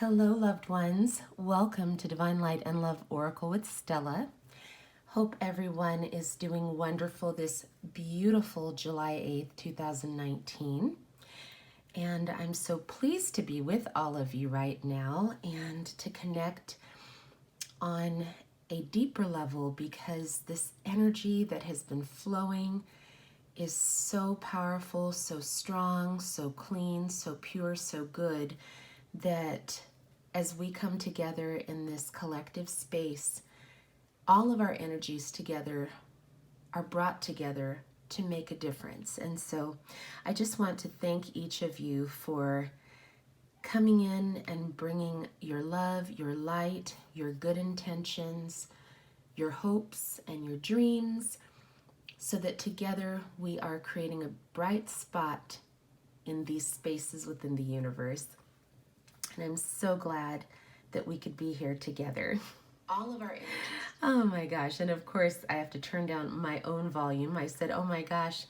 Hello, loved ones. Welcome to Divine Light and Love Oracle with Stella. Hope everyone is doing wonderful this beautiful July 8th, 2019. And I'm so pleased to be with all of you right now and to connect on a deeper level because this energy that has been flowing is so powerful, so strong, so clean, so pure, so good that as we come together in this collective space, all of our energies together are brought together to make a difference. And so I just want to thank each of you for coming in and bringing your love, your light, your good intentions, your hopes, and your dreams, so that together we are creating a bright spot in these spaces within the universe. And I'm so glad that we could be here together. All of our energies. Oh my gosh. And of course, I have to turn down my own volume. I said, oh my gosh,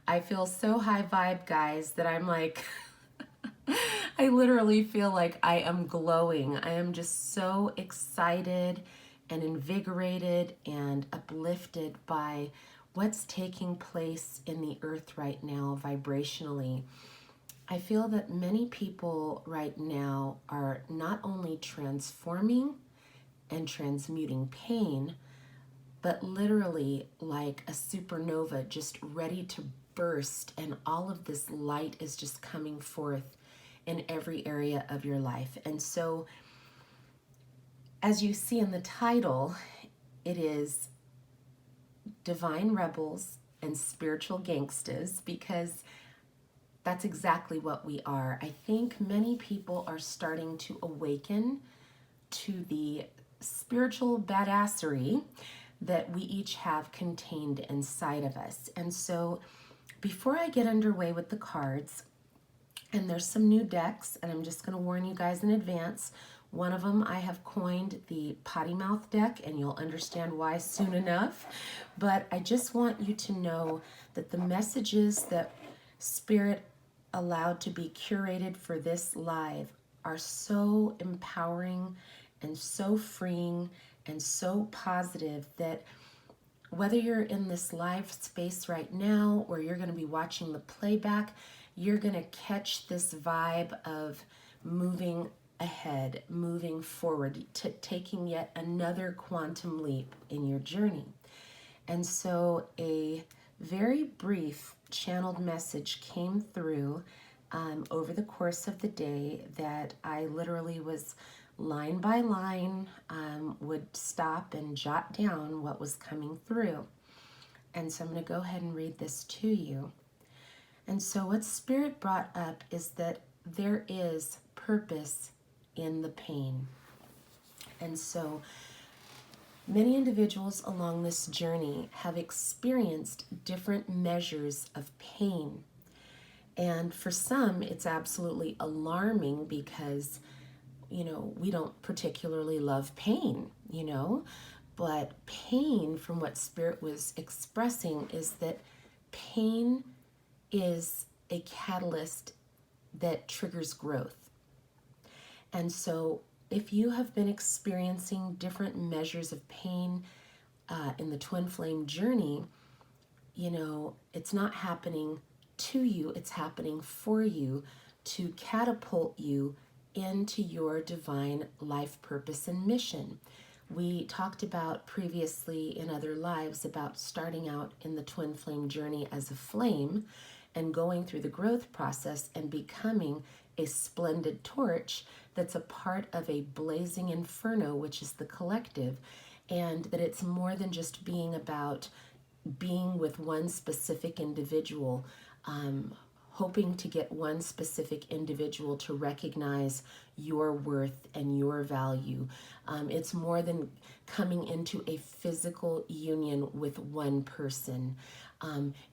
I feel so high vibe, guys, that I'm like, I literally feel like I am glowing. I am just so excited and invigorated and uplifted by what's taking place in the earth right now vibrationally. I feel that many people right now are not only transforming and transmuting pain, but literally like a supernova just ready to burst, and all of this light is just coming forth in every area of your life. And so, as you see in the title, it is Divine Rebels and Spiritual Gangstas, because that's exactly what we are. I think many people are starting to awaken to the spiritual badassery that we each have contained inside of us. And so before I get underway with the cards, and there's some new decks, and I'm just going to warn you guys in advance. One of them I have coined the potty mouth deck, and you'll understand why soon enough. But I just want you to know that the messages that Spirit allowed to be curated for this live are so empowering and so freeing and so positive that whether you're in this live space right now or you're going to be watching the playback, you're going to catch this vibe of moving ahead, moving forward, to taking yet another quantum leap in your journey. And so a very brief channeled message came through over the course of the day that I literally was line by line, would stop and jot down what was coming through. And so I'm going to go ahead and read this to you. And so what Spirit brought up is that there is purpose in the pain. And so many individuals along this journey have experienced different measures of pain. And for some, it's absolutely alarming because, we don't particularly love pain, but pain, from what Spirit was expressing, is that pain is a catalyst that triggers growth. And so if you have been experiencing different measures of pain in the twin flame journey, it's not happening to you, it's happening for you to catapult you into your divine life purpose and mission. We talked about previously in other lives about starting out in the twin flame journey as a flame and going through the growth process and becoming a splendid torch that's a part of a blazing inferno, which is the collective, and that it's more than just being about being with one specific individual, hoping to get one specific individual to recognize your worth and your value. It's more than coming into a physical union with one person.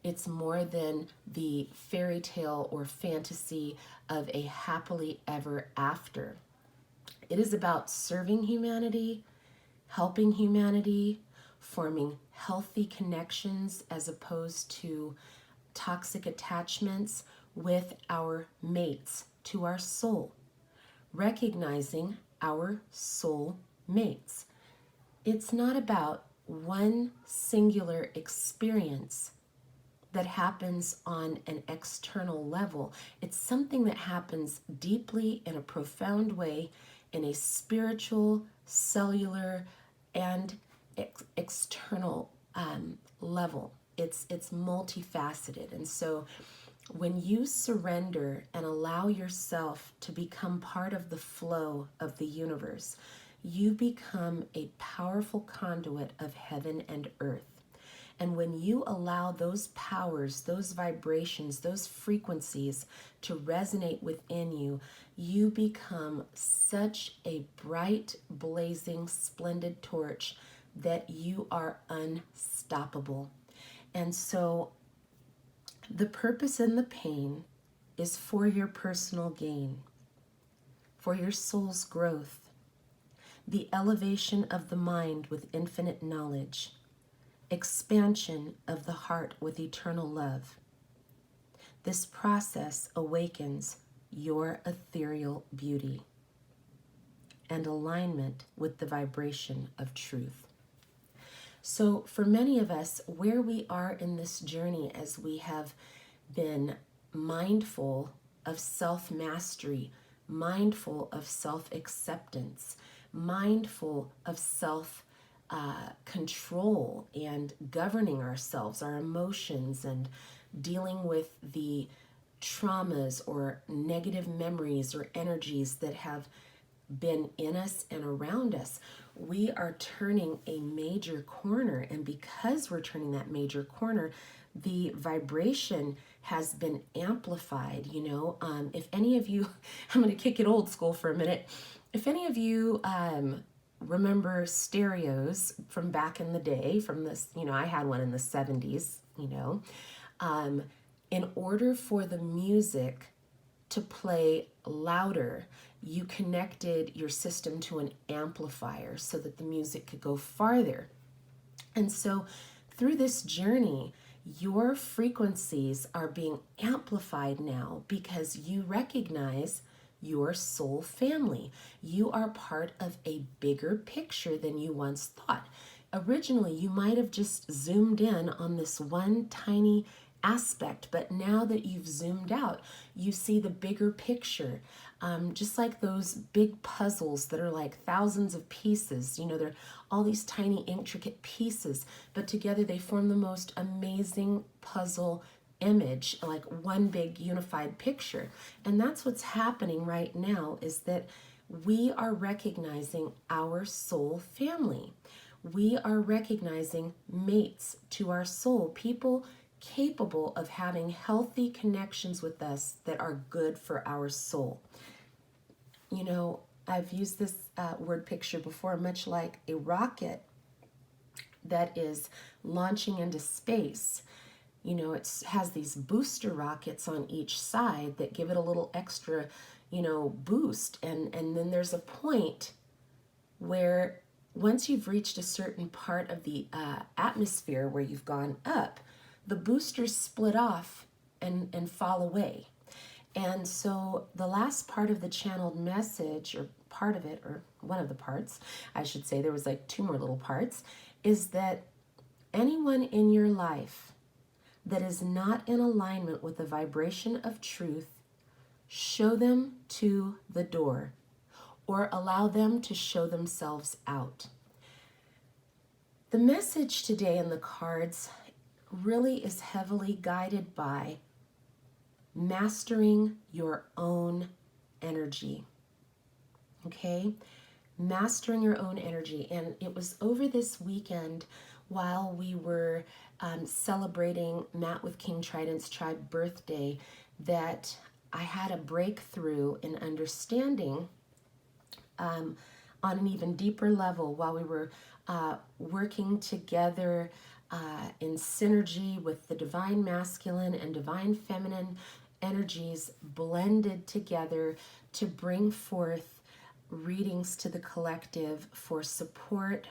It's more than the fairy tale or fantasy of a happily ever after. It is about serving humanity, helping humanity, forming healthy connections as opposed to toxic attachments with our mates, to our soul. recognizing our soul mates. It's not about one singular experience that happens on an external level. It's something that happens deeply in a profound way in a spiritual, cellular, and external level. It's multifaceted. And so when you surrender and allow yourself to become part of the flow of the universe, you become a powerful conduit of heaven and earth. And when you allow those powers, those vibrations, those frequencies to resonate within you, you become such a bright, blazing, splendid torch that you are unstoppable. And so the purpose and the pain is for your personal gain, for your soul's growth, the elevation of the mind with infinite knowledge, expansion of the heart with eternal love. This process awakens your ethereal beauty and alignment with the vibration of truth. So for many of us, where we are in this journey as we have been mindful of self-mastery, mindful of self-acceptance, mindful of control and governing ourselves, our emotions, and dealing with the traumas or negative memories or energies that have been in us and around us, we are turning a major corner. And because we're turning that major corner, the vibration has been amplified. If any of you, I'm going to kick it old school for a minute. If any of you remember stereos from back in the day, from this, I had one in the 70s, in order for the music to play louder, you connected your system to an amplifier so that the music could go farther. And so through this journey, your frequencies are being amplified now because you recognize your soul family. You are part of a bigger picture than you once thought. Originally, you might have just zoomed in on this one tiny aspect, but now that you've zoomed out, you see the bigger picture. Just like those big puzzles that are like thousands of pieces, they're all these tiny intricate pieces, but together they form the most amazing puzzle image, like one big unified picture. And that's what's happening right now, is that we are recognizing our soul family. We are recognizing mates to our soul, people capable of having healthy connections with us that are good for our soul. I've used this word picture before, much like a rocket that is launching into space. It has these booster rockets on each side that give it a little extra, boost. And then there's a point where once you've reached a certain part of the atmosphere where you've gone up, the boosters split off and fall away. And so the last part of the channeled message, or part of it, or one of the parts, I should say, there was like 2 more little parts, is that anyone in your life that is not in alignment with the vibration of truth, show them to the door or allow them to show themselves out. The message today in the cards really is heavily guided by mastering your own energy. Okay? Mastering your own energy. And it was over this weekend while we were celebrating Matt with King Trident's Tribe birthday that I had a breakthrough in understanding on an even deeper level while we were working together in synergy with the divine masculine and divine feminine energies blended together to bring forth readings to the collective for support,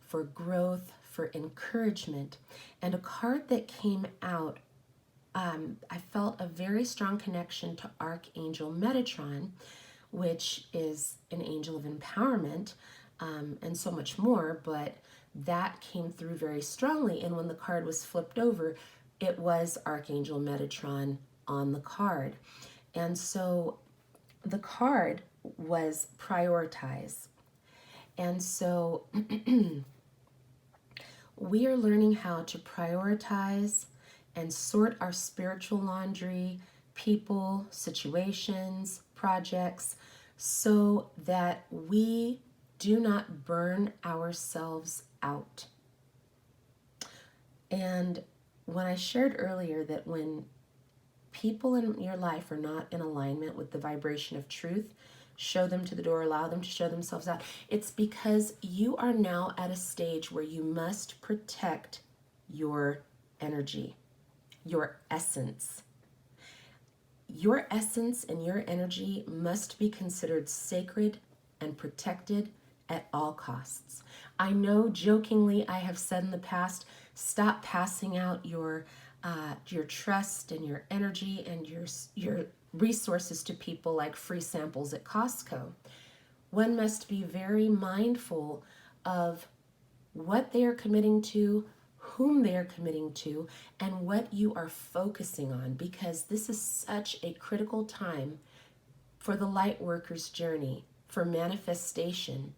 for growth, for encouragement. And a card that came out, I felt a very strong connection to Archangel Metatron, which is an angel of empowerment, and so much more, but that came through very strongly. And when the card was flipped over, it was Archangel Metatron on the card. And so the card was prioritize. And so we are learning how to prioritize and sort our spiritual laundry, people, situations, projects, so that we do not burn ourselves out. And when I shared earlier that when people in your life are not in alignment with the vibration of truth, show them to the door, allow them to show themselves out. It's because you are now at a stage where you must protect your energy, your essence. Your essence and your energy must be considered sacred and protected at all costs. I know jokingly I have said in the past, stop passing out your trust and your energy and your resources to people like free samples at Costco. One must be very mindful of what they are committing to, whom they are committing to, and what you are focusing on, because this is such a critical time for the light worker's journey, for manifestation,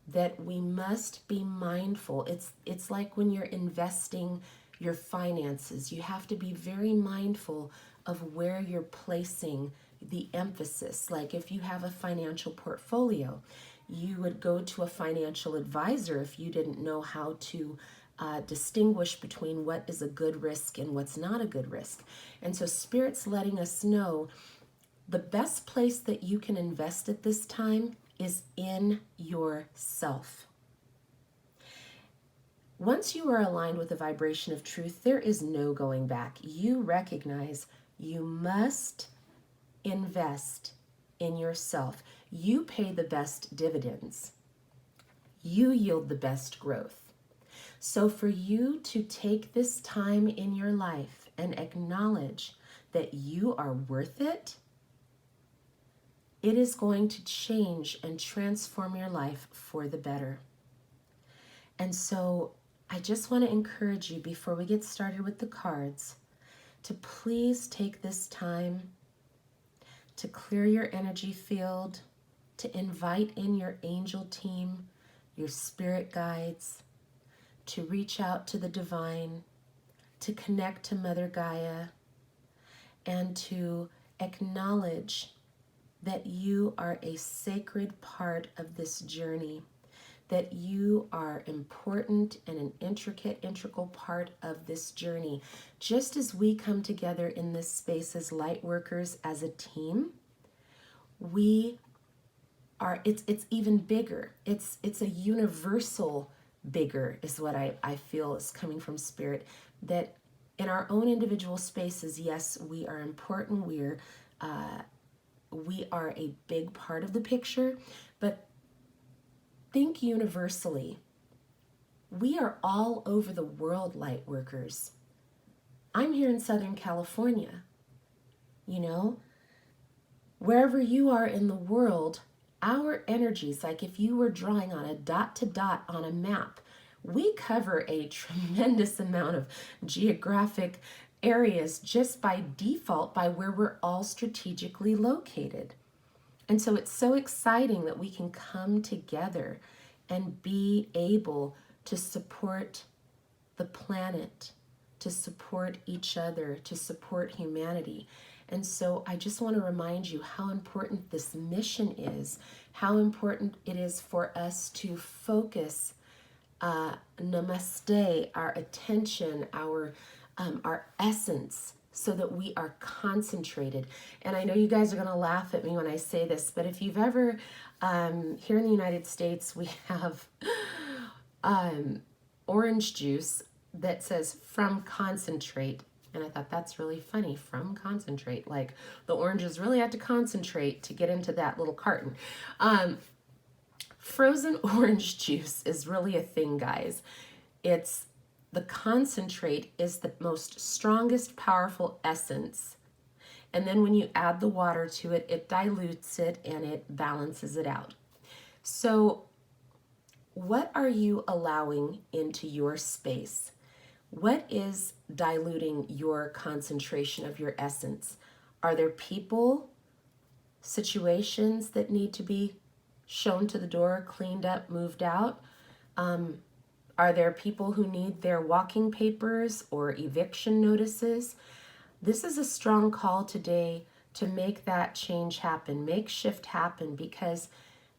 that we must be mindful. It's like when you're investing your finances, you have to be very mindful of where you're placing the emphasis. Like if you have a financial portfolio, you would go to a financial advisor if you didn't know how to distinguish between what is a good risk and what's not a good risk. And so Spirit's letting us know the best place that you can invest at this time is in yourself. Once you are aligned with the vibration of truth, there is no going back. You recognize you must invest in yourself. You pay the best dividends. You yield the best growth. So for you to take this time in your life and acknowledge that you are worth it, it is going to change and transform your life for the better. And so I just want to encourage you before we get started with the cards to please take this time to clear your energy field, to invite in your angel team, your spirit guides, to reach out to the divine, to connect to Mother Gaia, and to acknowledge that you are a sacred part of this journey, that you are important and an integral part of this journey. Just as we come together in this space as light workers, as a team, we are, it's even bigger. It's a universal bigger is what I feel is coming from Spirit, that in our own individual spaces, yes, we are important. We are a big part of the picture, but think universally. We are all over the world, light workers. I'm here in Southern California. You know, wherever you are in the world, our energies, like if you were drawing on a dot to dot on a map, we cover a tremendous amount of geographic areas just by default by where we're all strategically located. And so it's so exciting that we can come together and be able to support the planet, to support each other, to support humanity. And so I just want to remind you how important this mission is, how important it is for us to focus namaste, our attention, our essence, so that we are concentrated. And I know you guys are going to laugh at me when I say this, but if you've ever, here in the United States, we have orange juice that says from concentrate. And I thought that's really funny, from concentrate. Like the oranges really had to concentrate to get into that little carton. Frozen orange juice is really a thing, guys. It's the concentrate is the most strongest, powerful essence. And then when you add the water to it, it dilutes it and it balances it out. So what are you allowing into your space? What is diluting your concentration of your essence? Are there people, situations that need to be shown to the door, cleaned up, moved out? Are there people who need their walking papers or eviction notices? This is a strong call today to make that change happen, make shift happen, because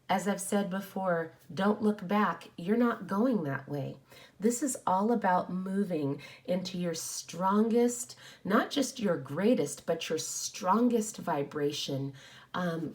as I've said before, don't look back. You're not going that way. This is all about moving into your strongest, not just your greatest, but your strongest vibration. And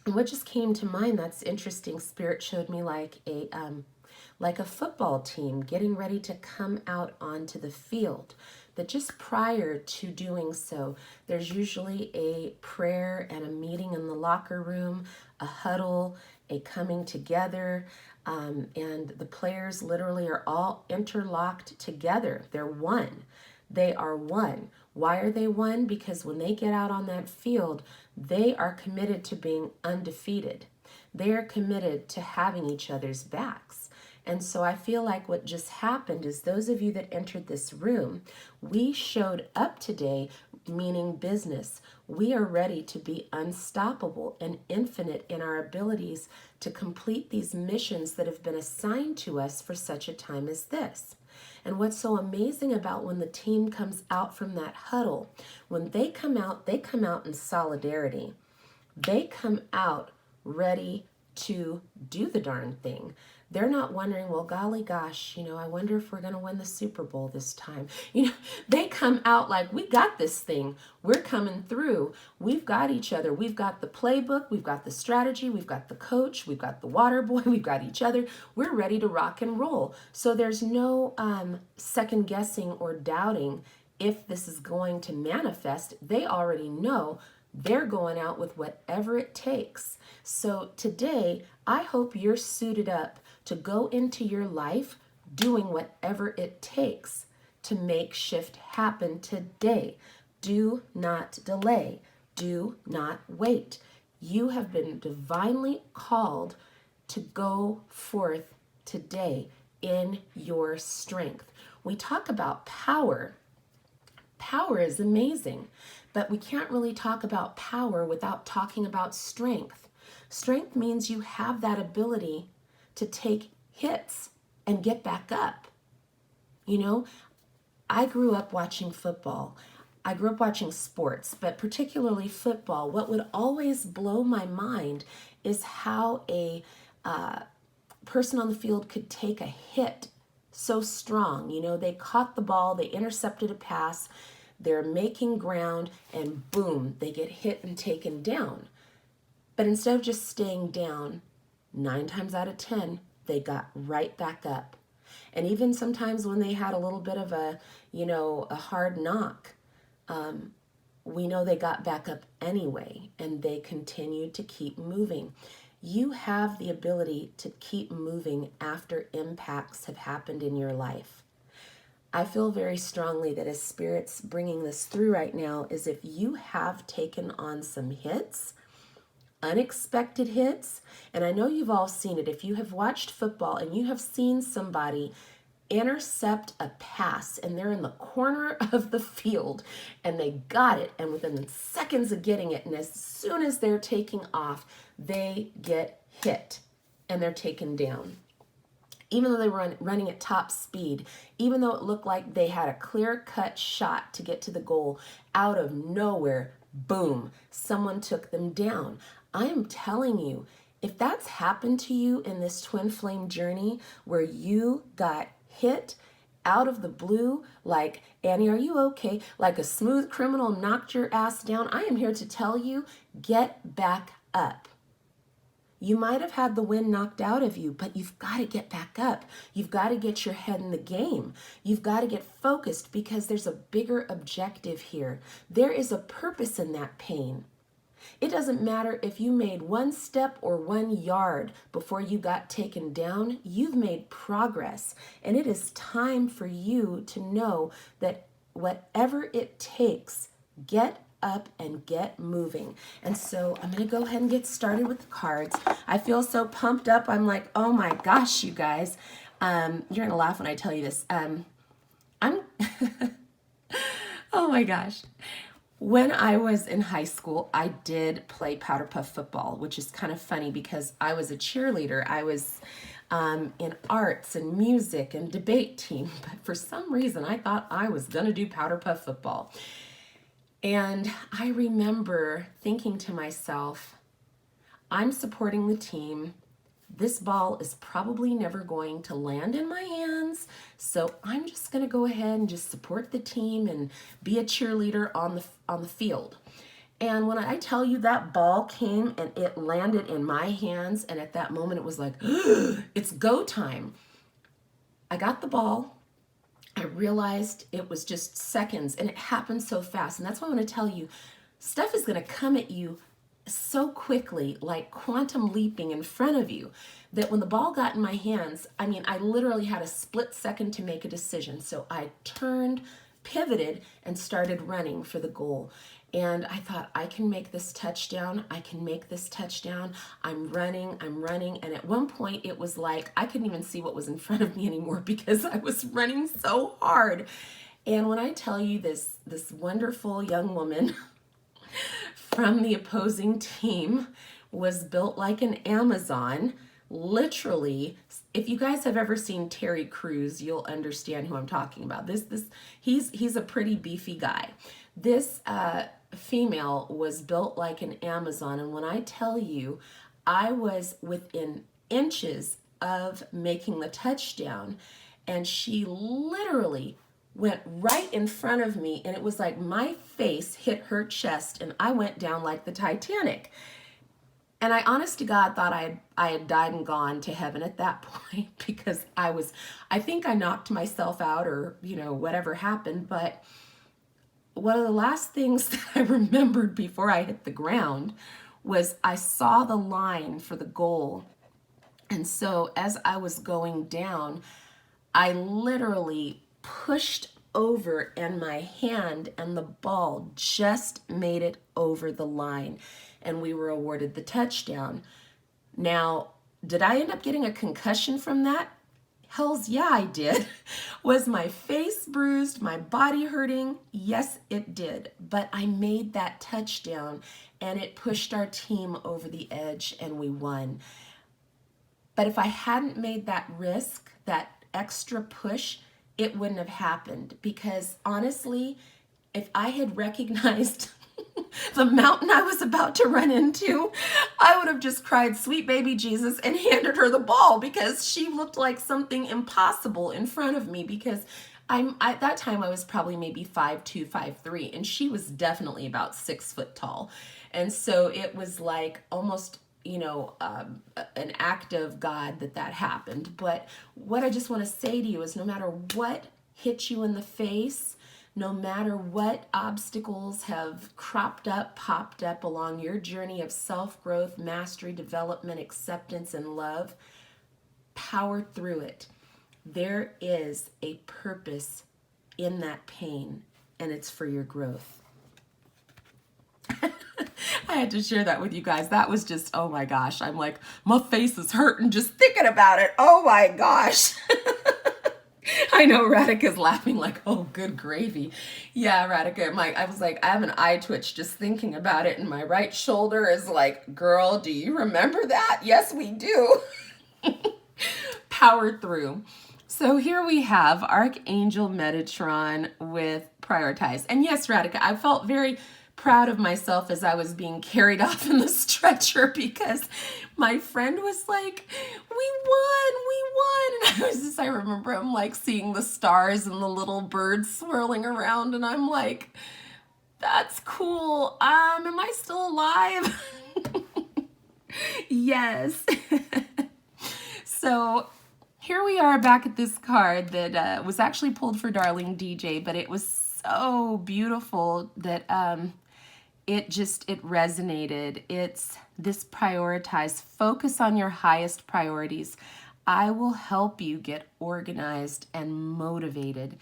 what just came to mind that's interesting, Spirit showed me like a football team getting ready to come out onto the field. That just prior to doing so, there's usually a prayer and a meeting in the locker room, a huddle, a coming together, and the players literally are all interlocked together. They're one. They are one. Why are they one? Because when they get out on that field, they are committed to being undefeated. They are committed to having each other's backs. And so I feel like what just happened is those of you that entered this room, we showed up today, meaning business. We are ready to be unstoppable and infinite in our abilities to complete these missions that have been assigned to us for such a time as this. And what's so amazing about when the team comes out from that huddle, when they come out in solidarity. They come out ready to do the darn thing. They're not wondering, well, golly gosh, I wonder if we're going to win the Super Bowl this time. They come out like, we got this thing. We're coming through. We've got each other. We've got the playbook. We've got the strategy. We've got the coach. We've got the water boy. We've got each other. We're ready to rock and roll. So there's no second guessing or doubting if this is going to manifest. They already know they're going out with whatever it takes. So today, I hope you're suited up to go into your life doing whatever it takes to make shift happen today. Do not delay. Do not wait. You have been divinely called to go forth today in your strength. We talk about power. Power is amazing, but we can't really talk about power without talking about strength. Strength means you have that ability to take hits and get back up. I grew up watching football. I grew up watching sports, but particularly football. What would always blow my mind is how a person on the field could take a hit so strong. They caught the ball, they intercepted a pass, they're making ground, and boom, they get hit and taken down. But instead of just staying down, 9 times out of 10, they got right back up. And even sometimes when they had a little bit of a hard knock, we know they got back up anyway, and they continued to keep moving. You have the ability to keep moving after impacts have happened in your life. I feel very strongly that as Spirit's bringing this through right now is if you have taken on some hits, unexpected hits, and I know you've all seen it. If you have watched football and you have seen somebody intercept a pass and they're in the corner of the field and they got it, and within seconds of getting it, and as soon as they're taking off, they get hit and they're taken down. Even though they were running at top speed, even though it looked like they had a clear-cut shot to get to the goal, out of nowhere, boom, someone took them down. I am telling you, if that's happened to you in this twin flame journey where you got hit out of the blue, like, Annie, are you okay? Like a smooth criminal knocked your ass down, I am here to tell you, get back up. You might have had the wind knocked out of you, but you've got to get back up. You've got to get your head in the game. You've got to get focused because there's a bigger objective here. There is a purpose in that pain. It doesn't matter if you made 1 step or 1 yard before you got taken down, you've made progress. And it is time for you to know that whatever it takes, get up and get moving. And so I'm going to go ahead and get started with the cards. I feel so pumped up. I'm like, oh my gosh, you guys. You're going to laugh when I tell you this. I'm, oh my gosh. When I was in high school, I did play powder puff football, which is kind of funny because I was a cheerleader. I was in arts and music and debate team, but for some reason I thought I was going to do powder puff football. And I remember thinking to myself, I'm supporting the team. This ball is probably never going to land in my hands, so I'm just going to go ahead and just support the team and be a cheerleader on the field. And when I tell you that ball came and it landed in my hands, and at that moment it was like, it's go time. I got the ball. I realized it was just seconds, and it happened so fast. And that's why I want to tell you, stuff is going to come at you so quickly, like quantum leaping in front of you, that when the ball got in my hands, I mean, I literally had a split second to make a decision. So I turned, pivoted, and started running for the goal. And I thought, I can make this touchdown. I can make this touchdown. I'm running. And at one point it was like, I couldn't even see what was in front of me anymore because I was running so hard. And when I tell you this wonderful young woman from the opposing team was built like an Amazon, literally. If you guys have ever seen Terry Crews, you'll understand who I'm talking about. He's a pretty beefy guy. This female was built like an Amazon, and when I tell you, I was within inches of making the touchdown, and she literally went right in front of me, and it was like my face hit her chest, and I went down like the Titanic. And I, honest to God, thought I had died and gone to heaven at that point because I think I knocked myself out or, whatever happened. But one of the last things that I remembered before I hit the ground was I saw the line for the goal. And so as I was going down, I literally pushed over, and my hand and the ball just made it over the line, and we were awarded the touchdown. Now, did I end up getting a concussion from that? Hells yeah, I did. Was my face bruised, my body hurting? Yes, it did. But I made that touchdown, and it pushed our team over the edge, and we won. But if I hadn't made that risk, that extra push, it wouldn't have happened, because honestly, if I had recognized the mountain I was about to run into, I would have just cried, sweet baby Jesus, and handed her the ball, because she looked like something impossible in front of me, because at that time I was probably maybe 5'2", 5'3", and she was definitely about 6 foot tall. And so it was like almost an act of God that happened. But what I just want to say to you is, no matter what hit you in the face, no matter what obstacles have popped up along your journey of self-growth, mastery, development, acceptance, and love, power through it. There is a purpose in that pain, and it's for your growth. I had to share that with you guys. That was just, oh my gosh. I'm like, my face is hurting just thinking about it. Oh my gosh. I know Radhika's laughing like, oh, good gravy. Yeah, Radhika, I was like, I have an eye twitch just thinking about it. And my right shoulder is like, girl, do you remember that? Yes, we do. Power through. So here we have Archangel Metatron with Prioritize. And yes, Radhika, I felt very proud of myself as I was being carried off in the stretcher, because my friend was like, we won. And I remember I'm like seeing the stars and the little birds swirling around, and I'm like, that's cool. Am I still alive? Yes. So here we are back at this card that was actually pulled for Darling DJ, but it was so beautiful that it resonated. It's this prioritize. Focus on your highest priorities. I will help you get organized and motivated.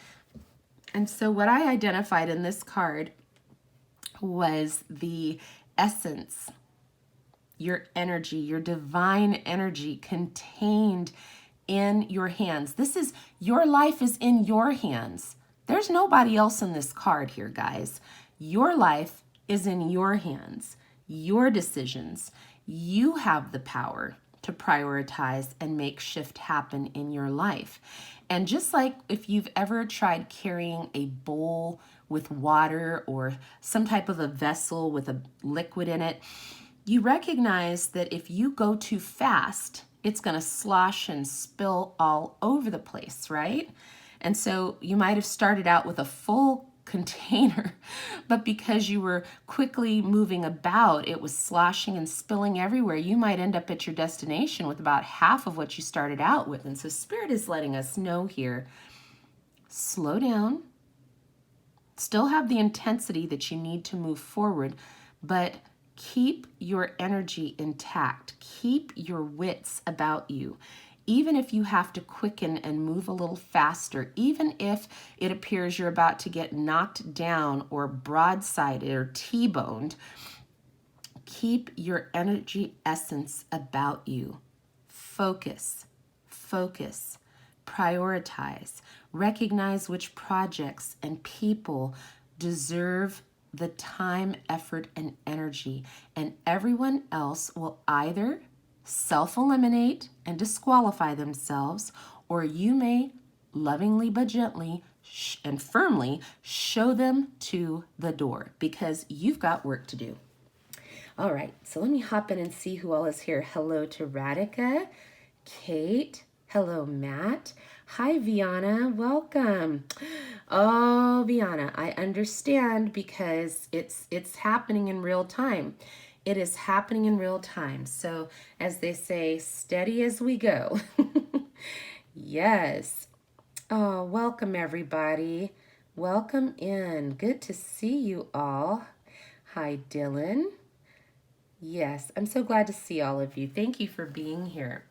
And so what I identified in this card was the essence, your energy, your divine energy contained in your hands. This is, your life is in your hands. There's nobody else in this card here, guys. Your life is in your hands, your decisions. You have the power to prioritize and make shift happen in your life. And just like if you've ever tried carrying a bowl with water or some type of a vessel with a liquid in it, you recognize that if you go too fast, it's going to slosh and spill all over the place, right? And so you might have started out with a full container, but because you were quickly moving about, it was sloshing and spilling everywhere. You might end up at your destination with about half of what you started out with. And so Spirit is letting us know here, slow down, still have the intensity that you need to move forward, but keep your energy intact. Keep your wits about you. Even if you have to quicken and move a little faster, even if it appears you're about to get knocked down or broadsided or T-boned, keep your energy essence about you. Focus, focus, prioritize, recognize which projects and people deserve the time, effort, and energy, and everyone else will either self-eliminate and disqualify themselves, or you may lovingly but gently and firmly show them to the door, because you've got work to do. All right, so let me hop in and see who all is here. Hello to Radhika, Kate, hello Matt, hi Viana, welcome. Oh, Viana, I understand, because it's happening in real time. It is happening in real time. So as they say, steady as we go. Yes. Oh, welcome everybody. Welcome in. Good to see you all. Hi, Dylan. Yes, I'm so glad to see all of you. Thank you for being here.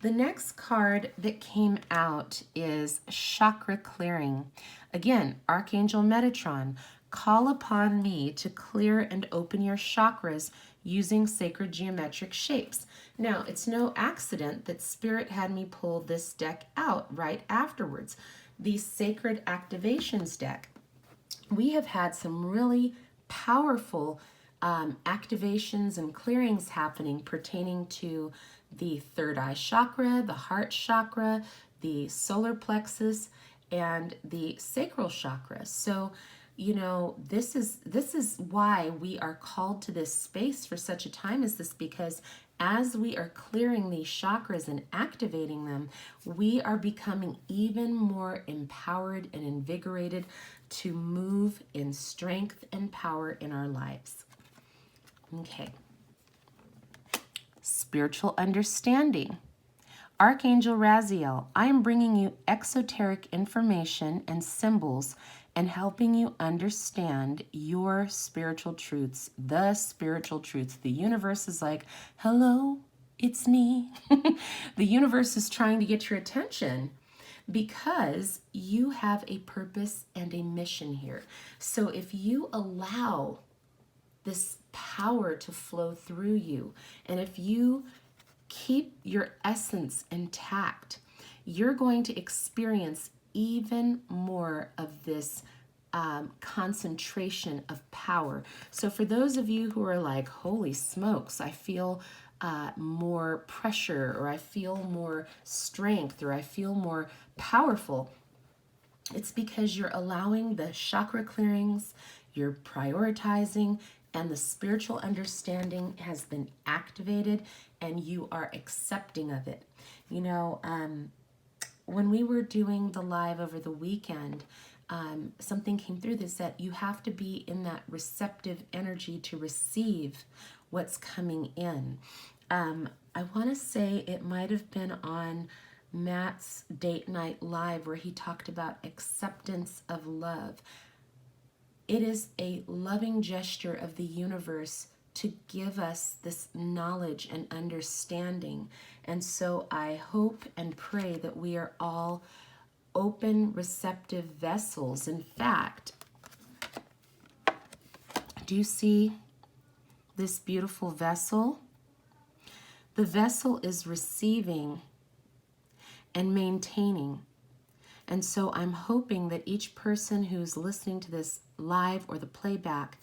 The next card that came out is Chakra Clearing. Again, Archangel Metatron, call upon me to clear and open your chakras using sacred geometric shapes. Now, it's no accident that Spirit had me pull this deck out right afterwards, the Sacred Activations deck. We have had some really powerful activations and clearings happening pertaining to the third eye chakra, the heart chakra, the solar plexus, and the sacral chakra. So, you know, this is why we are called to this space for such a time as this, because as we are clearing these chakras and activating them, we are becoming even more empowered and invigorated to move in strength and power in our lives. Okay. Spiritual understanding. Archangel Raziel, I am bringing you exoteric information and symbols and helping you understand your spiritual truths, the spiritual truths. The universe is like, hello, it's me. The universe is trying to get your attention because you have a purpose and a mission here. So if you allow this power to flow through you, and if you keep your essence intact, you're going to experience even more of this concentration of power. So for those of you who are like, holy smokes, I feel more pressure, or I feel more strength, or I feel more powerful, it's because you're allowing the chakra clearings, you're prioritizing, and the spiritual understanding has been activated, and you are accepting of it. You know, when we were doing the live over the weekend, something came through that said you have to be in that receptive energy to receive what's coming in. I want to say it might have been on Matt's Date Night Live where he talked about acceptance of love. It is a loving gesture of the universe to give us this knowledge and understanding. And so I hope and pray that we are all open, receptive vessels. In fact, Do you see this beautiful vessel? The vessel is receiving and maintaining. And so I'm hoping that each person who's listening to this live or the playback,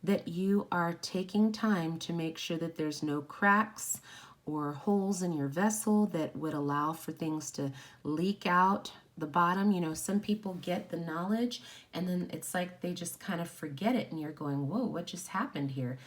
that you are taking time to make sure that there's no cracks or holes in your vessel that would allow for things to leak out the bottom. You know, some people get the knowledge and then it's like they just kind of forget it and you're going, whoa, what just happened here?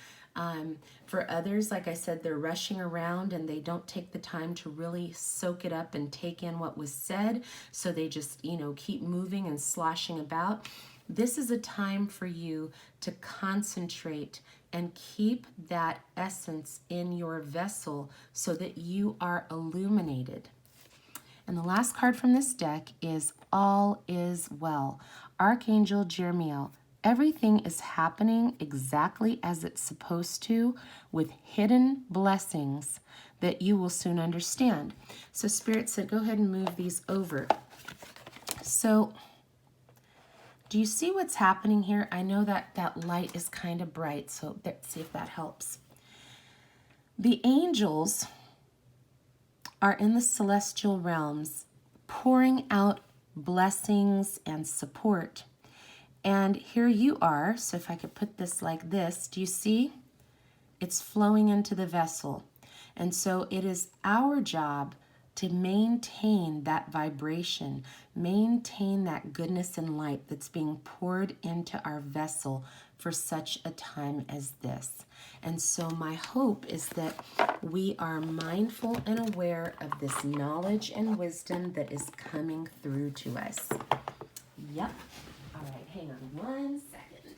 For others, like I said, they're rushing around and they don't take the time to really soak it up and take in what was said. So they just, you know, keep moving and sloshing about. This is a time for you to concentrate and keep that essence in your vessel so that you are illuminated. And the last card from this deck is All Is Well. Archangel Jeremiel. Everything is happening exactly as it's supposed to, with hidden blessings that you will soon understand. So Spirit said, go ahead and move these over. So do you see what's happening here? I know that that light is kind of bright, so let's see if that helps. The angels are in the celestial realms pouring out blessings and support. And here you are. So if I could put this like this, do you see? It's flowing into the vessel. And so it is our job to maintain that vibration, maintain that goodness and light that's being poured into our vessel for such a time as this. And so my hope is that we are mindful and aware of this knowledge and wisdom that is coming through to us. Yep. All right, hang on 1 second.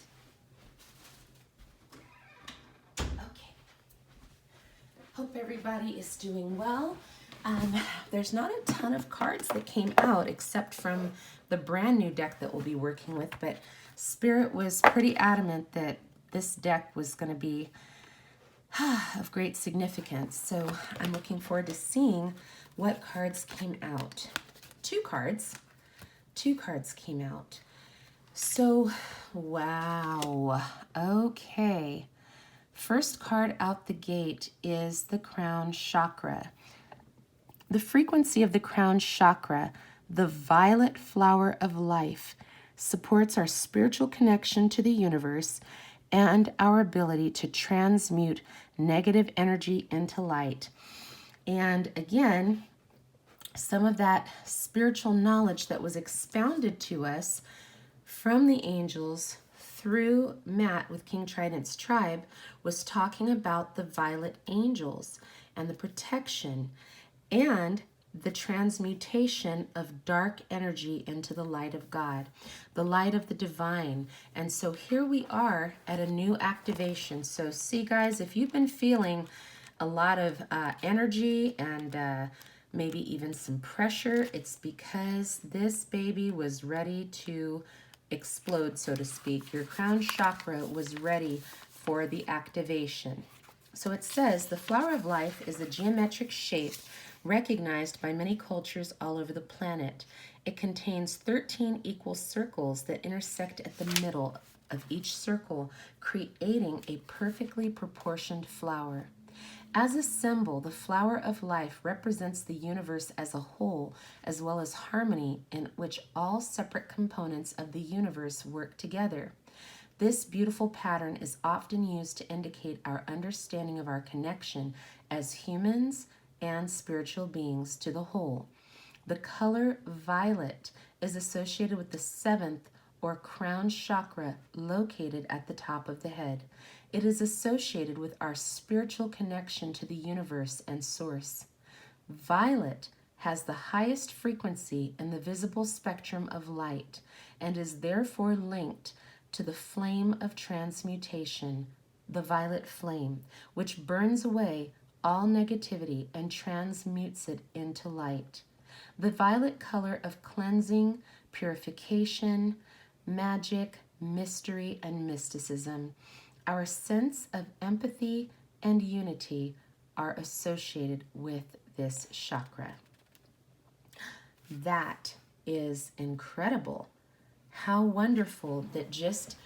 Okay. Hope everybody is doing well. There's not a ton of cards that came out except from the brand new deck that we'll be working with, but Spirit was pretty adamant that this deck was going to be of great significance. So I'm looking forward to seeing what cards came out. Two cards came out. So, wow. Okay. First card out the gate is the crown chakra. The frequency of the crown chakra, the violet flower of life, supports our spiritual connection to the universe and our ability to transmute negative energy into light. And again, some of that spiritual knowledge that was expounded to us from the angels through Matt with King Trident's tribe was talking about the violet angels and the protection and the transmutation of dark energy into the light of God, the light of the divine. And so here we are at a new activation. So see, guys, if you've been feeling a lot of energy and maybe even some pressure, it's because this baby was ready to explode, so to speak. Your crown chakra was ready for the activation. So it says, the flower of life is a geometric shape recognized by many cultures all over the planet. It contains 13 equal circles that intersect at the middle of each circle, creating a perfectly proportioned flower. As a symbol, the flower of life represents the universe as a whole, as well as harmony in which all separate components of the universe work together. This beautiful pattern is often used to indicate our understanding of our connection as humans and spiritual beings to the whole. The color violet is associated with the seventh or crown chakra located at the top of the head. It is associated with our spiritual connection to the universe and source. Violet has the highest frequency in the visible spectrum of light and is therefore linked to the flame of transmutation, the violet flame, which burns away all negativity and transmutes it into light. The violet color of cleansing, purification, magic, mystery, and mysticism. Our sense of empathy and unity are associated with this chakra. That is incredible. How wonderful that just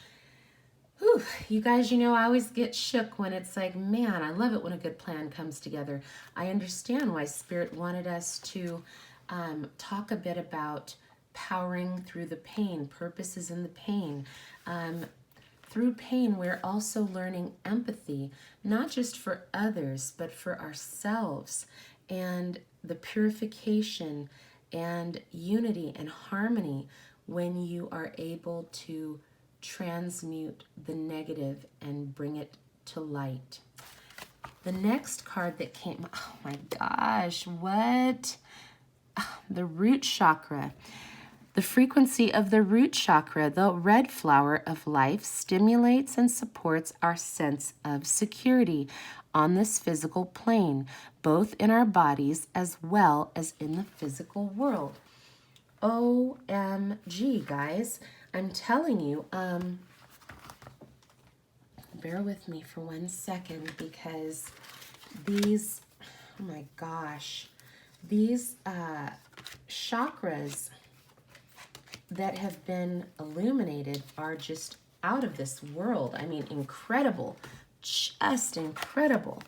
Whew, you guys, I always get shook when it's like, man, I love it when a good plan comes together. I understand why Spirit wanted us to talk a bit about powering through the pain, purposes in the pain. Through pain, we're also learning empathy, not just for others, but for ourselves, and the purification and unity and harmony when you are able to transmute the negative and bring it to light. The next card that came, oh my gosh, what? The root chakra. The frequency of the root chakra, the red flower of life, stimulates and supports our sense of security on this physical plane, both in our bodies as well as in the physical world. OMG, guys. I'm telling you, bear with me for 1 second because these, oh my gosh, these chakras that have been illuminated are just out of this world. I mean, incredible, just incredible.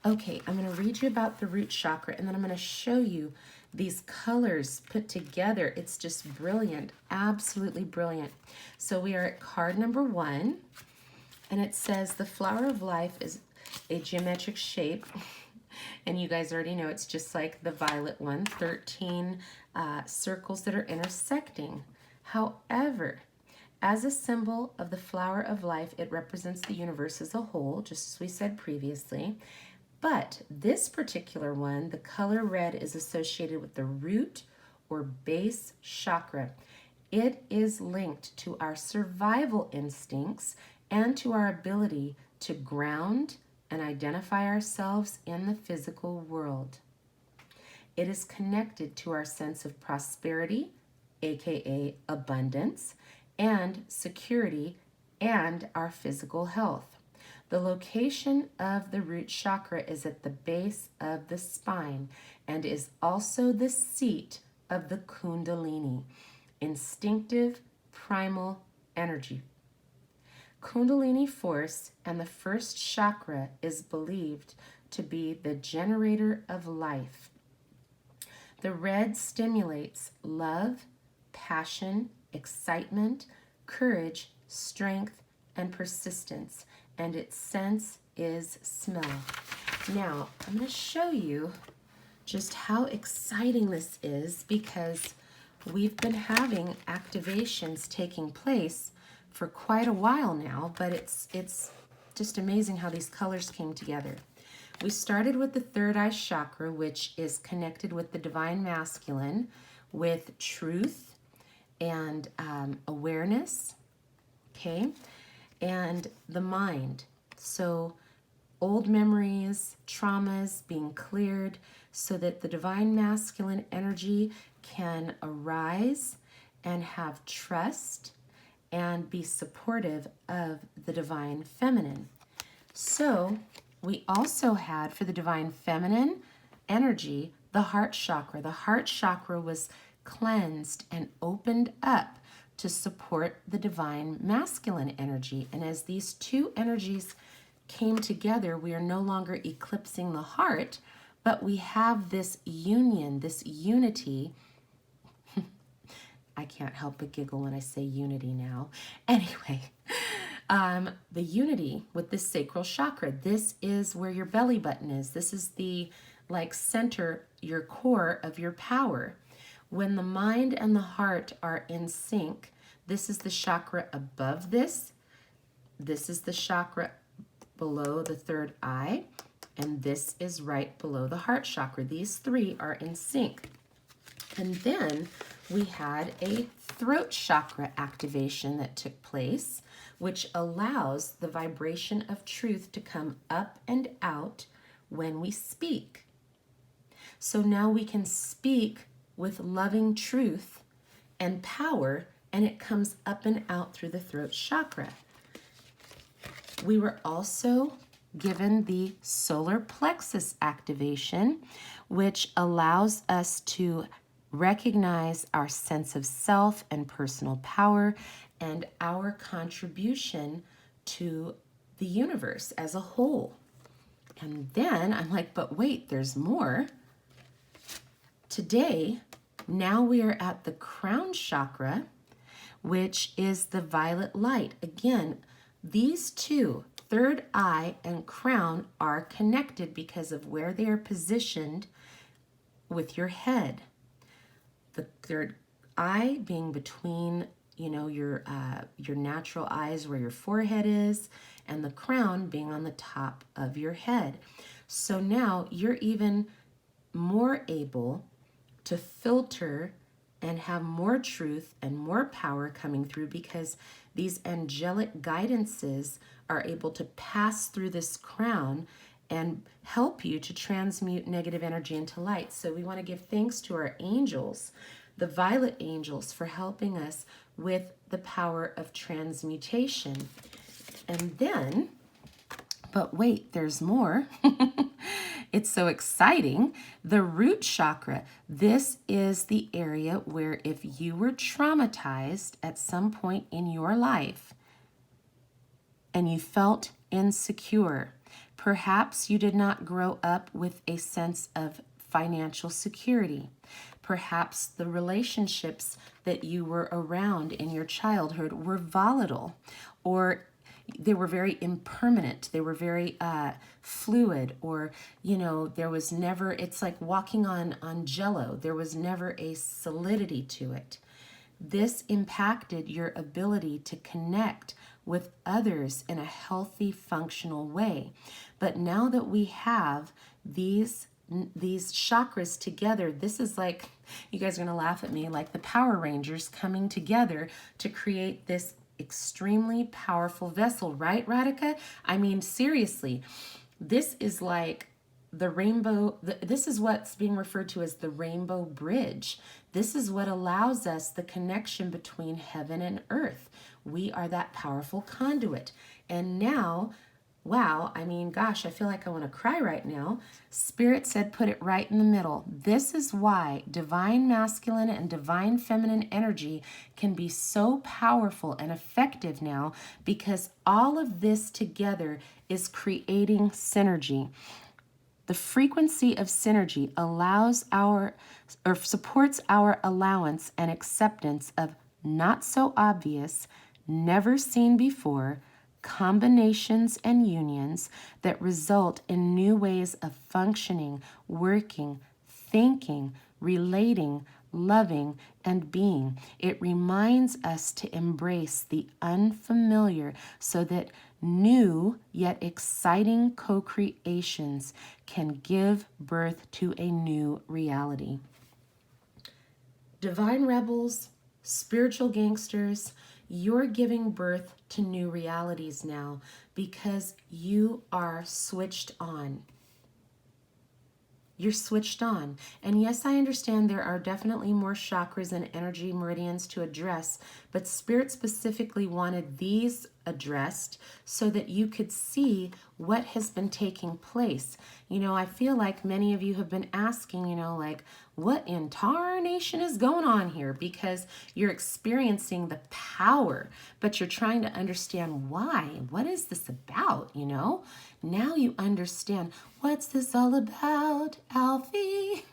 Okay, I'm going to read you about the root chakra, and then I'm going to show you these colors put together. It's just brilliant, absolutely brilliant. So we are at card number 1, and it says the flower of life is a geometric shape. And you guys already know it's just like the violet one, 13 circles that are intersecting. However, as a symbol of the flower of life, it represents the universe as a whole, just as we said previously. But this particular one, the color red, is associated with the root or base chakra. It is linked to our survival instincts and to our ability to ground and identify ourselves in the physical world. It is connected to our sense of prosperity, aka abundance, and security, and our physical health. The location of the root chakra is at the base of the spine and is also the seat of the Kundalini, instinctive primal energy. Kundalini force and the first chakra is believed to be the generator of life. The red stimulates love, passion, excitement, courage, strength, and persistence, and its sense is smell. Now, I'm going to show you just how exciting this is because we've been having activations taking place for quite a while now, but it's just amazing how these colors came together. We started with the third eye chakra, which is connected with the divine masculine, with truth and awareness, okay, and the mind. So old memories, traumas being cleared so that the divine masculine energy can arise and have trust and be supportive of the divine feminine. So we also had for the divine feminine energy the heart chakra. The heart chakra was cleansed and opened up to support the divine masculine energy. And as these two energies came together, we are no longer eclipsing the heart, but we have this union, this unity. I can't help but giggle when I say unity now. Anyway, the unity with this sacral chakra. This is where your belly button is. This is the center, your core of your power. When the mind and the heart are in sync, this is the chakra above this. This is the chakra below the third eye. And this is right below the heart chakra. These three are in sync. And then we had a throat chakra activation that took place, which allows the vibration of truth to come up and out when we speak. So now we can speak with loving truth and power, and it comes up and out through the throat chakra. We were also given the solar plexus activation, which allows us to recognize our sense of self and personal power and our contribution to the universe as a whole. And then I'm like, but wait, there's more. Today, now we are at the crown chakra, which is the violet light. Again, these two, third eye and crown, are connected because of where they are positioned with your head. The third eye being between, your natural eyes where your forehead is, and the crown being on the top of your head. So now you're even more able to filter and have more truth and more power coming through, because these angelic guidances are able to pass through this crown and help you to transmute negative energy into light. So we want to give thanks to our angels, the violet angels, for helping us with the power of transmutation. And then, but wait, there's more. It's so exciting. The root chakra. This is the area where if you were traumatized at some point in your life and you felt insecure, perhaps you did not grow up with a sense of financial security. Perhaps the relationships that you were around in your childhood were volatile, or they were very impermanent. They were very fluid, or, there was never, it's like walking on jello. There was never a solidity to it. This impacted your ability to connect with others in a healthy, functional way. But now that we have these chakras together, this is like, you guys are going to laugh at me, like the Power Rangers coming together to create this extremely powerful vessel, right, Radhika? I mean, seriously, this is like the rainbow. This is what's being referred to as the rainbow bridge. This is what allows us the connection between heaven and earth. We are that powerful conduit. And now, wow, I mean, gosh, I feel like I want to cry right now. Spirit said put it right in the middle. This is why divine masculine and divine feminine energy can be so powerful and effective now, because all of this together is creating synergy. The frequency of synergy supports our allowance and acceptance of not so obvious, never seen before combinations and unions that result in new ways of functioning, working, thinking, relating, loving, and being. It reminds us to embrace the unfamiliar so that new yet exciting co-creations can give birth to a new reality. Divine rebels, spiritual gangsters, you're giving birth to new realities now because you are switched on. You're switched on. And yes, I understand there are definitely more chakras and energy meridians to address, but Spirit specifically wanted these addressed so that you could see what has been taking place. I feel like many of you have been asking, like, what in tarnation is going on here? Because you're experiencing the power, but you're trying to understand why. What is this about, Now you understand. What's this all about, Alfie?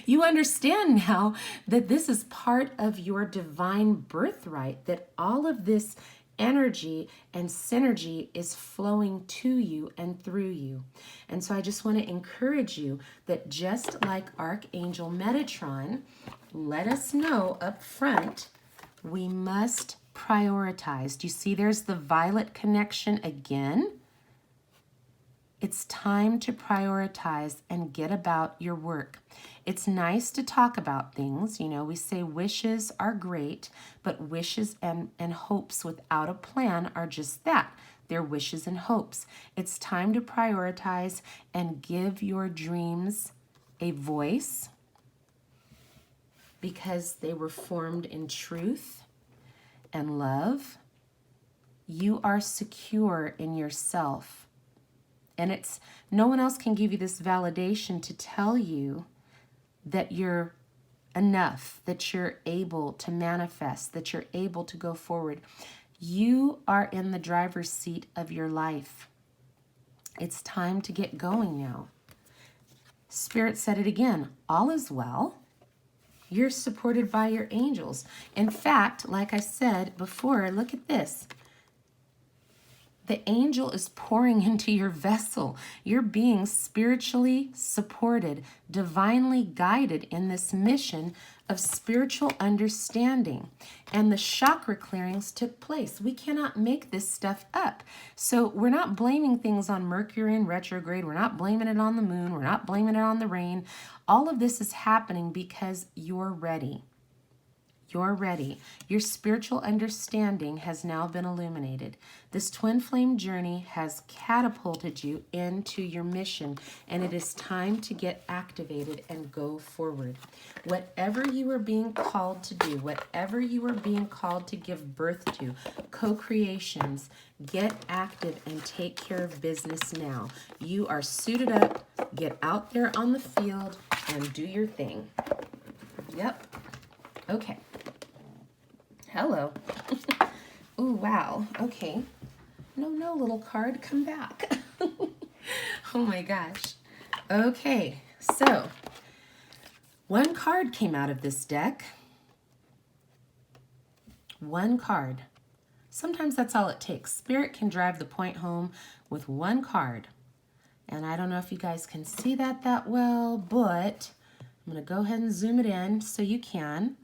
You understand now that this is part of your divine birthright, that all of this energy and synergy is flowing to you and through you. And so I just want to encourage you that just like Archangel Metatron let us know up front, we must prioritize. Do you see there's the violet connection again? It's time to prioritize and get about your work. It's nice to talk about things. We say wishes are great, but wishes and hopes without a plan are just that. They're wishes and hopes. It's time to prioritize and give your dreams a voice because they were formed in truth and love. You are secure in yourself. And it's no one else can give you this validation to tell you that you're enough, that you're able to manifest, that you're able to go forward. You are in the driver's seat of your life. It's time to get going now. Spirit said it again, all is well. You're supported by your angels. In fact, like I said before, look at this. The angel is pouring into your vessel. You're being spiritually supported, divinely guided in this mission of spiritual understanding. And the chakra clearings took place. We cannot make this stuff up. So we're not blaming things on Mercury in retrograde. We're not blaming it on the moon. We're not blaming it on the rain. All of this is happening because you're ready. You're ready. Your spiritual understanding has now been illuminated. This twin flame journey has catapulted you into your mission, and it is time to get activated and go forward. Whatever you are being called to do, whatever you are being called to give birth to, co-creations, get active and take care of business now. You are suited up. Get out there on the field and do your thing. Yep. Okay. Hello. Ooh, wow. Okay. No, little card, come back. Oh my gosh. Okay, so one card came out of this deck. One card. Sometimes that's all it takes. Spirit can drive the point home with one card. And I don't know if you guys can see that well, but I'm going to go ahead and zoom it in so you can.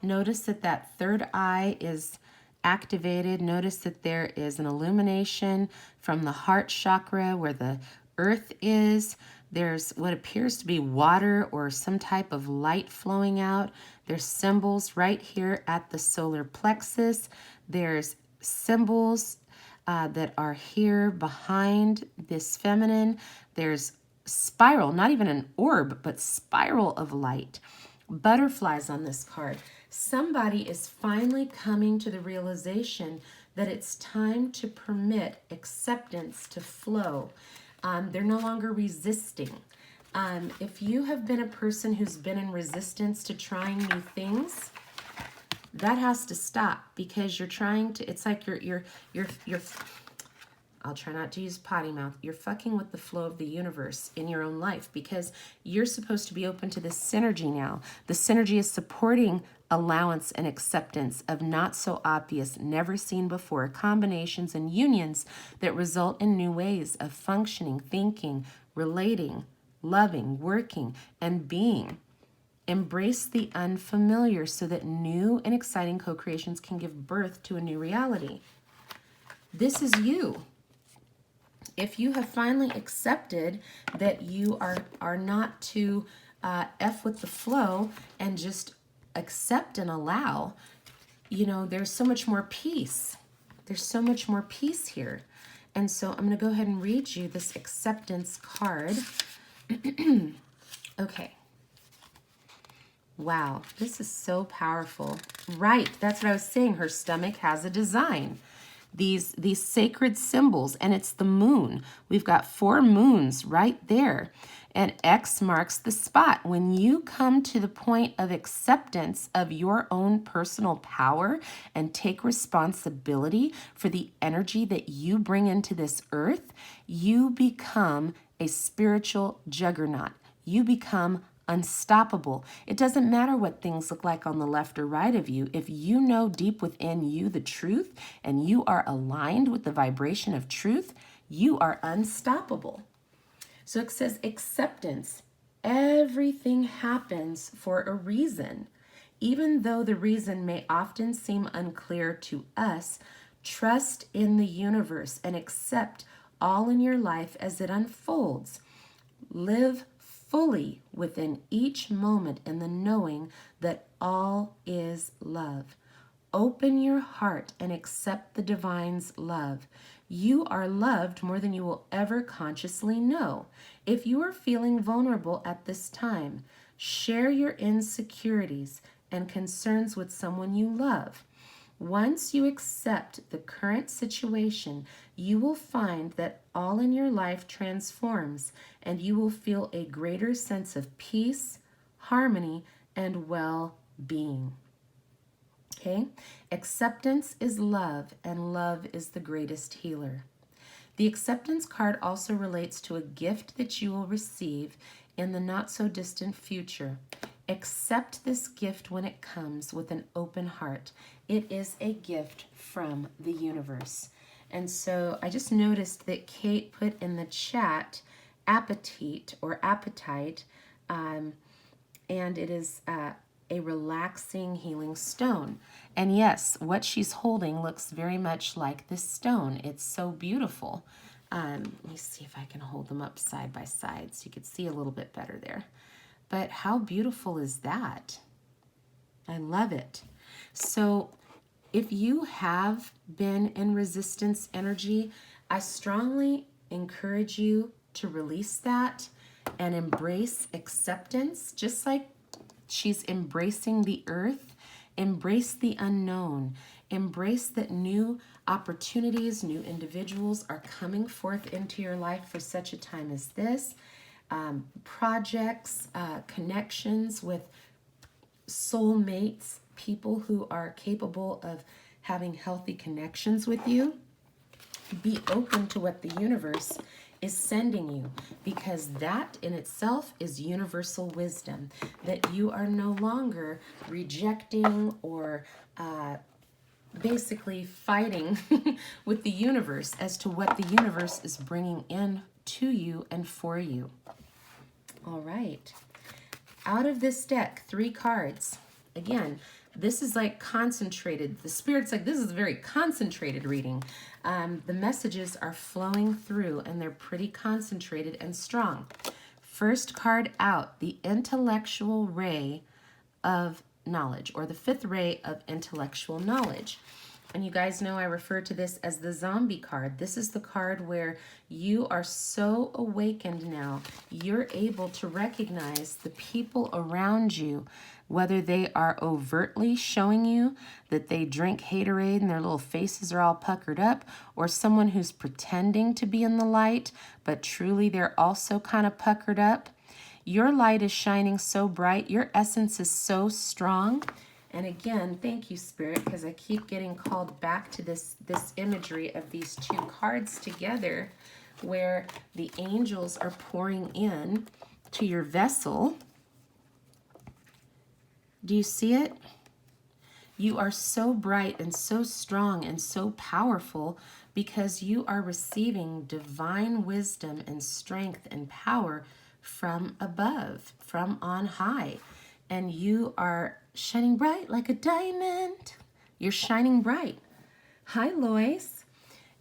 Notice that that third eye is activated. Notice that there is an illumination from the heart chakra where the earth is. There's what appears to be water or some type of light flowing out. There's symbols right here at the solar plexus. There's symbols that are here behind this feminine. There's spiral, not even an orb, but spiral of light. Butterflies on this card. Somebody is finally coming to the realization that it's time to permit acceptance to flow. They're no longer resisting. If you have been a person who's been in resistance to trying new things, that has to stop because you're trying to, it's like you're I'll try not to use potty mouth. You're fucking with the flow of the universe in your own life because you're supposed to be open to this synergy now. The synergy is supporting allowance and acceptance of not so obvious, never seen before combinations and unions that result in new ways of functioning, thinking, relating, loving, working, and being. Embrace the unfamiliar so that new and exciting co-creations can give birth to a new reality. This is you. If you have finally accepted that you are not to F with the flow and just accept and allow, you know, there's so much more peace. There's so much more peace here. And so I'm going to go ahead and read you this acceptance card. Okay. Wow, this is so powerful. Right, that's what I was saying. Her stomach has a design. These sacred symbols, and it's the moon. We've got 4 moons right there. And X marks the spot. When you come to the point of acceptance of your own personal power and take responsibility for the energy that you bring into this earth, you become a spiritual juggernaut. You become unstoppable. It doesn't matter what things look like on the left or right of you. If you know deep within you the truth and you are aligned with the vibration of truth, you are unstoppable. So it says acceptance. Everything happens for a reason. Even though the reason may often seem unclear to us, trust in the universe and accept all in your life as it unfolds. Live fully within each moment in the knowing that all is love. Open your heart and accept the divine's love. You are loved more than you will ever consciously know. If you are feeling vulnerable at this time, share your insecurities and concerns with someone you love. Once you accept the current situation, you will find that all in your life transforms and you will feel a greater sense of peace, harmony, and well-being. Okay? Acceptance is love, and love is the greatest healer. The acceptance card also relates to a gift that you will receive in the not so distant future. Accept this gift when it comes with an open heart. It is a gift from the universe. And so I just noticed that Kate put in the chat appetite or appetite, and it is a relaxing healing stone. And yes, what she's holding looks very much like this stone. It's so beautiful. Let me see if I can hold them up side by side so you could see a little bit better there. But how beautiful is that? I love it. So if you have been in resistance energy, I strongly encourage you to release that and embrace acceptance, just like she's embracing the earth. Embrace the unknown. Embrace that new opportunities, new individuals are coming forth into your life for such a time as this. Projects, connections with soulmates, people who are capable of having healthy connections with you. Be open to what the universe is sending you, because that in itself is universal wisdom, that you are no longer rejecting or basically fighting with the universe as to what the universe is bringing in to you and for you. All right. Out of this deck, 3 cards. Again, this is like concentrated. The Spirit's like, this is a very concentrated reading. The messages are flowing through and they're pretty concentrated and strong. First card out, the intellectual ray of knowledge, or the 5th ray of intellectual knowledge. And you guys know I refer to this as the zombie card. This is the card where you are so awakened now, you're able to recognize the people around you, whether they are overtly showing you that they drink haterade and their little faces are all puckered up, or someone who's pretending to be in the light, but truly they're also kind of puckered up. Your light is shining so bright. Your essence is so strong. And again, thank you, Spirit, because I keep getting called back to this imagery of these 2 cards together where the angels are pouring in to your vessel. Do you see it? You are so bright and so strong and so powerful because you are receiving divine wisdom and strength and power from above, from on high. And you are shining bright like a diamond. You're shining bright. Hi, Lois.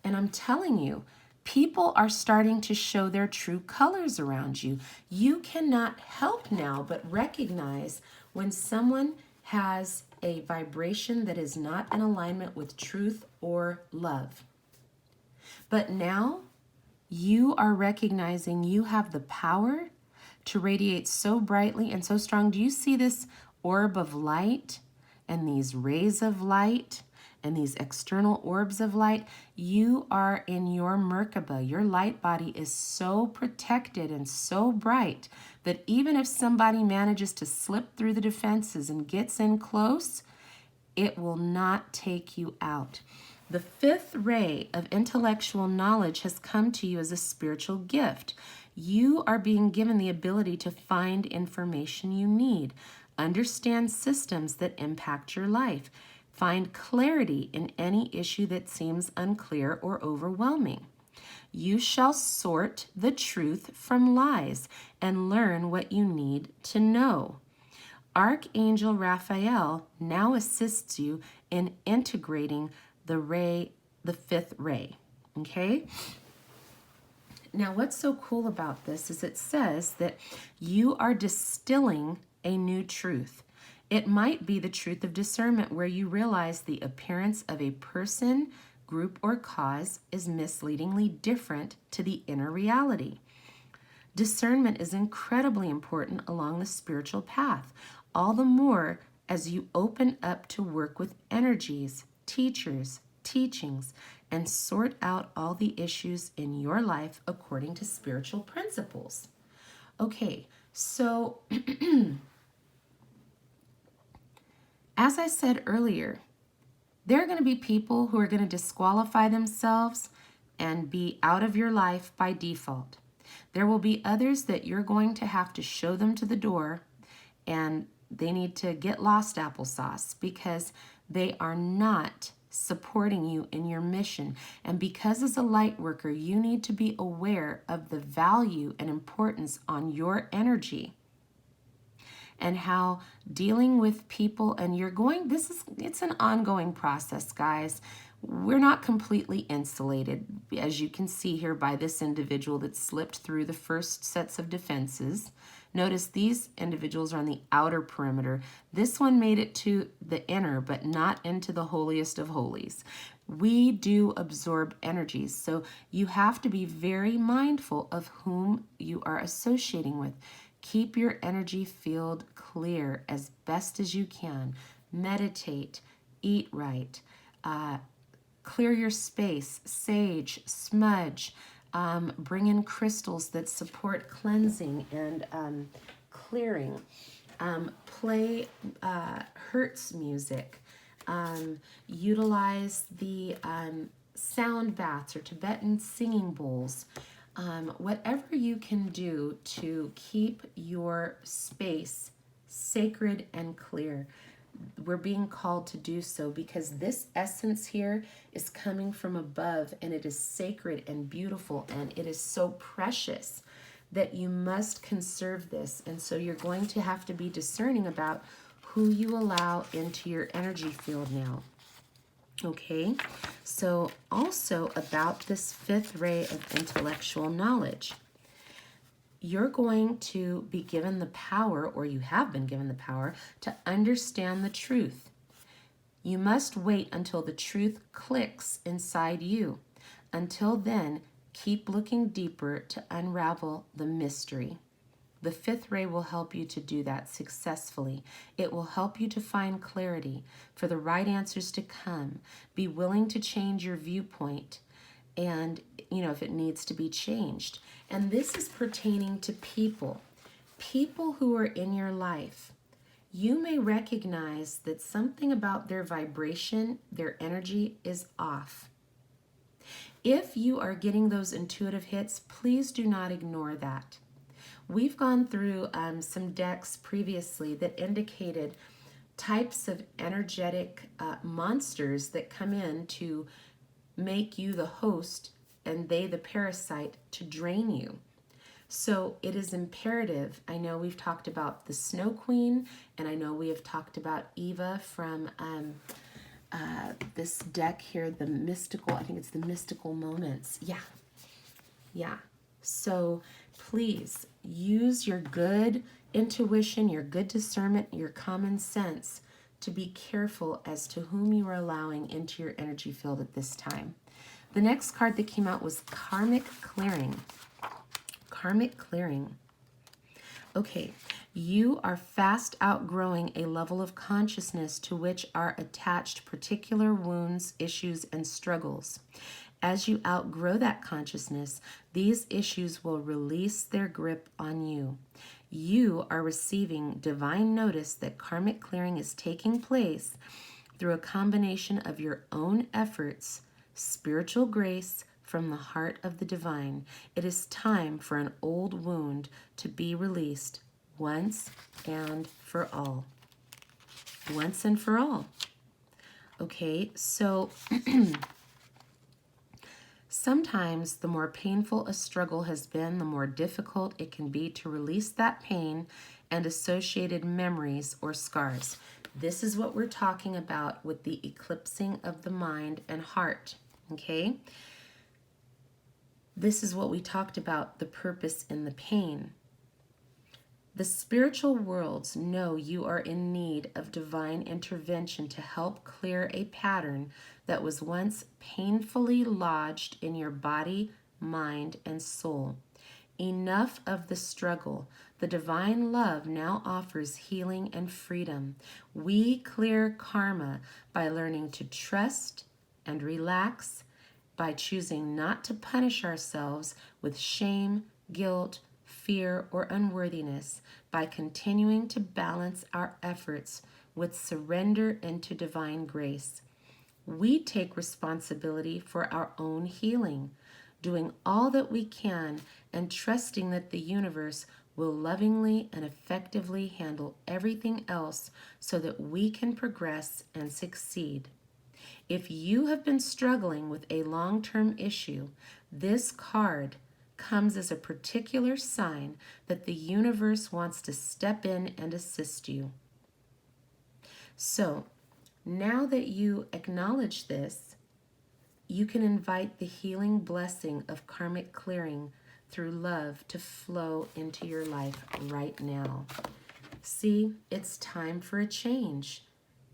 And I'm telling you, people are starting to show their true colors around you. You cannot help now but recognize when someone has a vibration that is not in alignment with truth or love. But now you are recognizing you have the power to radiate so brightly and so strong. Do you see this orb of light and these rays of light and these external orbs of light? You are in your Merkaba. Your light body is so protected and so bright that even if somebody manages to slip through the defenses and gets in close, it will not take you out. The 5th ray of intellectual knowledge has come to you as a spiritual gift. You are being given the ability to find information you need, understand systems that impact your life, find clarity in any issue that seems unclear or overwhelming. You shall sort the truth from lies and learn what you need to know. Archangel Raphael now assists you in integrating the 5th ray, okay? Now, what's so cool about this is it says that you are distilling a new truth. It might be the truth of discernment, where you realize the appearance of a person, group, or cause is misleadingly different to the inner reality. Discernment is incredibly important along the spiritual path, all the more as you open up to work with energies, teachers, teachings, and sort out all the issues in your life according to spiritual principles. Okay, so as I said earlier, There are going to be people who are going to disqualify themselves and be out of your life by default. There will be others that you're going to have to show them to the door, and they need to get lost applesauce because they are not supporting you in your mission. And because as a light worker, you need to be aware of the value and importance on your energy and how dealing with people, and it's an ongoing process, guys. We're not completely insulated, as you can see here by this individual that slipped through the first sets of defenses. Notice these individuals are on the outer perimeter. This one made it to the inner, but not into the holiest of holies. We do absorb energies, so you have to be very mindful of whom you are associating with. Keep your energy field clear as best as you can. Meditate, eat right, clear your space, sage, smudge, bring in crystals that support cleansing and clearing. Play Hertz music. Utilize the sound baths or Tibetan singing bowls. Whatever you can do to keep your space sacred and clear. We're being called to do so because this essence here is coming from above, and it is sacred and beautiful, and it is so precious that you must conserve this. And so you're going to have to be discerning about who you allow into your energy field now. Okay, so also about this fifth ray of intellectual knowledge. You're going to be given the power, or you have been given the power, to understand the truth. You must wait until the truth clicks inside you. Until then, keep looking deeper to unravel the mystery. The fifth ray will help you to do that successfully. It will help you to find clarity for the right answers to come. Be willing to change your viewpoint, and if it needs to be changed. And this is pertaining to people who are in your life. You may recognize that something about their vibration, their energy is off. If you are getting those intuitive hits, please do not ignore that. We've gone through some decks previously that indicated types of energetic monsters that come in to make you the host and they the parasite to drain you. So it is imperative. I know we've talked about the Snow Queen, and I know we have talked about Eva from this deck here, the mystical, I think it's the mystical moments. Yeah. So please use your good intuition, your good discernment, your common sense to be careful as to whom you are allowing into your energy field at this time. The next card that came out was Karmic Clearing. Karmic Clearing. Okay, you are fast outgrowing a level of consciousness to which are attached particular wounds, issues, and struggles. As you outgrow that consciousness, these issues will release their grip on you. You are receiving divine notice that karmic clearing is taking place through a combination of your own efforts, spiritual grace from the heart of the divine. It is time for an old wound to be released once and for all. Once and for all. Okay, so sometimes the more painful a struggle has been, the more difficult it can be to release that pain and associated memories or scars. This is what we're talking about with the eclipsing of the mind and heart, okay? This is what we talked about, the purpose in the pain. The spiritual worlds know you are in need of divine intervention to help clear a pattern that was once painfully lodged in your body, mind, and soul. Enough of the struggle. The divine love now offers healing and freedom. We clear karma by learning to trust and relax, by choosing not to punish ourselves with shame, guilt, fear, or unworthiness, by continuing to balance our efforts with surrender into divine grace. we take responsibility for our own healing, doing all that we can and trusting that the universe will lovingly and effectively handle everything else so that we can progress and succeed. If you have been struggling with a long-term issue, this card comes as a particular sign that the universe wants to step in and assist you. So, now that you acknowledge this, you can invite the healing blessing of karmic clearing through love to flow into your life right now. See, it's time for a change.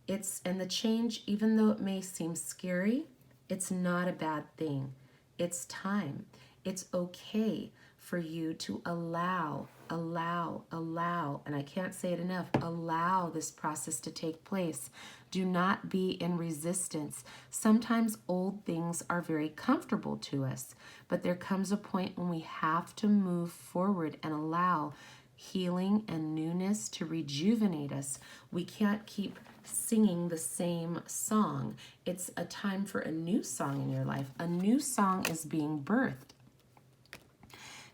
And the change, even though it may seem scary, it's not a bad thing. It's time. It's okay for you to allow, and I can't say it enough, allow this process to take place. Do not be in resistance. Sometimes old things are very comfortable to us, but there comes a point when we have to move forward and allow healing and newness to rejuvenate us. We can't keep singing the same song. It's a time for a new song in your life. A new song is being birthed.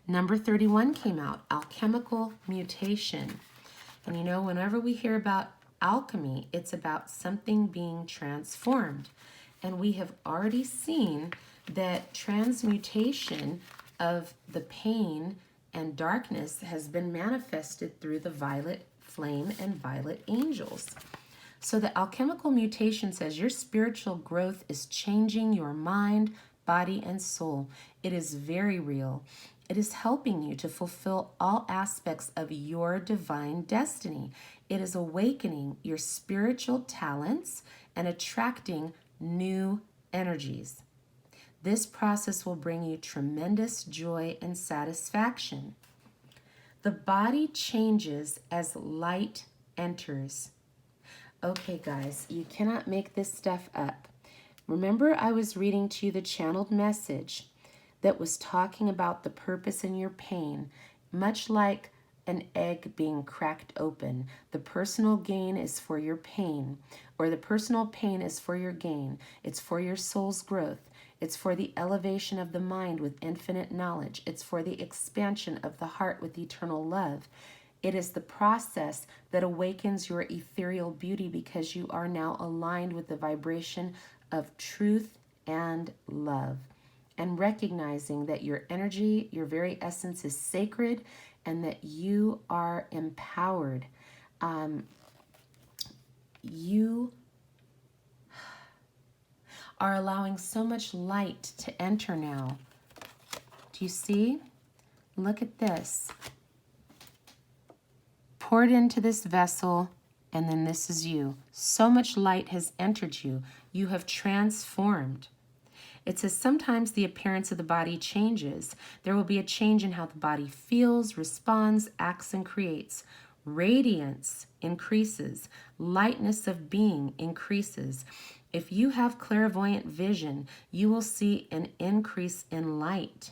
Number 31 came out, alchemical mutation. And you know, whenever we hear about alchemy, it's about something being transformed. And we have already seen that transmutation of the pain and darkness has been manifested through the violet flame and violet angels. So the alchemical mutation says your spiritual growth is changing your mind, body, and soul. It is very real. It is helping you to fulfill all aspects of your divine destiny. It is awakening your spiritual talents and attracting new energies. This process will bring you tremendous joy and satisfaction. The body changes as light enters. Okay, guys, you cannot make this stuff up. Remember, I was reading to you the channeled message that was talking about the purpose in your pain, much like an egg being cracked open. The personal gain is for your pain, or the personal pain is for your gain. It's for your soul's growth. It's for the elevation of the mind with infinite knowledge. It's for the expansion of the heart with eternal love. It is the process that awakens your ethereal beauty because you are now aligned with the vibration of truth and love. And recognizing that your energy, your very essence is sacred and that you are empowered. You are allowing so much light to enter now. Do you see? Look at this. Poured into this vessel, and then this is you. So much light has entered you. You have transformed. It says sometimes the appearance of the body changes. There will be a change in how the body feels, responds, acts, and creates. Radiance increases. Lightness of being increases. If you have clairvoyant vision, you will see an increase in light,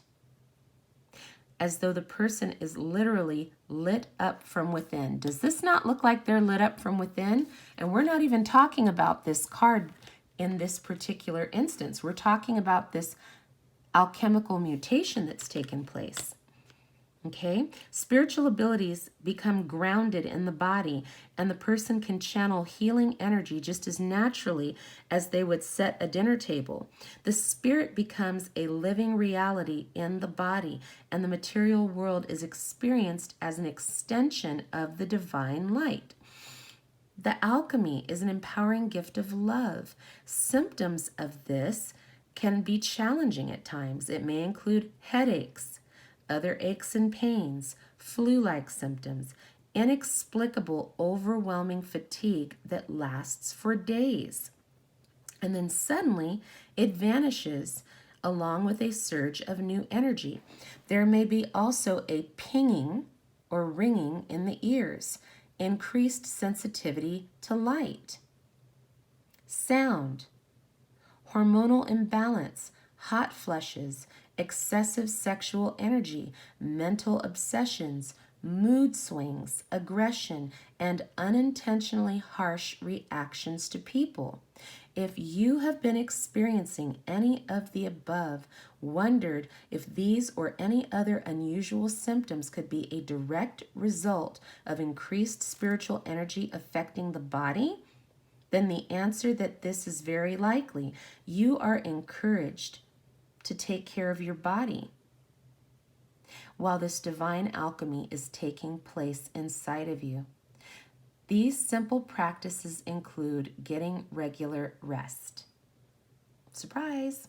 as though the person is literally lit up from within. Does this not look like they're lit up from within? And we're not even talking about this card in this particular instance. We're talking about this alchemical mutation that's taken place. Okay? Spiritual abilities become grounded in the body, and the person can channel healing energy just as naturally as they would set a dinner table. The spirit becomes a living reality in the body, and the material world is experienced as an extension of the divine light. The alchemy is an empowering gift of love. Symptoms of this can be challenging at times. It may include headaches, other aches and pains, flu-like symptoms, inexplicable, overwhelming fatigue that lasts for days. And then suddenly it vanishes along with a surge of new energy. There may be also a pinging or ringing in the ears, increased sensitivity to light, sound, hormonal imbalance, hot flushes, excessive sexual energy, mental obsessions, mood swings, aggression, and unintentionally harsh reactions to people. If you have been experiencing any of the above, wondered if these or any other unusual symptoms could be a direct result of increased spiritual energy affecting the body, then the answer that this is very likely. You are encouraged to take care of your body while this divine alchemy is taking place inside of you. These simple practices include getting regular rest. Surprise!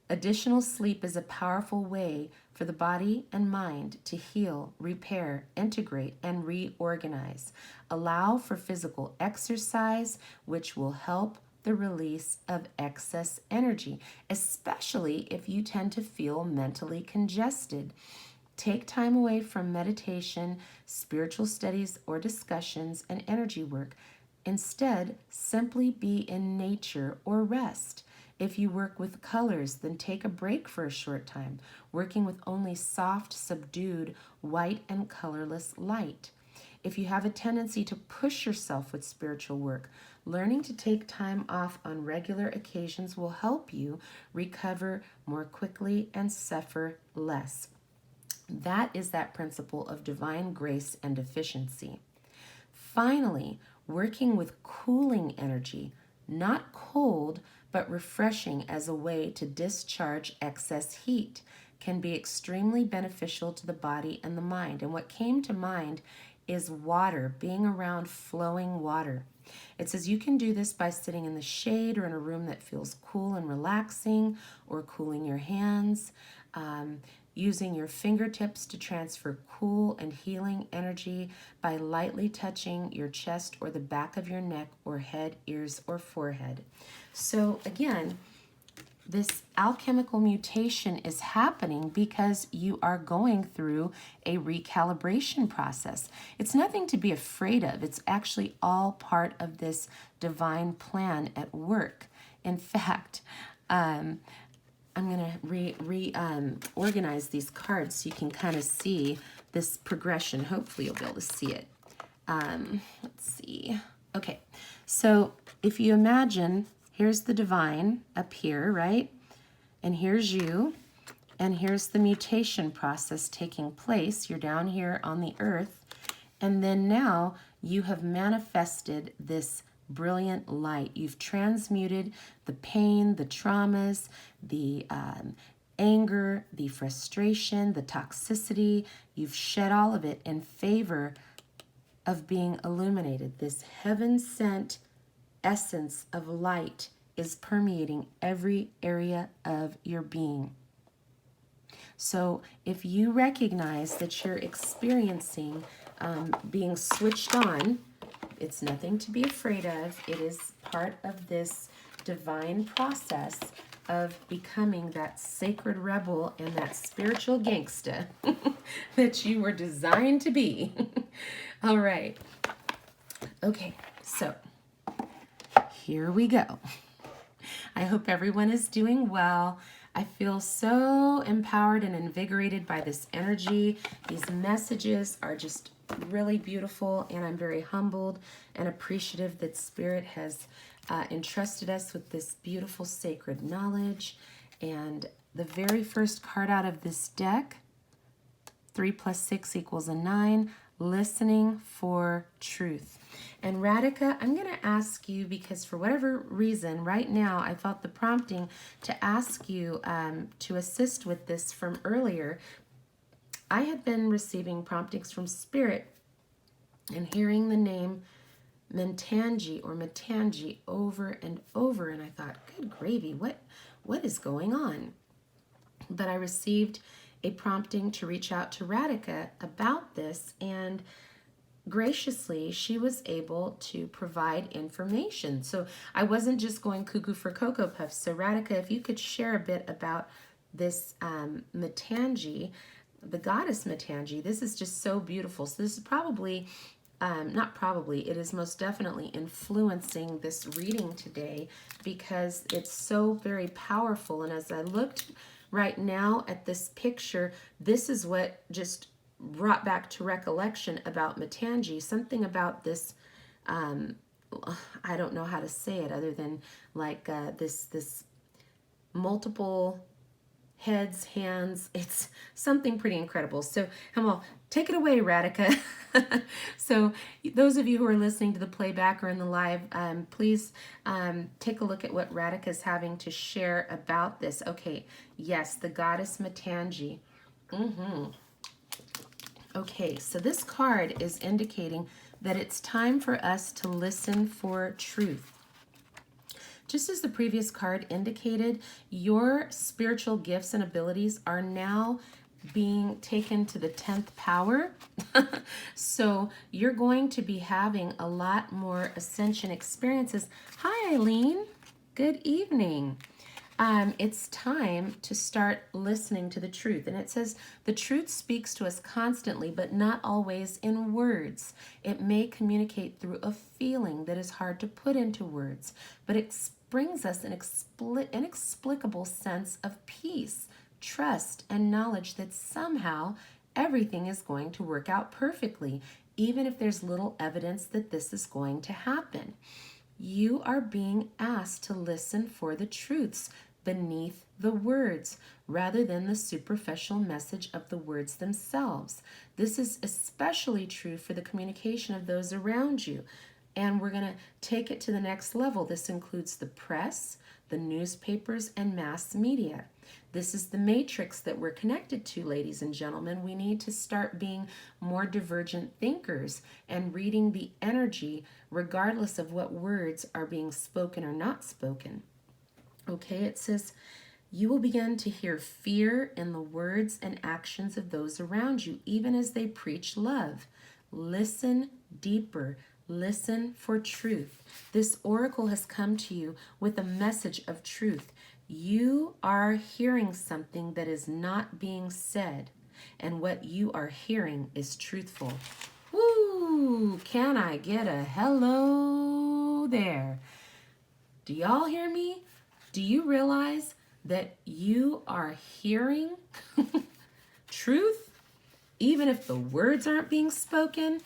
Additional sleep is a powerful way for the body and mind to heal, repair, integrate, and reorganize. Allow for physical exercise, which will help the release of excess energy, especially if you tend to feel mentally congested. Take time away from meditation, spiritual studies, or discussions and energy work. Instead, simply be in nature or rest. If you work with colors, then take a break for a short time, working with only soft, subdued, white, and colorless light. If you have a tendency to push yourself with spiritual work, learning to take time off on regular occasions will help you recover more quickly and suffer less. That is that principle of divine grace and efficiency. Finally, working with cooling energy, not cold, but refreshing as a way to discharge excess heat, can be extremely beneficial to the body and the mind. And what came to mind is water, being around flowing water. It says you can do this by sitting in the shade or in a room that feels cool and relaxing, or cooling your hands, using your fingertips to transfer cool and healing energy by lightly touching your chest or the back of your neck or head, ears, or forehead. So again, this alchemical mutation is happening because you are going through a recalibration process. It's nothing to be afraid of. It's actually all part of this divine plan at work. In fact, I'm going to organize these cards so you can kind of see this progression. Hopefully you'll be able to see it. Let's see. Okay, so if you imagine, here's the divine up here, right? And here's you, and here's the mutation process taking place. You're down here on the earth, and then now you have manifested this brilliant light. You've transmuted the pain, the traumas, the anger, the frustration, the toxicity. You've shed all of it in favor of being illuminated. This heaven-sent essence of light is permeating every area of your being. So if you recognize that you're experiencing being switched on, it's nothing to be afraid of. It is part of this divine process of becoming that sacred rebel and that spiritual gangsta that you were designed to be. All right. Okay, so here we go. I hope everyone is doing well. I feel so empowered and invigorated by this energy. These messages are just really beautiful, and I'm very humbled and appreciative that Spirit has entrusted us with this beautiful sacred knowledge. And the very first card out of this deck, 3 + 6 = 9, listening for truth. And Radhika, I'm going to ask you, because for whatever reason, right now, I felt the prompting to ask you to assist with this from earlier. I had been receiving promptings from Spirit and hearing the name Mentangi or Matangi over and over, and I thought, good gravy, what is going on? But I received a prompting to reach out to Radhika about this, and graciously, she was able to provide information. So I wasn't just going cuckoo for Cocoa Puffs. So Radhika, if you could share a bit about this Matangi, the goddess Matangi. This is just so beautiful. So this is probably, not probably, it is most definitely influencing this reading today because it's so very powerful. And as I looked right now at this picture, this is what just brought back to recollection about Matangi, something about this I don't know how to say it other than like this multiple heads, hands. It's something pretty incredible. So come on, take it away, Radhika. So those of you who are listening to the playback or in the live, please take a look at what Radhika is having to share about this. Okay, yes, the goddess Matangi. Okay, so this card is indicating that it's time for us to listen for truth. Just as the previous card indicated, your spiritual gifts and abilities are now being taken to the 10th power. So you're going to be having a lot more ascension experiences. Hi, Eileen. Good evening. It's time to start listening to the truth. And it says, the truth speaks to us constantly, but not always in words. It may communicate through a feeling that is hard to put into words, but it brings us an inexplicable sense of peace, trust, and knowledge that somehow everything is going to work out perfectly, even if there's little evidence that this is going to happen. You are being asked to listen for the truths beneath the words rather than the superficial message of the words themselves. This is especially true for the communication of those around you. And we're going to take it to the next level. This includes the press, the newspapers, and mass media. This is the matrix that we're connected to, ladies and gentlemen. We need to start being more divergent thinkers and reading the energy regardless of what words are being spoken or not spoken. Okay, it says, you will begin to hear fear in the words and actions of those around you, even as they preach love. Listen deeper. Listen for truth. This oracle has come to you with a message of truth. You are hearing something that is not being said, and what you are hearing is truthful. Woo! Can I get a hello there? Do y'all hear me? Do you realize that you are hearing truth, even if the words aren't being spoken?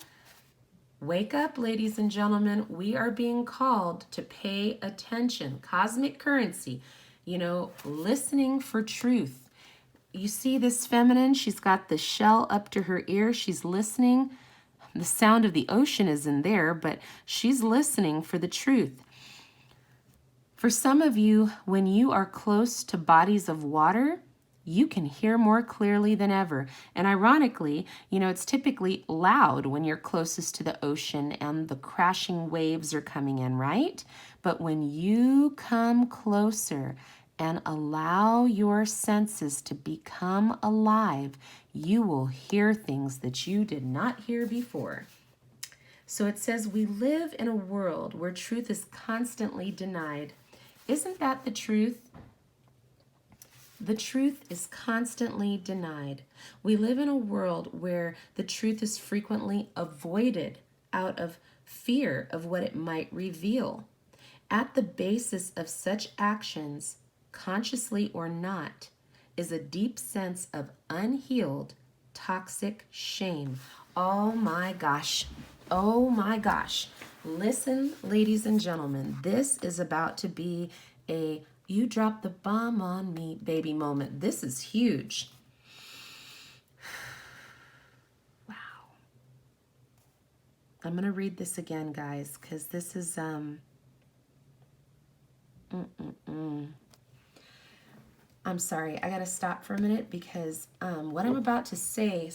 Wake up, ladies and gentlemen. We are being called to pay attention. Cosmic currency, listening for truth. You see this feminine? She's got the shell up to her ear. She's listening. The sound of the ocean is in there, but she's listening for the truth. For some of you, when you are close to bodies of water, you can hear more clearly than ever. And ironically, it's typically loud when you're closest to the ocean and the crashing waves are coming in, right? But when you come closer and allow your senses to become alive, you will hear things that you did not hear before. So it says, we live in a world where truth is constantly denied. Isn't that the truth? The truth is constantly denied. We live in a world where the truth is frequently avoided out of fear of what it might reveal. At the basis of such actions, consciously or not, is a deep sense of unhealed, toxic shame. Oh my gosh. Oh my gosh. Listen, ladies and gentlemen, this is about to be a you dropped the bomb on me, baby moment. This is huge. Wow. I'm going to read this again, guys, because this is, I'm sorry. I got to stop for a minute because what I'm about to say,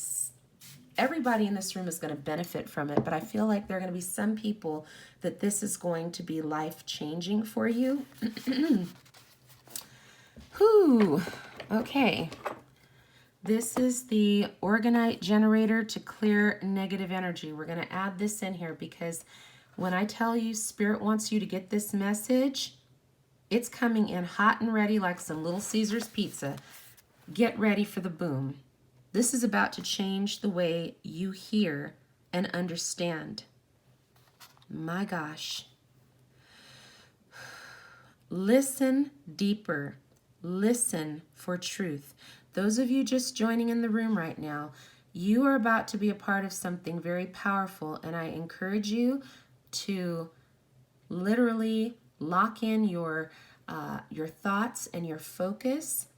everybody in this room is going to benefit from it, but I feel like there are going to be some people that this is going to be life-changing for you. Whew. Okay. This is the Organite generator to clear negative energy. We're going to add this in here because when I tell you Spirit wants you to get this message, it's coming in hot and ready like some Little Caesars pizza. Get ready for the boom. This is about to change the way you hear and understand. My gosh. Listen deeper. Listen for truth. Those of you just joining in the room right now, you are about to be a part of something very powerful, and I encourage you to literally lock in your thoughts and your focus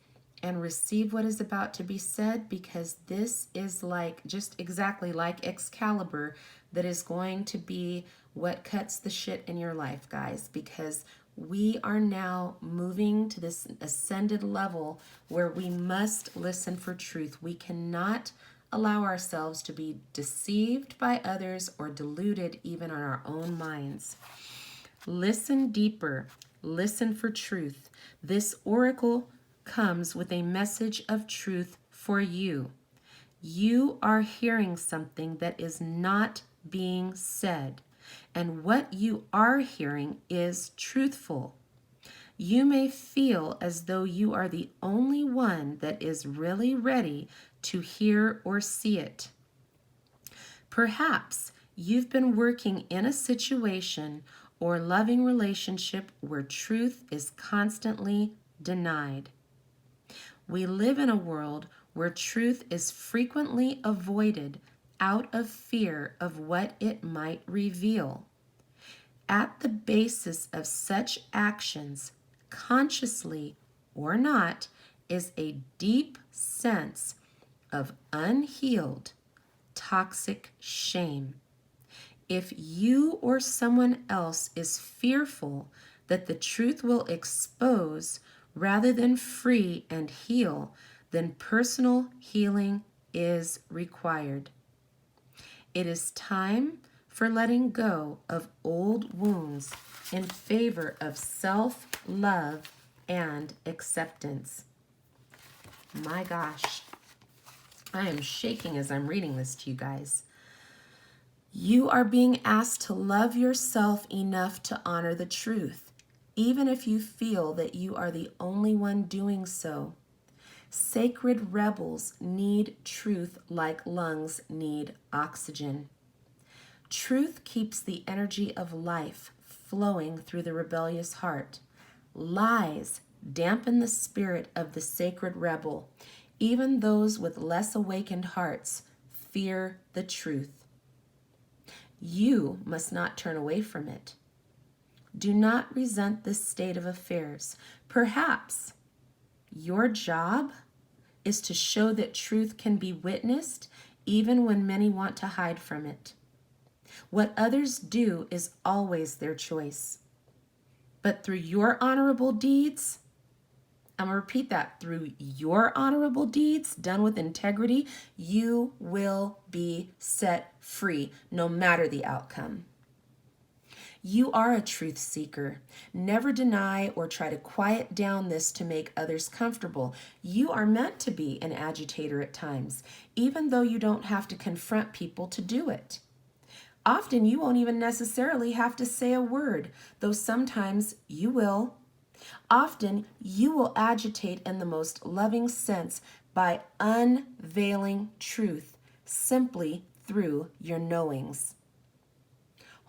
and receive what is about to be said, because this is like just exactly like Excalibur that is going to be what cuts the shit in your life, guys, because we are now moving to this ascended level where we must listen for truth. We cannot allow ourselves to be deceived by others or deluded even on our own minds. Listen deeper. Listen for truth. This oracle comes with a message of truth for you. You are hearing something that is not being said, and what you are hearing is truthful. You may feel as though you are the only one that is really ready to hear or see it. Perhaps you've been working in a situation or loving relationship where truth is constantly denied. We live in a world where truth is frequently avoided out of fear of what it might reveal. At the basis of such actions, consciously or not, is a deep sense of unhealed, toxic shame. If you or someone else is fearful that the truth will expose rather than free and heal, then personal healing is required. It is time for letting go of old wounds in favor of self-love and acceptance. My gosh, I am shaking as I'm reading this to you guys. You are being asked to love yourself enough to honor the truth, even if you feel that you are the only one doing so. Sacred rebels need truth like lungs need oxygen. Truth keeps the energy of life flowing through the rebellious heart. Lies dampen the spirit of the sacred rebel. Even those with less awakened hearts fear the truth. You must not turn away from it. Do not resent this state of affairs. Perhaps your job is to show that truth can be witnessed even when many want to hide from it. What others do is always their choice. But through your honorable deeds, I'm going to repeat that, through your honorable deeds done with integrity, you will be set free no matter the outcome. You are a truth seeker. Never deny or try to quiet down this to make others comfortable. You are meant to be an agitator at times, even though you don't have to confront people to do it. Often you won't even necessarily have to say a word, though sometimes you will. Often you will agitate in the most loving sense by unveiling truth simply through your knowings.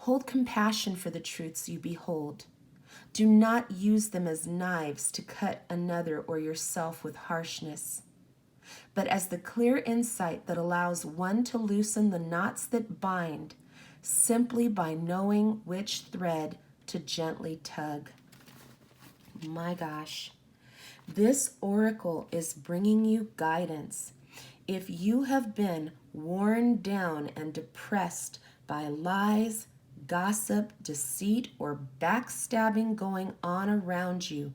Hold compassion for the truths you behold. Do not use them as knives to cut another or yourself with harshness, but as the clear insight that allows one to loosen the knots that bind simply by knowing which thread to gently tug. My gosh, this oracle is bringing you guidance. If you have been worn down and depressed by lies, gossip, deceit, or backstabbing going on around you,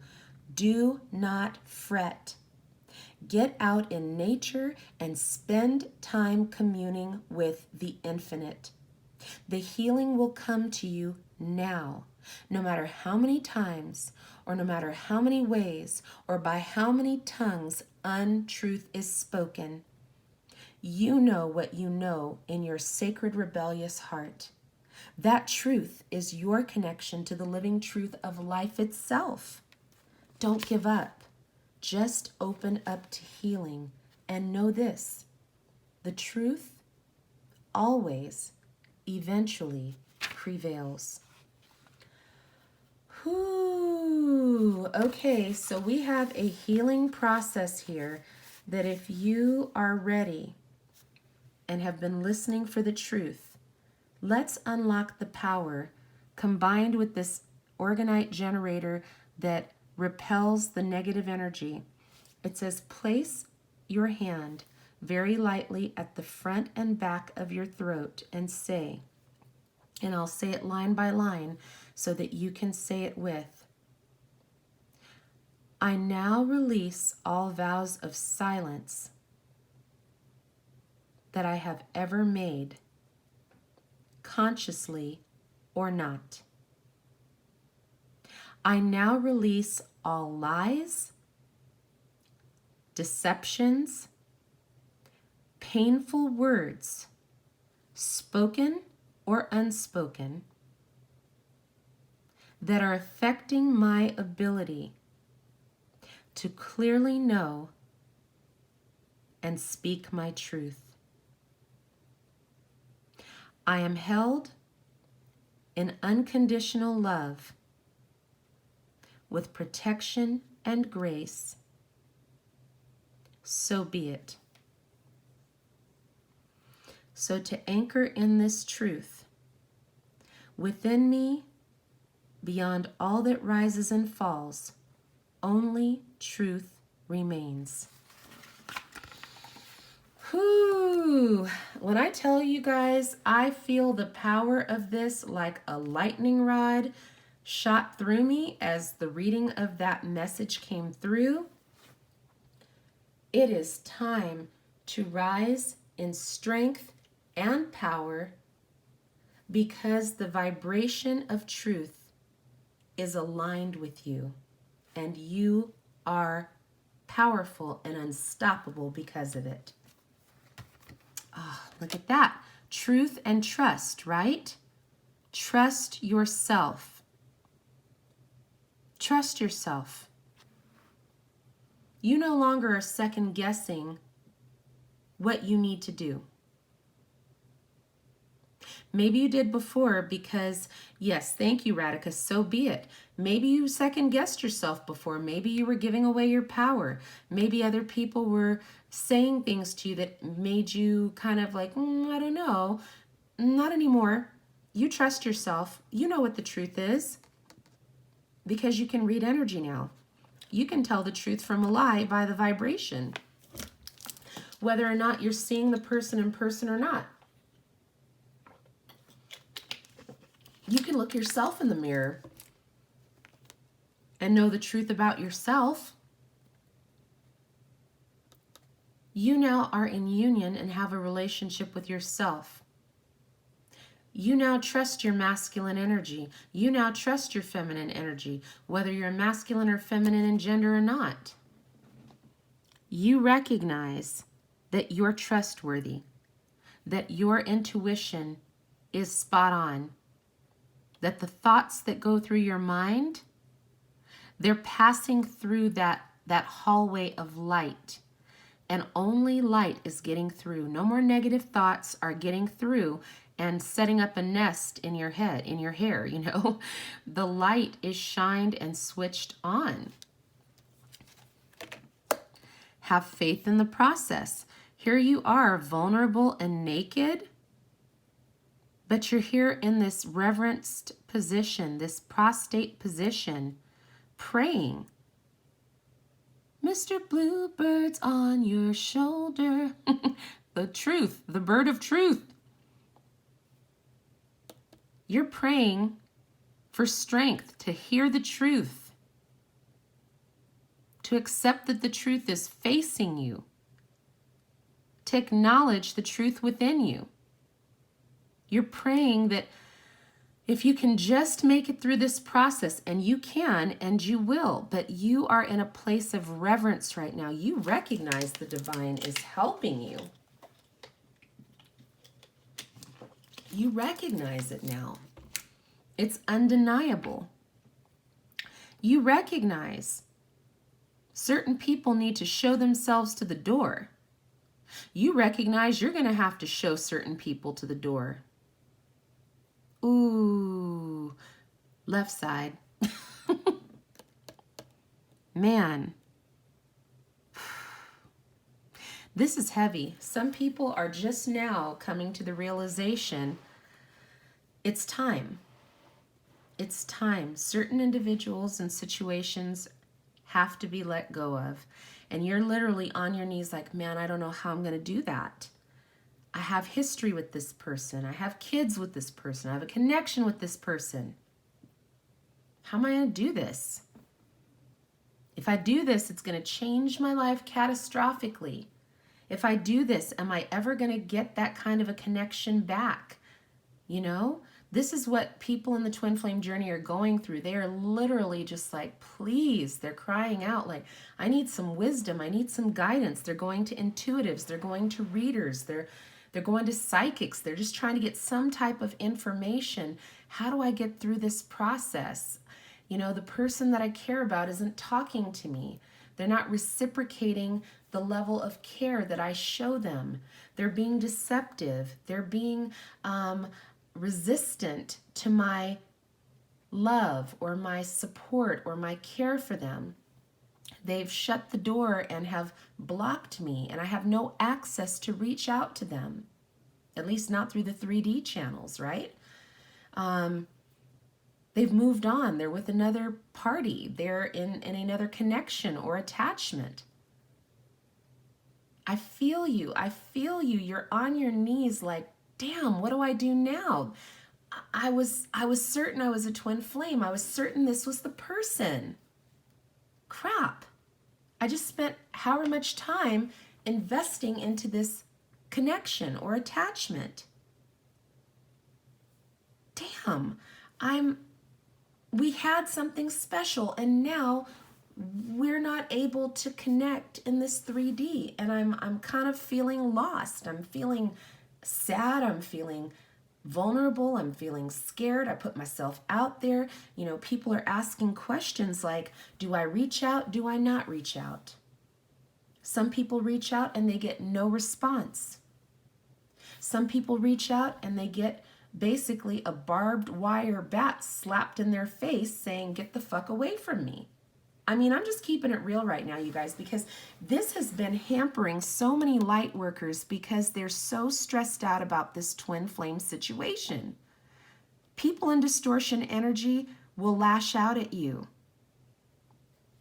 do not fret. Get out in nature and spend time communing with the infinite. The healing will come to you now, no matter how many times, or no matter how many ways, or by how many tongues untruth is spoken. You know what you know in your sacred rebellious heart. That truth is your connection to the living truth of life itself. Don't give up. Just open up to healing and know this: the truth always, eventually prevails. Whew. Okay, so we have a healing process here that if you are ready and have been listening for the truth, let's unlock the power combined with this orgonite generator that repels the negative energy. It says, place your hand very lightly at the front and back of your throat and say, and I'll say it line by line so that you can say it with, I now release all vows of silence that I have ever made, consciously or not. I now release all lies, deceptions, painful words, spoken or unspoken, that are affecting my ability to clearly know and speak my truth. I am held in unconditional love with protection and grace. So be it. So to anchor in this truth, within me, beyond all that rises and falls, only truth remains. Whew. When I tell you guys, I feel the power of this like a lightning rod shot through me as the reading of that message came through. It is time to rise in strength and power because the vibration of truth is aligned with you, and you are powerful and unstoppable because of it. Oh, look at that. Truth and trust, right? Trust yourself. Trust yourself. You no longer are second guessing what you need to do. Maybe you did before because, yes, thank you, Radhika, so be it. Maybe you second guessed yourself before. Maybe you were giving away your power. Maybe other people were saying things to you that made you kind of like, I don't know. Not anymore. You trust yourself. You know what the truth is because you can read energy now. You can tell the truth from a lie by the vibration, whether or not you're seeing the person in person or not. You can look yourself in the mirror and know the truth about yourself. You now are in union and have a relationship with yourself. You now trust your masculine energy. You now trust your feminine energy, whether you're masculine or feminine in gender or not. You recognize that you're trustworthy, that your intuition is spot on, that the thoughts that go through your mind, they're passing through that hallway of light, and only light is getting through. No more negative thoughts are getting through and setting up a nest in your head, in your hair, you know. The light is shined and switched on. Have faith in the process. Here you are, vulnerable and naked, but you're here in this reverenced position, this prostrate position, praying. Mr. Bluebird's on your shoulder. The truth, the bird of truth. You're praying for strength to hear the truth, to accept that the truth is facing you, to acknowledge the truth within you. You're praying that if you can just make it through this process, and you can and you will, but you are in a place of reverence right now. You recognize the divine is helping you. You recognize it now. It's undeniable. You recognize certain people need to show themselves to the door. You recognize you're going to have to show certain people to the door. Ooh, left side. Man, this is heavy. Some people are just now coming to the realization it's time. It's time. Certain individuals and situations have to be let go of. And you're literally on your knees like, man, I don't know how I'm going to do that. I have history with this person. I have kids with this person. I have a connection with this person. How am I going to do this? If I do this, it's going to change my life catastrophically. If I do this, am I ever going to get that kind of a connection back? You know, this is what people in the twin flame journey are going through. They are literally just like, please, they're crying out like, I need some wisdom. I need some guidance. They're going to intuitives. They're going to readers. They're going to psychics. They're just trying to get some type of information. How do I get through this process? You know, the person that I care about isn't talking to me. They're not reciprocating the level of care that I show them. They're being deceptive. They're being resistant to my love or my support or my care for them. They've shut the door and have blocked me, and I have no access to reach out to them, at least not through the 3D channels, right? They've moved on. They're with another party. They're in another connection or attachment. I feel you. I feel you. You're on your knees like, damn, what do I do now? I was certain I was a twin flame. I was certain this was the person. Crap. I just spent however much time investing into this connection or attachment. Damn. We had something special, and now we're not able to connect in this 3D, and I'm kind of feeling lost. I'm feeling sad. I'm feeling vulnerable. I'm feeling scared. I put myself out there. You know, people are asking questions like, do I reach out? Do I not reach out? Some people reach out and they get no response. Some people reach out and they get basically a barbed wire bat slapped in their face saying, get the fuck away from me. I mean, I'm just keeping it real right now, you guys, because this has been hampering so many light workers because they're so stressed out about this twin flame situation. People in distortion energy will lash out at you.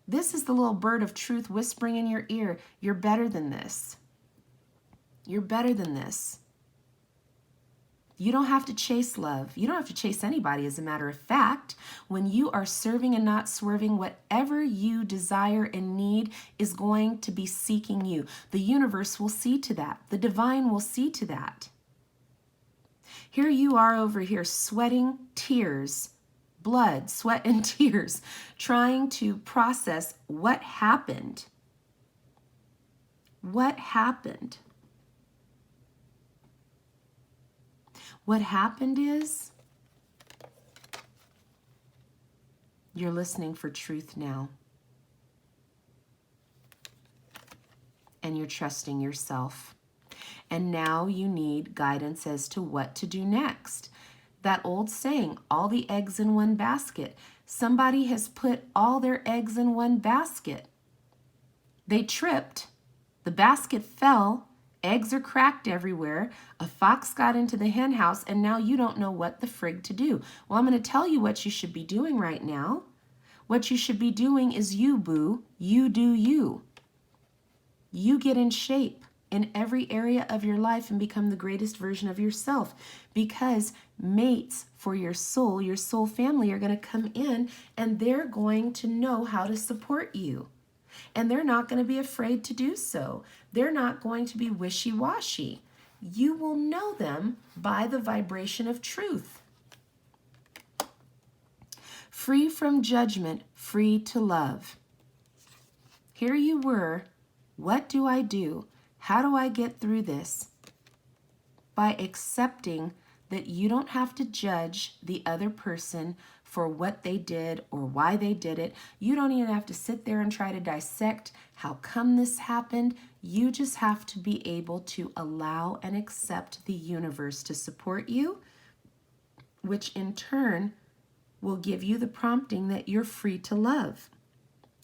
This is the little bird of truth whispering in your ear, you're better than this. You're better than this. You don't have to chase love. You don't have to chase anybody, as a matter of fact. When you are serving and not swerving, whatever you desire and need is going to be seeking you. The universe will see to that. The divine will see to that. Here you are over here sweating tears, blood, sweat, and tears, trying to process what happened. What happened? What happened is you're listening for truth now. And you're trusting yourself. And now you need guidance as to what to do next. That old saying, all the eggs in one basket. Somebody has put all their eggs in one basket. They tripped. The basket fell. Eggs are cracked everywhere. A fox got into the hen house, and now you don't know what the frig to do. Well, I'm going to tell you what you should be doing right now. What you should be doing is you, boo. You do you. You get in shape in every area of your life and become the greatest version of yourself, because mates for your soul family are going to come in, and they're going to know how to support you. And they're not going to be afraid to do so. They're not going to be wishy-washy. You will know them by the vibration of truth. Free from judgment, free to love. Here you were. What do I do? How do I get through this? By accepting that you don't have to judge the other person for what they did or why they did it. You don't even have to sit there and try to dissect how come this happened. You just have to be able to allow and accept the universe to support you, which in turn will give you the prompting that you're free to love.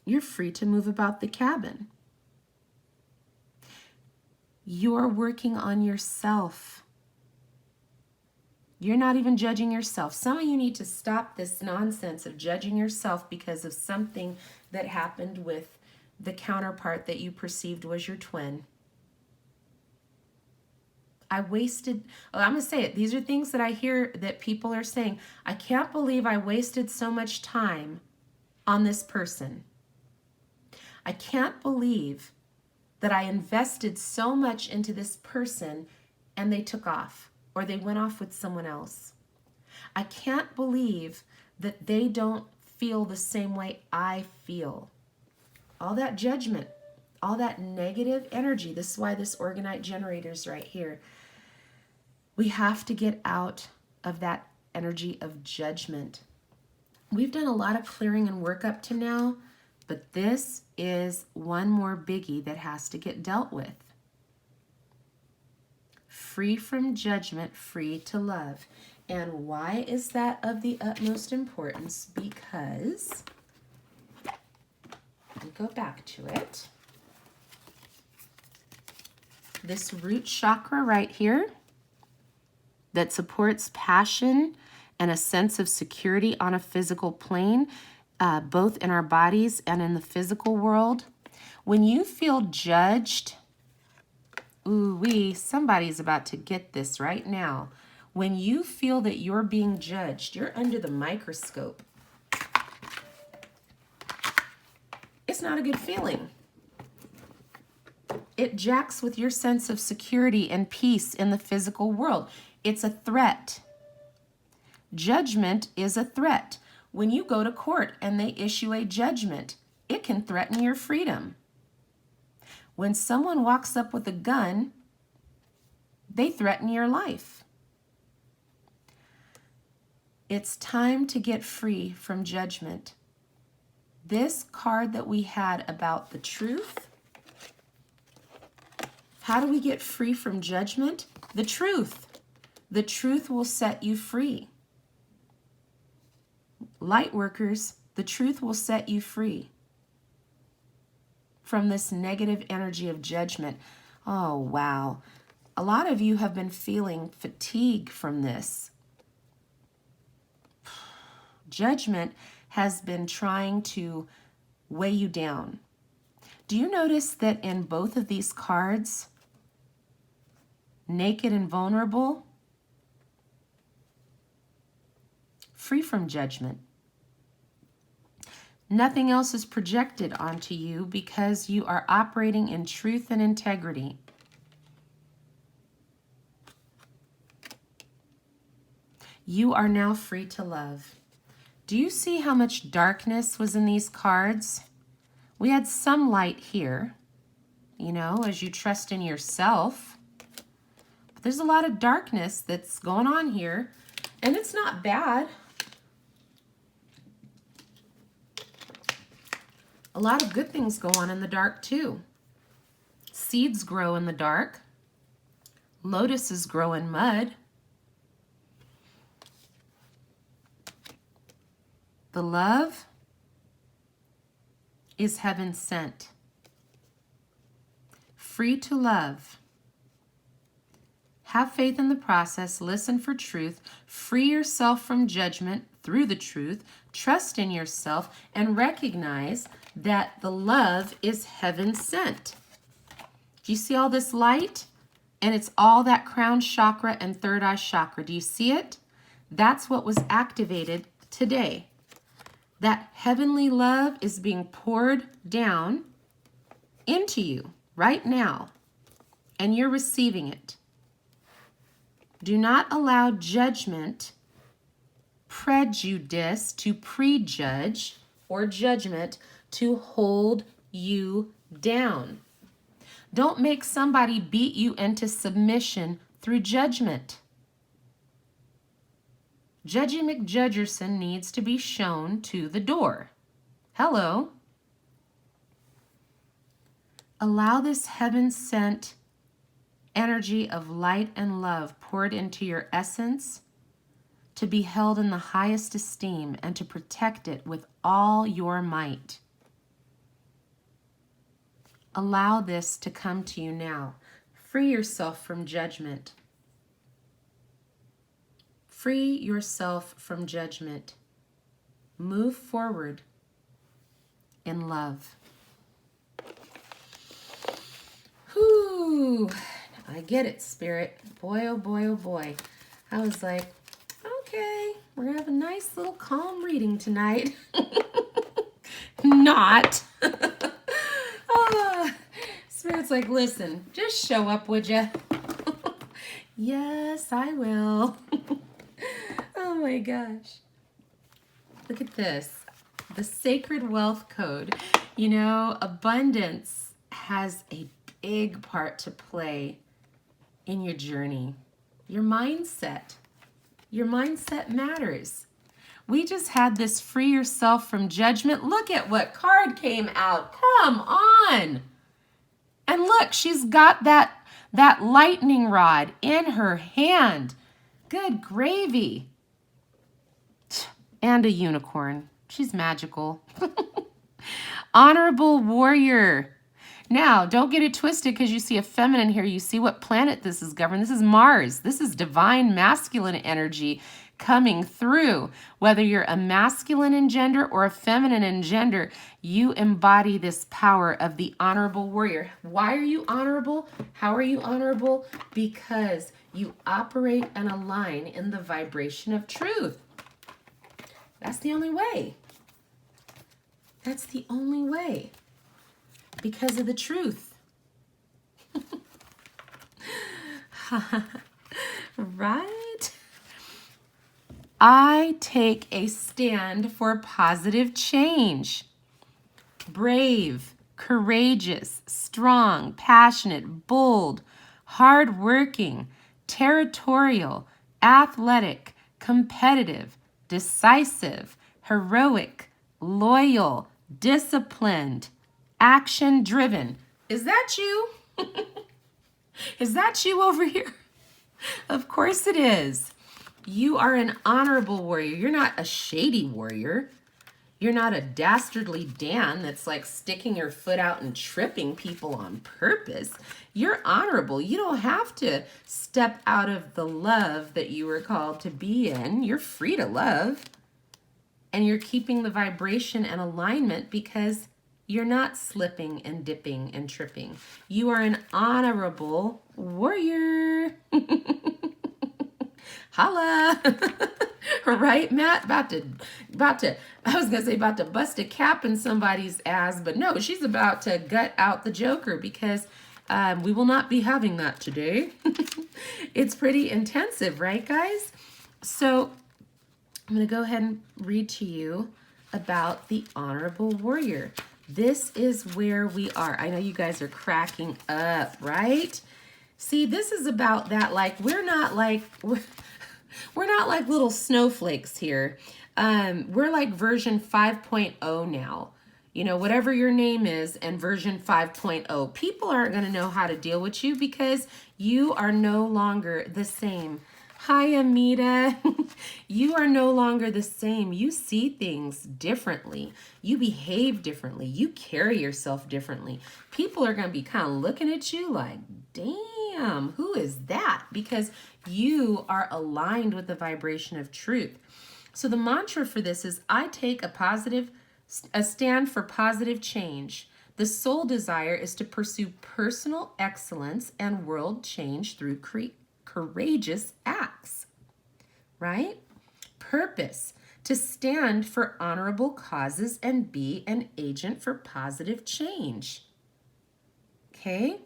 You're free to move about the cabin. You're working on yourself. You're not even judging yourself. Some of you need to stop this nonsense of judging yourself because of something that happened with the counterpart that you perceived was your twin. I'm going to say it. These are things that I hear that people are saying. I can't believe I wasted so much time on this person. I can't believe that I invested so much into this person and they took off or they went off with someone else. I can't believe that they don't feel the same way I feel. All that judgment, all that negative energy. This is why this organite generator is right here. We have to get out of that energy of judgment. We've done a lot of clearing and work up to now, but this is one more biggie that has to get dealt with. Free from judgment, free to love. And why is that of the utmost importance? Because, let me go back to it. This root chakra right here that supports passion and a sense of security on a physical plane, both in our bodies and in the physical world. When you feel judged, ooh-wee, somebody's about to get this right now. When you feel that you're being judged, you're under the microscope. It's not a good feeling. It jacks with your sense of security and peace in the physical world. It's a threat. Judgment is a threat. When you go to court and they issue a judgment, it can threaten your freedom. When someone walks up with a gun, they threaten your life. It's time to get free from judgment. This card that we had about the truth, how do we get free from judgment? The truth. The truth will set you free. Light workers, the truth will set you free from this negative energy of judgment. Oh, wow. A lot of you have been feeling fatigue from this. Judgment has been trying to weigh you down. Do you notice that in both of these cards, naked and vulnerable, free from judgment? Nothing else is projected onto you because you are operating in truth and integrity. You are now free to love. Do you see how much darkness was in these cards? We had some light here, you know, as you trust in yourself. But there's a lot of darkness that's going on here, and it's not bad. A lot of good things go on in the dark too. Seeds grow in the dark. Lotuses grow in mud. The love is heaven sent. Free to love. Have faith in the process, listen for truth, free yourself from judgment through the truth, trust in yourself, and recognize that the love is heaven sent. Do you see all this light? And it's all that crown chakra and third eye chakra. Do you see it? That's what was activated today. That heavenly love is being poured down into you right now, and you're receiving it. Do not allow judgment, prejudice to prejudge, or judgment to hold you down. Don't make somebody beat you into submission through judgment. Judgy McJudgerson needs to be shown to the door. Hello. Allow this heaven-sent energy of light and love poured into your essence to be held in the highest esteem and to protect it with all your might. Allow this to come to you now. Free yourself from judgment. Free yourself from judgment. Move forward in love. Whew. I get it, Spirit. Boy, oh boy, oh boy. I was like, okay, we're going to have a nice little calm reading tonight. Not. Oh, Spirit's like, listen, just show up, would ya? Yes, I will. Oh my gosh. Look at this. The Sacred Wealth Code. You know, abundance has a big part to play in your journey. Your mindset. Your mindset matters. We just had this free yourself from judgment. Look at what card came out. Come on. And look, she's got that lightning rod in her hand. Good gravy. And a unicorn. She's magical. Honorable warrior. Now, don't get it twisted because you see a feminine here. You see what planet this is governed. This is Mars. This is divine masculine energy coming through. Whether you're a masculine in gender or a feminine in gender, you embody this power of the honorable warrior. Why are you honorable? How are you honorable? Because you operate and align in the vibration of truth. That's the only way. That's the only way. Because of the truth. Right? I take a stand for positive change. Brave, courageous, strong, passionate, bold, hardworking, territorial, athletic, competitive, decisive, heroic, loyal, disciplined, action-driven. Is that you? Is that you over here? Of course it is. You are an honorable warrior. You're not a shady warrior. You're not a dastardly Dan that's like sticking your foot out and tripping people on purpose. You're honorable. You don't have to step out of the love that you were called to be in. You're free to love. And you're keeping the vibration and alignment because you're not slipping and dipping and tripping. You are an honorable warrior. Holla. Right, Matt? About to, I was going to say about to bust a cap in somebody's ass, but no, she's about to gut out the Joker because we will not be having that today. It's pretty intensive, right, guys? So I'm going to go ahead and read to you about the honorable warrior. This is where we are. I know you guys are cracking up, right? See, this is about that, like, we're not like little snowflakes here. We're like version 5.0 now. You know, whatever your name is and version 5.0. People aren't going to know how to deal with you because you are no longer the same. Hi, Amita. You are no longer the same. You see things differently. You behave differently. You carry yourself differently. People are going to be kind of looking at you like, damn, who is that? Because you are aligned with the vibration of truth. So the mantra for this is, I take a stand for positive change. The sole desire is to pursue personal excellence and world change through courageous acts, right? Purpose, to stand for honorable causes and be an agent for positive change. Okay?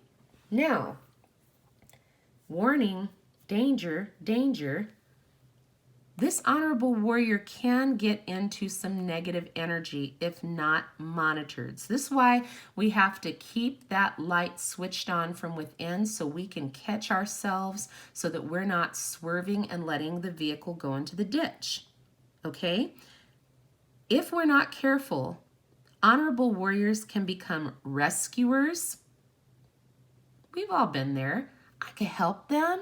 Now, warning, danger, danger. This honorable warrior can get into some negative energy if not monitored. So this is why we have to keep that light switched on from within so we can catch ourselves so that we're not swerving and letting the vehicle go into the ditch. Okay? If we're not careful, honorable warriors can become rescuers. We've all been there. I could help them.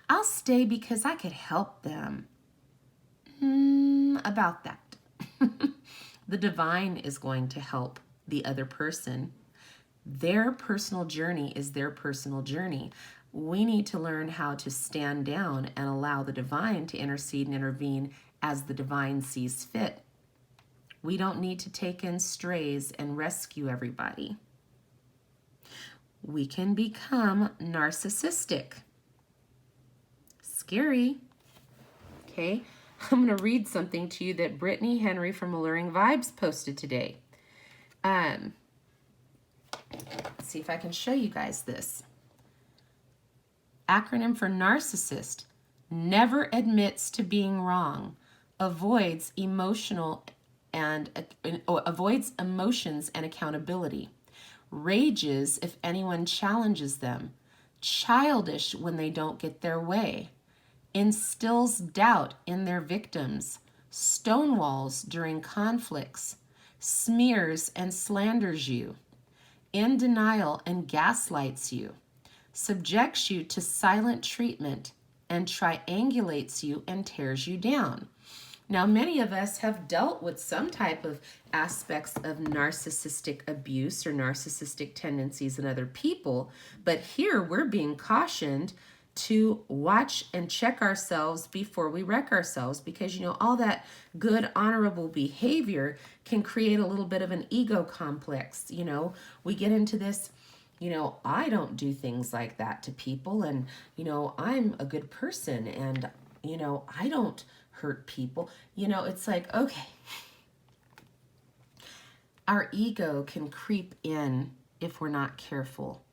I'll stay because I could help them. About that. The divine is going to help the other person. Their personal journey is their personal journey. We need to learn how to stand down and allow the divine to intercede and intervene as the divine sees fit. We don't need to take in strays and rescue everybody. We can become narcissistic. Scary. Okay, I'm going to read something to you that Brittany Henry from Alluring Vibes posted today. Let's see if I can show you guys this. Acronym for narcissist: never admits to being wrong, avoids emotions and accountability, rages if anyone challenges them, childish when they don't get their way, instills doubt in their victims, stonewalls during conflicts, smears and slanders you, in denial and gaslights you, subjects you to silent treatment, and triangulates you and tears you down. Now, many of us have dealt with some type of aspects of narcissistic abuse or narcissistic tendencies in other people, but here we're being cautioned to watch and check ourselves before we wreck ourselves, because, you know, all that good, honorable behavior can create a little bit of an ego complex. You know, we get into this, you know, I don't do things like that to people, and, you know, I'm a good person, and, you know, I don't hurt people. You know, it's like, okay, our ego can creep in if we're not careful.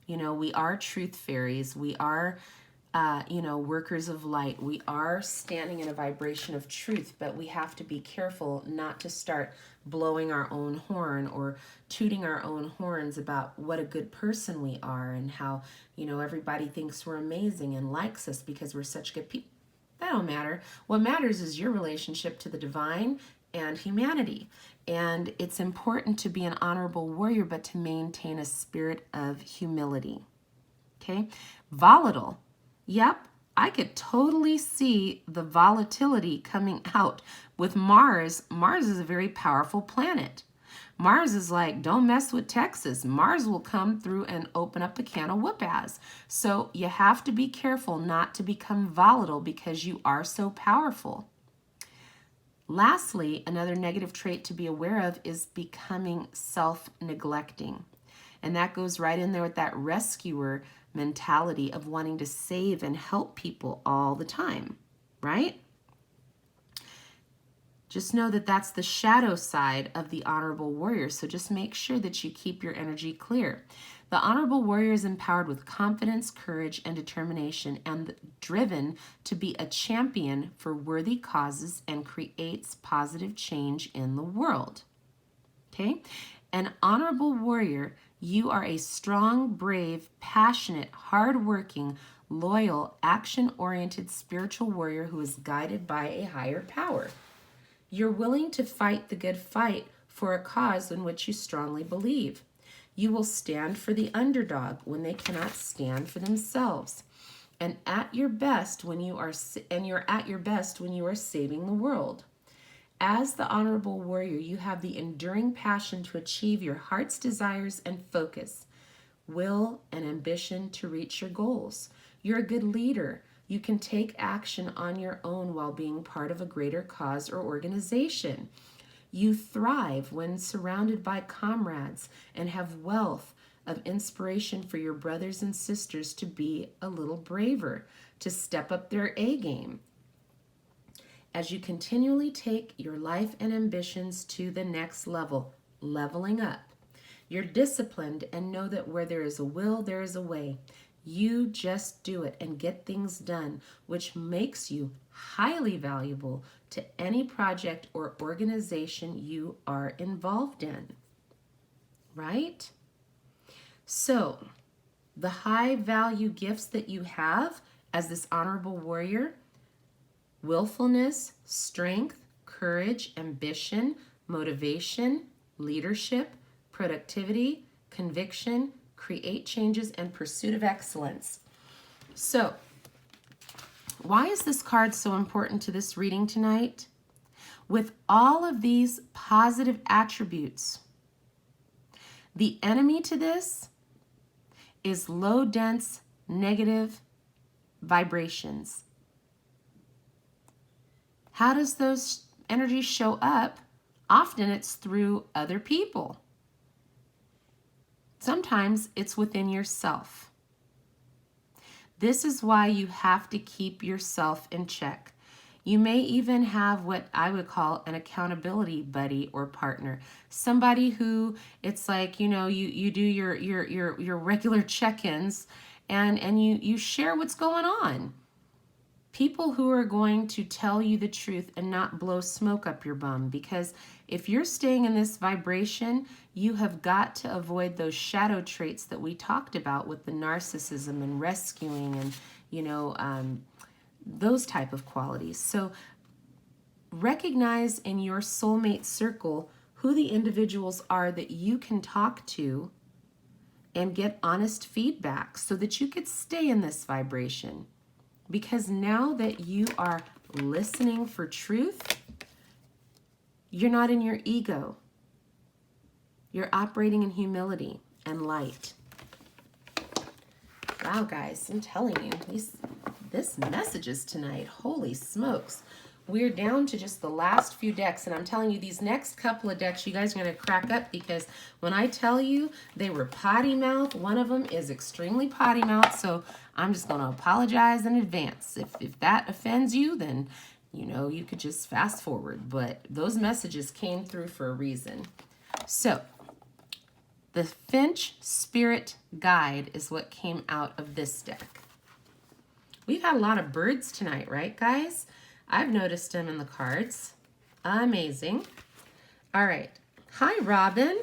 You know, we are truth fairies. We are, you know, workers of light. We are standing in a vibration of truth, but we have to be careful not to start blowing our own horn or tooting our own horns about what a good person we are and how, you know, everybody thinks we're amazing and likes us because we're such good people. That don't matter. What matters is your relationship to the divine and humanity. And it's important to be an honorable warrior, but to maintain a spirit of humility. Okay? Volatile. Yep, I could totally see the volatility coming out with Mars. Mars is a very powerful planet. Mars is like, don't mess with Texas. Mars will come through and open up a can of whoop-ass. So you have to be careful not to become volatile because you are so powerful. Lastly, another negative trait to be aware of is becoming self-neglecting. And that goes right in there with that rescuer mentality of wanting to save and help people all the time, right? Just know that that's the shadow side of the honorable warrior. So just make sure that you keep your energy clear. The honorable warrior is empowered with confidence, courage, and determination, and driven to be a champion for worthy causes and creates positive change in the world. Okay? An honorable warrior, you are a strong, brave, passionate, hardworking, loyal, action-oriented spiritual warrior who is guided by a higher power. You're willing to fight the good fight for a cause in which you strongly believe. You will stand for the underdog when they cannot stand for themselves. And at your best when you are you're at your best when you are saving the world. As the honorable warrior, you have the enduring passion to achieve your heart's desires and focus, will and ambition to reach your goals. You're a good leader. You can take action on your own while being part of a greater cause or organization. You thrive when surrounded by comrades and have wealth of inspiration for your brothers and sisters to be a little braver, to step up their A game. As you continually take your life and ambitions to the next level, leveling up, you're disciplined and know that where there is a will, there is a way. You just do it and get things done, which makes you highly valuable to any project or organization you are involved in, right? So, the high value gifts that you have as this honorable warrior: willfulness, strength, courage, ambition, motivation, leadership, productivity, conviction, create changes, and pursuit of excellence. So, why is this card so important to this reading tonight? With all of these positive attributes, the enemy to this is low dense negative vibrations. How does those energies show up? Often it's through other people. Sometimes it's within yourself. This is why you have to keep yourself in check. You may even have what I would call an accountability buddy or partner. Somebody who it's like, you do your regular check-ins and you share what's going on. People who are going to tell you the truth and not blow smoke up your bum, because if you're staying in this vibration, you have got to avoid those shadow traits that we talked about with the narcissism and rescuing and, those type of qualities. So recognize in your soulmate circle who the individuals are that you can talk to and get honest feedback so that you could stay in this vibration. Because now that you are listening for truth, you're not in your ego. You're operating in humility and light. Wow, guys, I'm telling you, this messages tonight, holy smokes. We're down to just the last few decks, and I'm telling you, these next couple of decks, you guys are going to crack up, because when I tell you they were potty mouth, one of them is extremely potty mouth, so I'm just going to apologize in advance. If that offends you, then, you could just fast forward, but those messages came through for a reason. So, the Finch Spirit Guide is what came out of this deck. We've had a lot of birds tonight, right, guys? I've noticed them in the cards. Amazing. All right. Hi, Robin.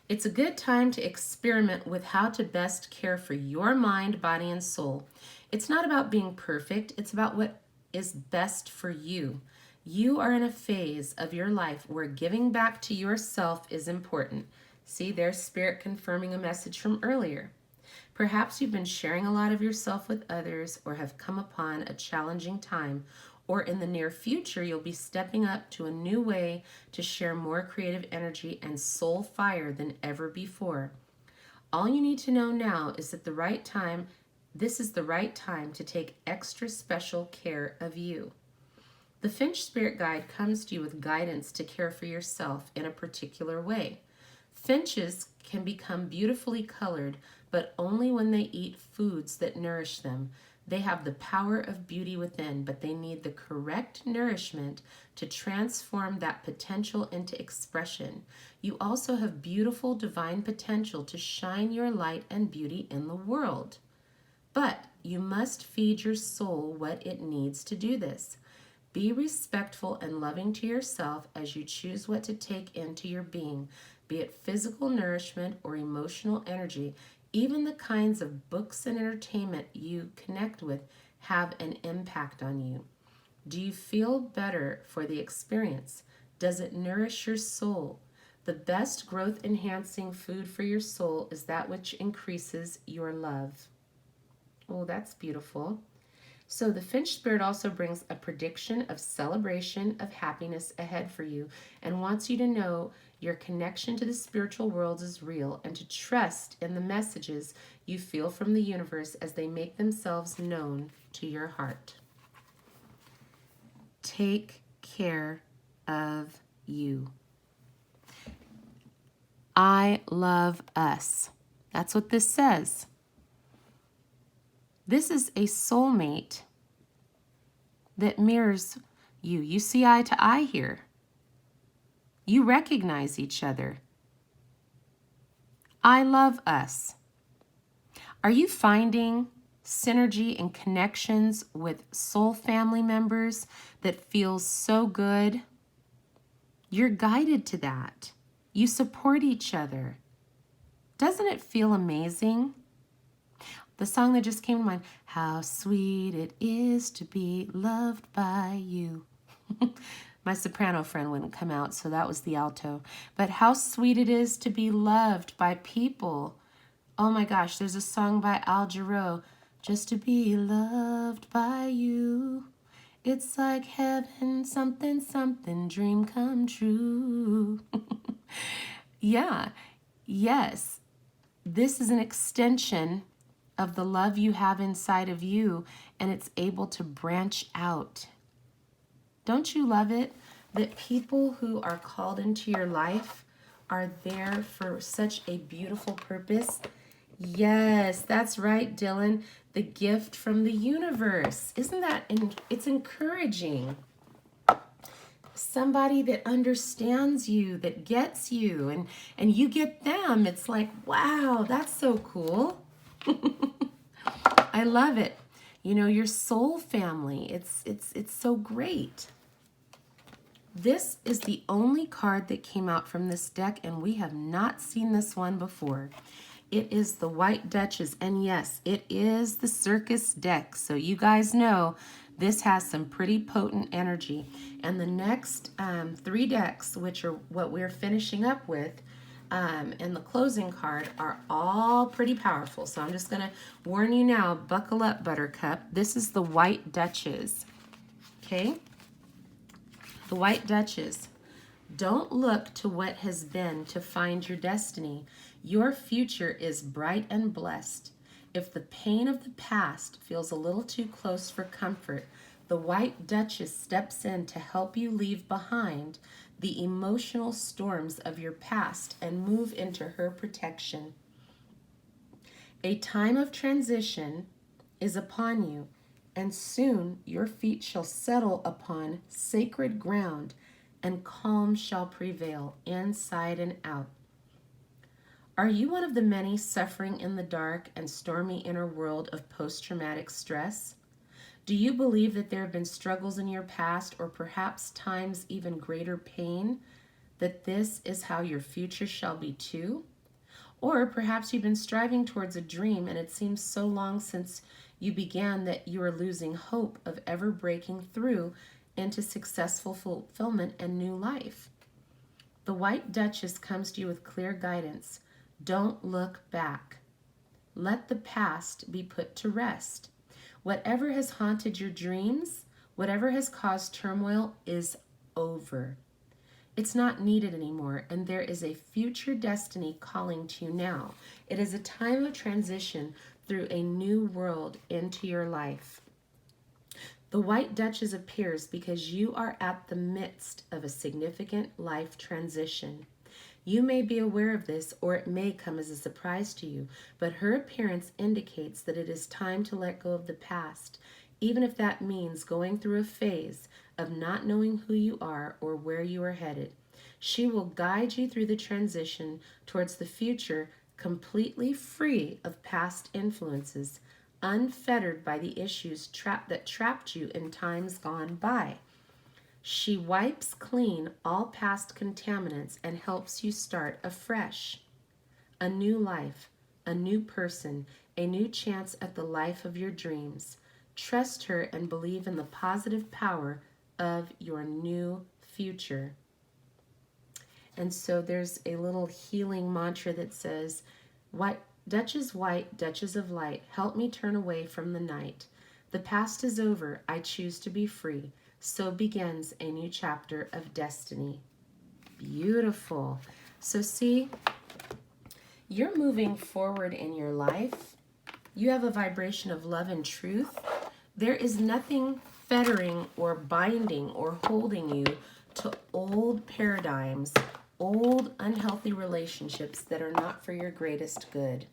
It's a good time to experiment with how to best care for your mind, body, and soul. It's not about being perfect. It's about what is best for you. You are in a phase of your life where giving back to yourself is important. See, there's Spirit confirming a message from earlier. Perhaps you've been sharing a lot of yourself with others or have come upon a challenging time, or in the near future, you'll be stepping up to a new way to share more creative energy and soul fire than ever before. All you need to know now is that this is the right time to take extra special care of you. The Finch Spirit Guide comes to you with guidance to care for yourself in a particular way. Finches can become beautifully colored, but only when they eat foods that nourish them. They have the power of beauty within, but they need the correct nourishment to transform that potential into expression. You also have beautiful divine potential to shine your light and beauty in the world. But you must feed your soul what it needs to do this. Be respectful and loving to yourself as you choose what to take into your being, be it physical nourishment or emotional energy. Even the kinds of books and entertainment you connect with have an impact on you. Do you feel better for the experience? Does it nourish your soul? The best growth-enhancing food for your soul is that which increases your love. Oh, that's beautiful. So the Finch Spirit also brings a prediction of celebration of happiness ahead for you and wants you to know your connection to the spiritual world is real and to trust in the messages you feel from the universe as they make themselves known to your heart. Take care of you. I love us. That's what this says. This is a soulmate that mirrors you. You see eye to eye here. You recognize each other. I love us. Are you finding synergy and connections with soul family members that feels so good? You're guided to that. You support each other. Doesn't it feel amazing? The song that just came to mind, how sweet it is to be loved by you. My soprano friend wouldn't come out, so that was the alto. But how sweet it is to be loved by people. Oh my gosh, there's a song by Al Jarreau, just to be loved by you. It's like heaven, something, something, dream come true. Yeah, yes. This is an extension of the love you have inside of you, and it's able to branch out. Don't you love it that people who are called into your life are there for such a beautiful purpose? Yes, that's right, Dylan. The gift from the universe. Isn't that, it's encouraging. Somebody that understands you, that gets you, and you get them. It's like, wow, that's so cool. I love it. You know, your soul family. It's so great. This is the only card that came out from this deck, and we have not seen this one before. It is the White Duchess, and yes, it is the circus deck. So you guys know this has some pretty potent energy. And the next 3 decks, which are what we're finishing up with, and the closing card are all pretty powerful. So I'm just going to warn you now, buckle up, Buttercup. This is the White Duchess, okay? The White Duchess. Don't look to what has been to find your destiny. Your future is bright and blessed. If the pain of the past feels a little too close for comfort, the White Duchess steps in to help you leave behind the emotional storms of your past and move into her protection. A time of transition is upon you, and soon your feet shall settle upon sacred ground, and calm shall prevail inside and out. Are you one of the many suffering in the dark and stormy inner world of post-traumatic stress? Do you believe that there have been struggles in your past, or perhaps times even greater pain, that this is how your future shall be too? Or perhaps you've been striving towards a dream and it seems so long since you began that you are losing hope of ever breaking through into successful fulfillment and new life. The White Duchess comes to you with clear guidance. Don't look back. Let the past be put to rest. Whatever has haunted your dreams, whatever has caused turmoil is over. It's not needed anymore, and there is a future destiny calling to you now. It is a time of transition through a new world into your life. The White Duchess appears because you are at the midst of a significant life transition. You may be aware of this, or it may come as a surprise to you, but her appearance indicates that it is time to let go of the past, even if that means going through a phase of not knowing who you are or where you are headed. She will guide you through the transition towards the future completely free of past influences, unfettered by the issues that trapped you in times gone by. She wipes clean all past contaminants and helps you start afresh. A new life, a new person, a new chance at the life of your dreams. Trust her and believe in the positive power of your new future. And so there's a little healing mantra that says, Duchess White, Duchess of Light, help me turn away from the night. The past is over. I choose to be free. So begins a new chapter of destiny. Beautiful. So see, you're moving forward in your life. You have a vibration of love and truth. There is nothing fettering or binding or holding you to old paradigms, old unhealthy relationships that are not for your greatest good.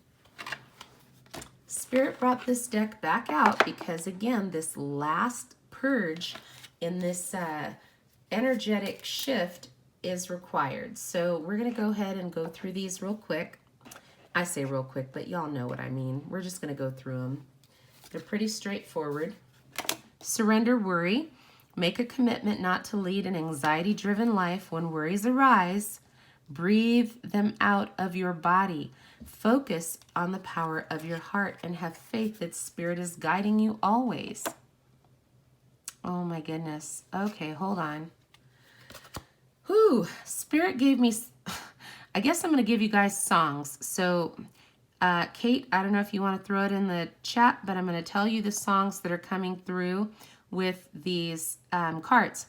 Spirit brought this deck back out because, again, this last purge in this energetic shift is required. So we're going to go ahead and go through these real quick. I say real quick, but y'all know what I mean. We're just going to go through them. They're pretty straightforward. Surrender worry. Make a commitment not to lead an anxiety-driven life when worries arise. Breathe them out of your body. Focus on the power of your heart and have faith that Spirit is guiding you always. Oh my goodness. Okay, hold on. Whew, Spirit gave me, I guess I'm going to give you guys songs. So, Kate, I don't know if you want to throw it in the chat, but I'm going to tell you the songs that are coming through with these cards.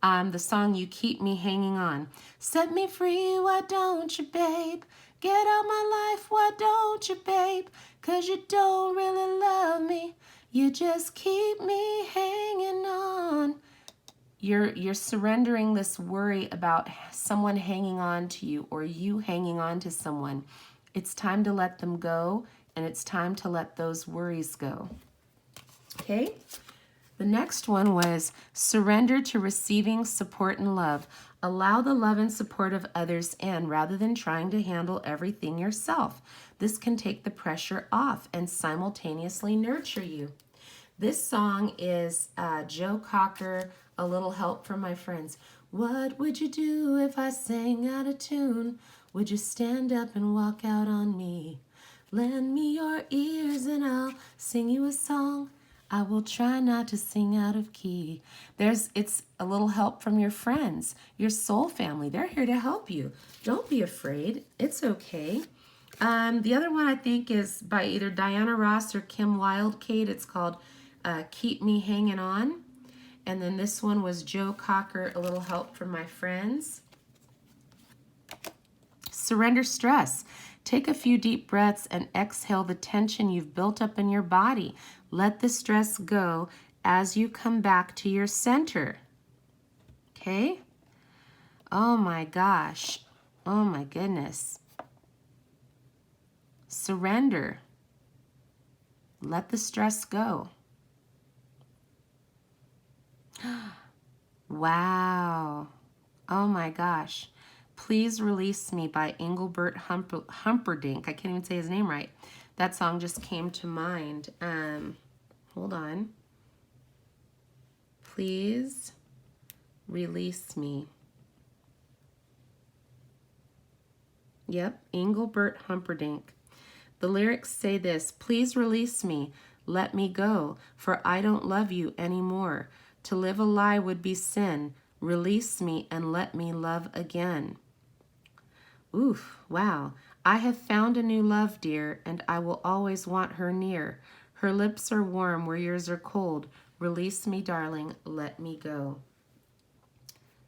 The song You Keep Me Hanging On. Set me free, why don't you, babe? Get out my life, why don't you, babe? 'Cause you don't really love me. You just keep me hanging on. You're surrendering this worry about someone hanging on to you or you hanging on to someone. It's time to let them go, and it's time to let those worries go. Okay? The next one was surrender to receiving support and love. Allow the love and support of others in rather than trying to handle everything yourself. This can take the pressure off and simultaneously nurture you. This song is Joe Cocker, A Little Help from My Friends. What would you do if I sang out of tune? Would you stand up and walk out on me? Lend me your ears and I'll sing you a song. I will try not to sing out of key. It's a little help from your friends, your soul family. They're here to help you. Don't be afraid. It's okay. The other one I think is by either Diana Ross or Kim Wildcade. It's called Keep Me Hanging On. And then this one was Joe Cocker, A Little Help from My Friends. Surrender stress. Take a few deep breaths and exhale the tension you've built up in your body. Let the stress go as you come back to your center. Okay? Oh my gosh. Oh my goodness. Surrender. Let the stress go. Wow. Oh my gosh. Please Release Me by Engelbert Humperdinck. I can't even say his name right. That song just came to mind. Hold on. Please Release Me. Yep, Engelbert Humperdinck. The lyrics say this: please release me, let me go, for I don't love you anymore. To live a lie would be sin. Release me and let me love again. Oof, wow. I have found a new love, dear, and I will always want her near. Her lips are warm where yours are cold. Release me, darling, let me go.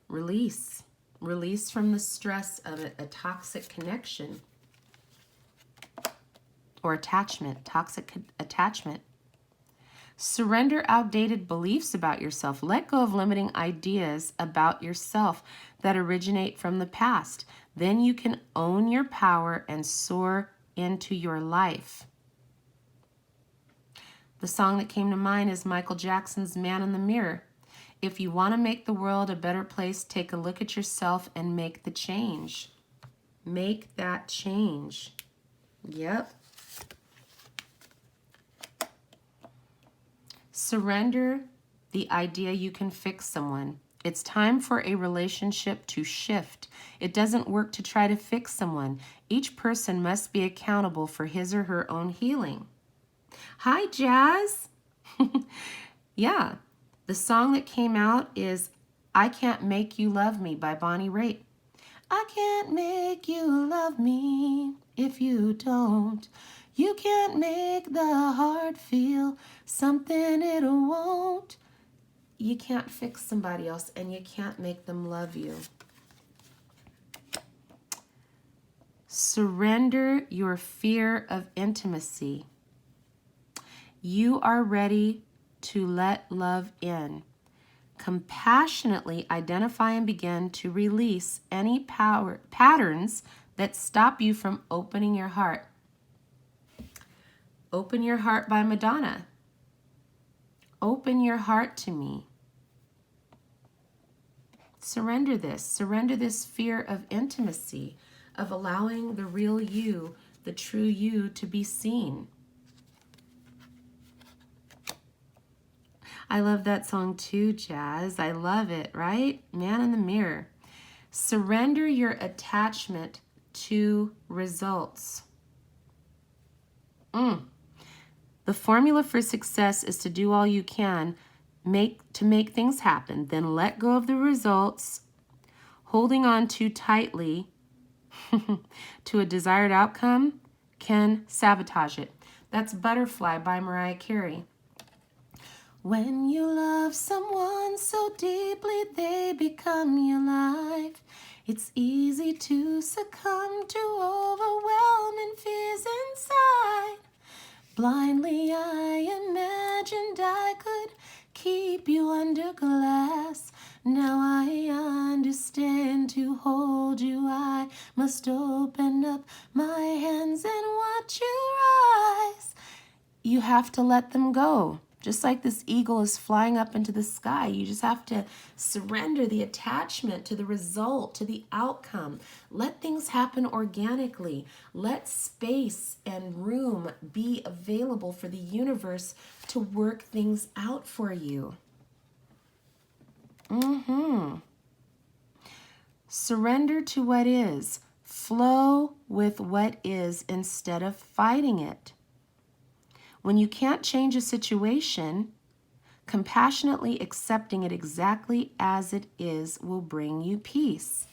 Release. Release from the stress of a toxic connection or attachment, toxic attachment. Surrender outdated beliefs about yourself. Let go of limiting ideas about yourself that originate from the past. Then you can own your power and soar into your life. The song that came to mind is Michael Jackson's Man in the Mirror. If you want to make the world a better place, take a look at yourself and make the change. Make that change. Yep. Surrender the idea you can fix someone. It's time for a relationship to shift. It doesn't work to try to fix someone. Each person must be accountable for his or her own healing. Hi, Jazz. Yeah, the song that came out is I Can't Make You Love Me by Bonnie Raitt. I can't make you love me if you don't. You can't make the heart feel something it won't. You can't fix somebody else, and you can't make them love you. Surrender your fear of intimacy. You are ready to let love in. Compassionately identify and begin to release any patterns that stop you from opening your heart. Open Your Heart by Madonna. Open your heart to me. Surrender this. Surrender this fear of intimacy, of allowing the real you, the true you, to be seen. I love that song too, Jazz. I love it, right? Man in the Mirror. Surrender your attachment to results. The formula for success is to do all you can to make things happen, then let go of the results. Holding on too tightly to a desired outcome can sabotage it. That's Butterfly by Mariah Carey. When you love someone so deeply, they become your life. It's easy to succumb to overwhelming fears inside. Blindly I imagined I could keep you under glass. Now I understand, to hold you I must open up my hands and watch you rise. You have to let them go. Just like this eagle is flying up into the sky, you just have to surrender the attachment to the result, to the outcome. Let things happen organically. Let space and room be available for the universe to work things out for you. Surrender to what is. Flow with what is instead of fighting it. When you can't change a situation, compassionately accepting it exactly as it is will bring you peace.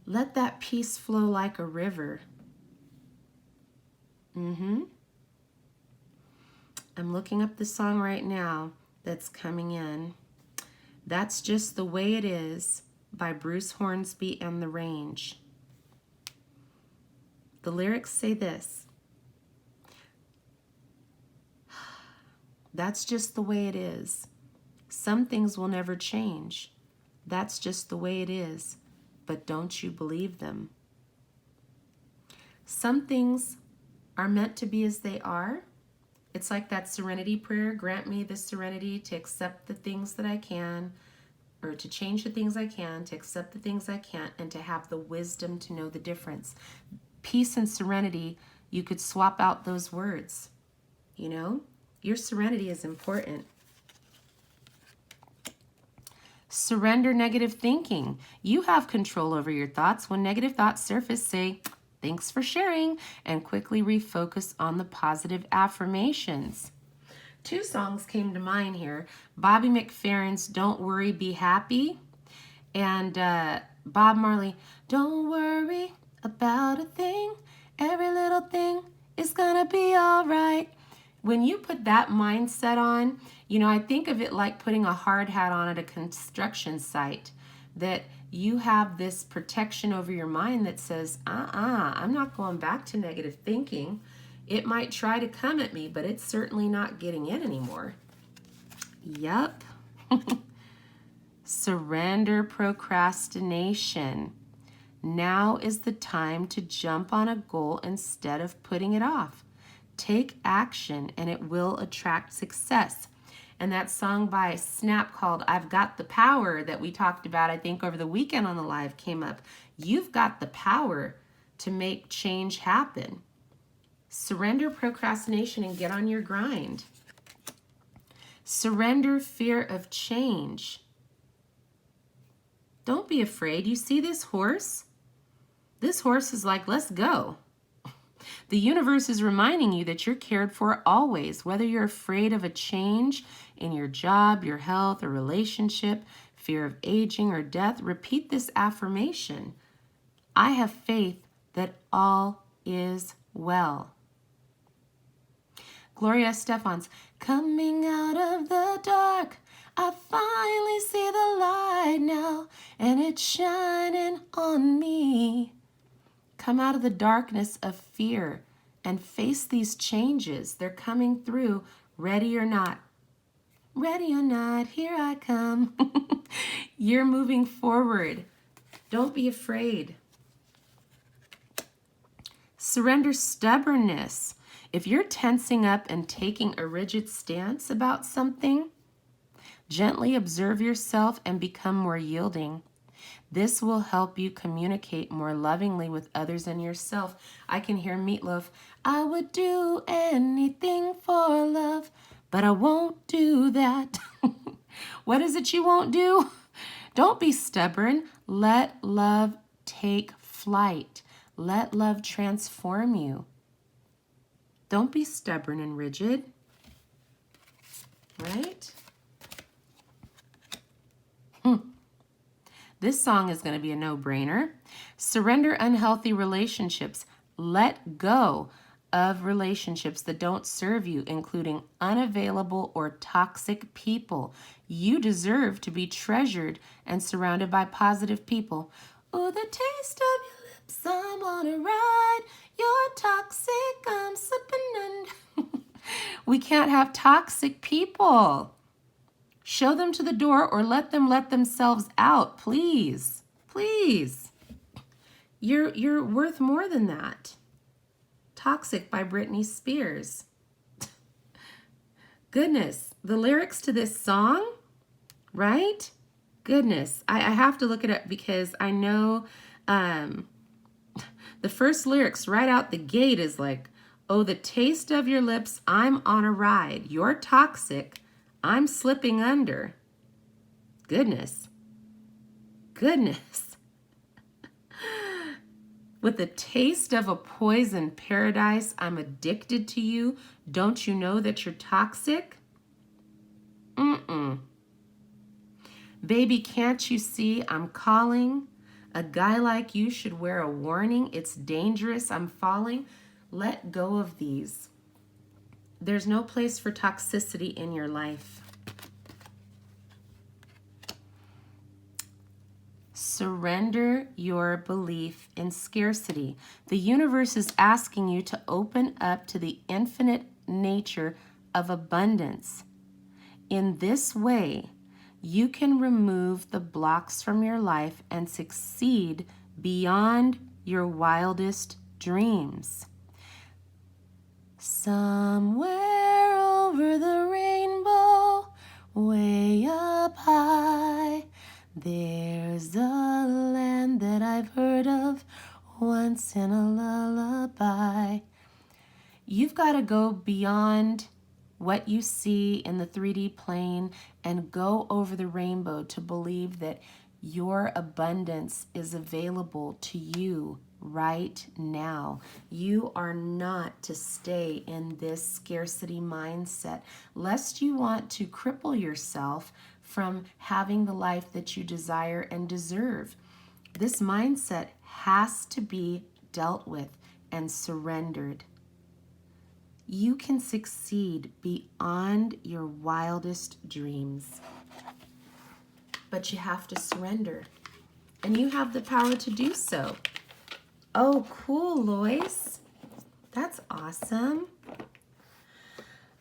Let that peace flow like a river. I'm looking up the song right now that's coming in. That's Just the Way It Is by Bruce Hornsby and the Range. The lyrics say this: that's just the way it is. Some things will never change. That's just the way it is. But don't you believe them? Some things are meant to be as they are. It's like that serenity prayer. Grant me the serenity to accept the things that I can, or to change the things I can, to accept the things I can't, and to have the wisdom to know the difference. Peace and serenity, you could swap out those words, you know? Your serenity is important. Surrender negative thinking. You have control over your thoughts. When negative thoughts surface, say, thanks for sharing, and quickly refocus on the positive affirmations. Two songs came to mind here. Bobby McFerrin's Don't Worry, Be Happy, and Bob Marley, Don't worry about a thing. Every little thing is gonna be all right. When you put that mindset on, you know, I think of it like putting a hard hat on at a construction site, that you have this protection over your mind that says, I'm not going back to negative thinking. It might try to come at me, but it's certainly not getting in anymore. Yep. Surrender procrastination. Now is the time to jump on a goal instead of putting it off. Take action and it will attract success. And that song by Snap called I've Got the Power that we talked about, I think, over the weekend on the live came up. You've got the power to make change happen. Surrender procrastination and get on your grind. Surrender fear of change. Don't be afraid. You see this horse? This horse is like, let's go. The universe is reminding you that you're cared for always, whether you're afraid of a change in your job, your health, or relationship, fear of aging or death. Repeat this affirmation. I have faith that all is well. Gloria Estefan's coming out of the dark. I finally see the light now, and it's shining on me. Come out of the darkness of fear and face these changes. They're coming through, ready or not. Ready or not, here I come. You're moving forward. Don't be afraid. Surrender stubbornness. If you're tensing up and taking a rigid stance about something, gently observe yourself and become more yielding. This will help you communicate more lovingly with others and yourself. I can hear Meatloaf. I would do anything for love, but I won't do that. What is it you won't do? Don't be stubborn. Let love take flight. Let love transform you. Don't be stubborn and rigid, right? This song is going to be a no-brainer. Surrender unhealthy relationships. Let go of relationships that don't serve you, including unavailable or toxic people. You deserve to be treasured and surrounded by positive people. Oh, the taste of your lips, I'm on a ride. You're toxic, I'm slipping under. We can't have toxic people. Show them to the door or let them let themselves out, please. Please. You're worth more than that. Toxic by Britney Spears. Goodness, the lyrics to this song, right? Goodness, I have to look it up because I know the first lyrics right out the gate is like, oh, the taste of your lips, I'm on a ride. You're toxic, I'm slipping under. Goodness. Goodness. With the taste of a poison paradise, I'm addicted to you. Don't you know that you're toxic? Baby, can't you see I'm calling? A guy like you should wear a warning. It's dangerous, I'm falling. Let go of these. There's no place for toxicity in your life. Surrender your belief in scarcity. The universe is asking you to open up to the infinite nature of abundance. In this way, you can remove the blocks from your life and succeed beyond your wildest dreams. Somewhere over the rainbow, way up high, there's a land that I've heard of once in a lullaby. You've got to go beyond what you see in the 3D plane and go over the rainbow to believe that your abundance is available to you right now. You are not to stay in this scarcity mindset, lest you want to cripple yourself from having the life that you desire and deserve. This mindset has to be dealt with and surrendered. You can succeed beyond your wildest dreams, but you have to surrender, and you have the power to do so. Oh, cool, Lois. That's awesome.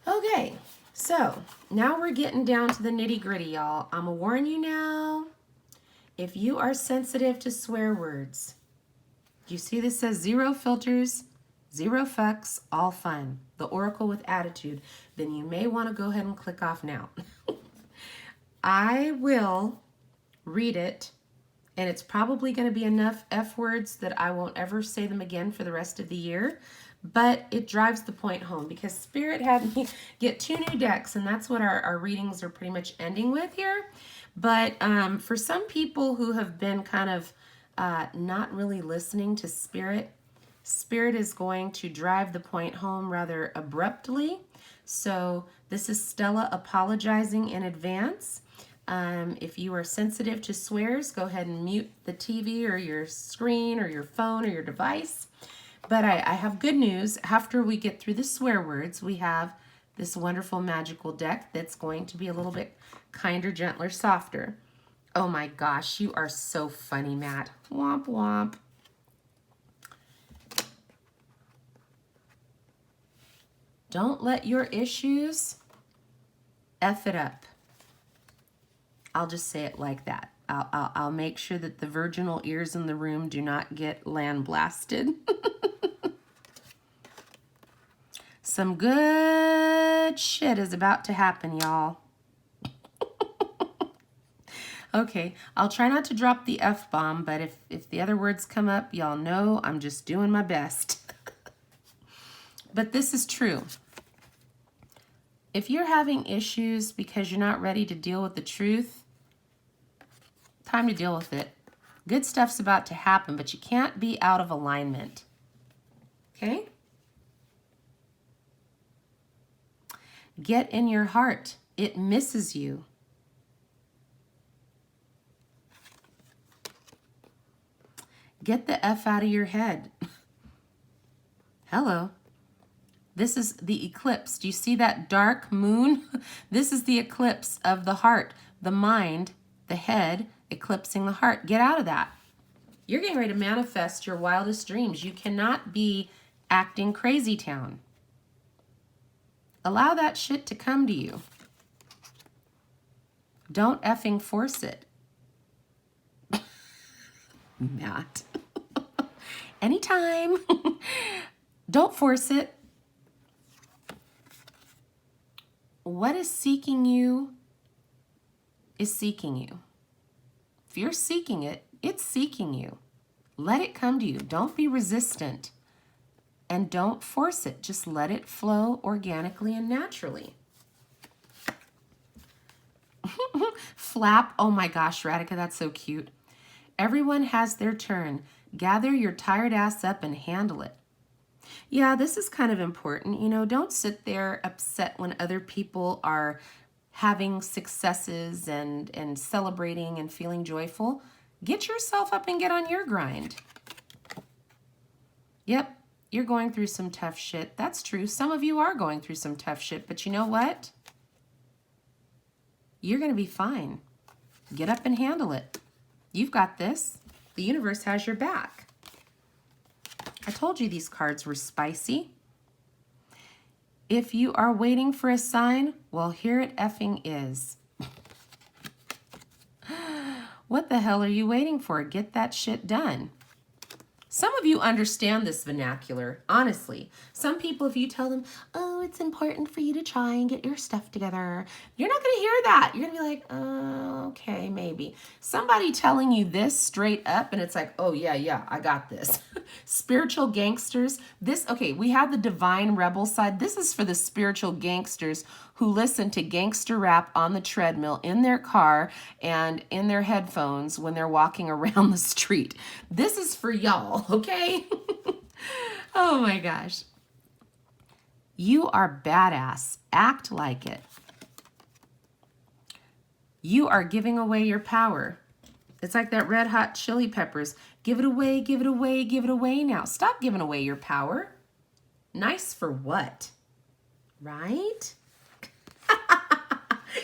Okay, so now we're getting down to the nitty-gritty, y'all. I'm gonna warn you now. If you are sensitive to swear words, you see this says 0 filters, 0 fucks, all fun. The Oracle with attitude. Then you may want to go ahead and click off now. I will read it, and it's probably going to be enough F words that I won't ever say them again for the rest of the year. But it drives the point home because Spirit had me get 2 new decks, and that's what our readings are pretty much ending with here. But for some people who have been kind of not really listening to Spirit, Spirit is going to drive the point home rather abruptly. So this is Stella apologizing in advance. If you are sensitive to swears, go ahead and mute the TV or your screen or your phone or your device. But I have good news. After we get through the swear words, we have this wonderful magical deck that's going to be a little bit kinder, gentler, softer. Oh my gosh, you are so funny, Matt. Womp womp. Don't let your issues F it up. I'll just say it like that. I'll make sure that the virginal ears in the room do not get land blasted. Some good shit is about to happen, y'all. Okay, I'll try not to drop the F-bomb, but if the other words come up, y'all know I'm just doing my best. But this is true. If you're having issues because you're not ready to deal with the truth, time to deal with it. Good stuff's about to happen, but you can't be out of alignment. Okay? Get in your heart. It misses you. Get the F out of your head. Hello. This is the eclipse. Do you see that dark moon? This is the eclipse of the heart, the mind, the head, eclipsing the heart. Get out of that. You're getting ready to manifest your wildest dreams. You cannot be acting crazy town. Allow that shit to come to you. Don't effing force it. Matt. Anytime. Don't force it. What is seeking you is seeking you. If you're seeking it, it's seeking you. Let it come to you. Don't be resistant. And don't force it. Just let it flow organically and naturally. Flap. Oh my gosh, Radhika, that's so cute. Everyone has their turn. Gather your tired ass up and handle it. Yeah, this is kind of important. You know, don't sit there upset when other people are having successes and celebrating and feeling joyful. Get yourself up and get on your grind. Yep, you're going through some tough shit. That's true. Some of you are going through some tough shit, but you know what? You're going to be fine. Get up and handle it. You've got this. The universe has your back. I told you these cards were spicy. If you are waiting for a sign, well, here it effing is. What the hell are you waiting for? Get that shit done. Some of you understand this vernacular, honestly. Some people, if you tell them, oh, it's important for you to try and get your stuff together, you're not going to hear that. You're going to be like, oh, okay, maybe. Somebody telling you this straight up, and it's like, oh, yeah, I got this. Spiritual gangsters. Okay, we have the divine rebel side. This is for the spiritual gangsters who listen to gangster rap on the treadmill in their car and in their headphones when they're walking around the street. This is for y'all, okay? Oh my gosh. You are badass. Act like it. You are giving away your power. It's like that Red Hot Chili Peppers. Give it away, give it away, give it away now. Stop giving away your power. Nice for what? Right?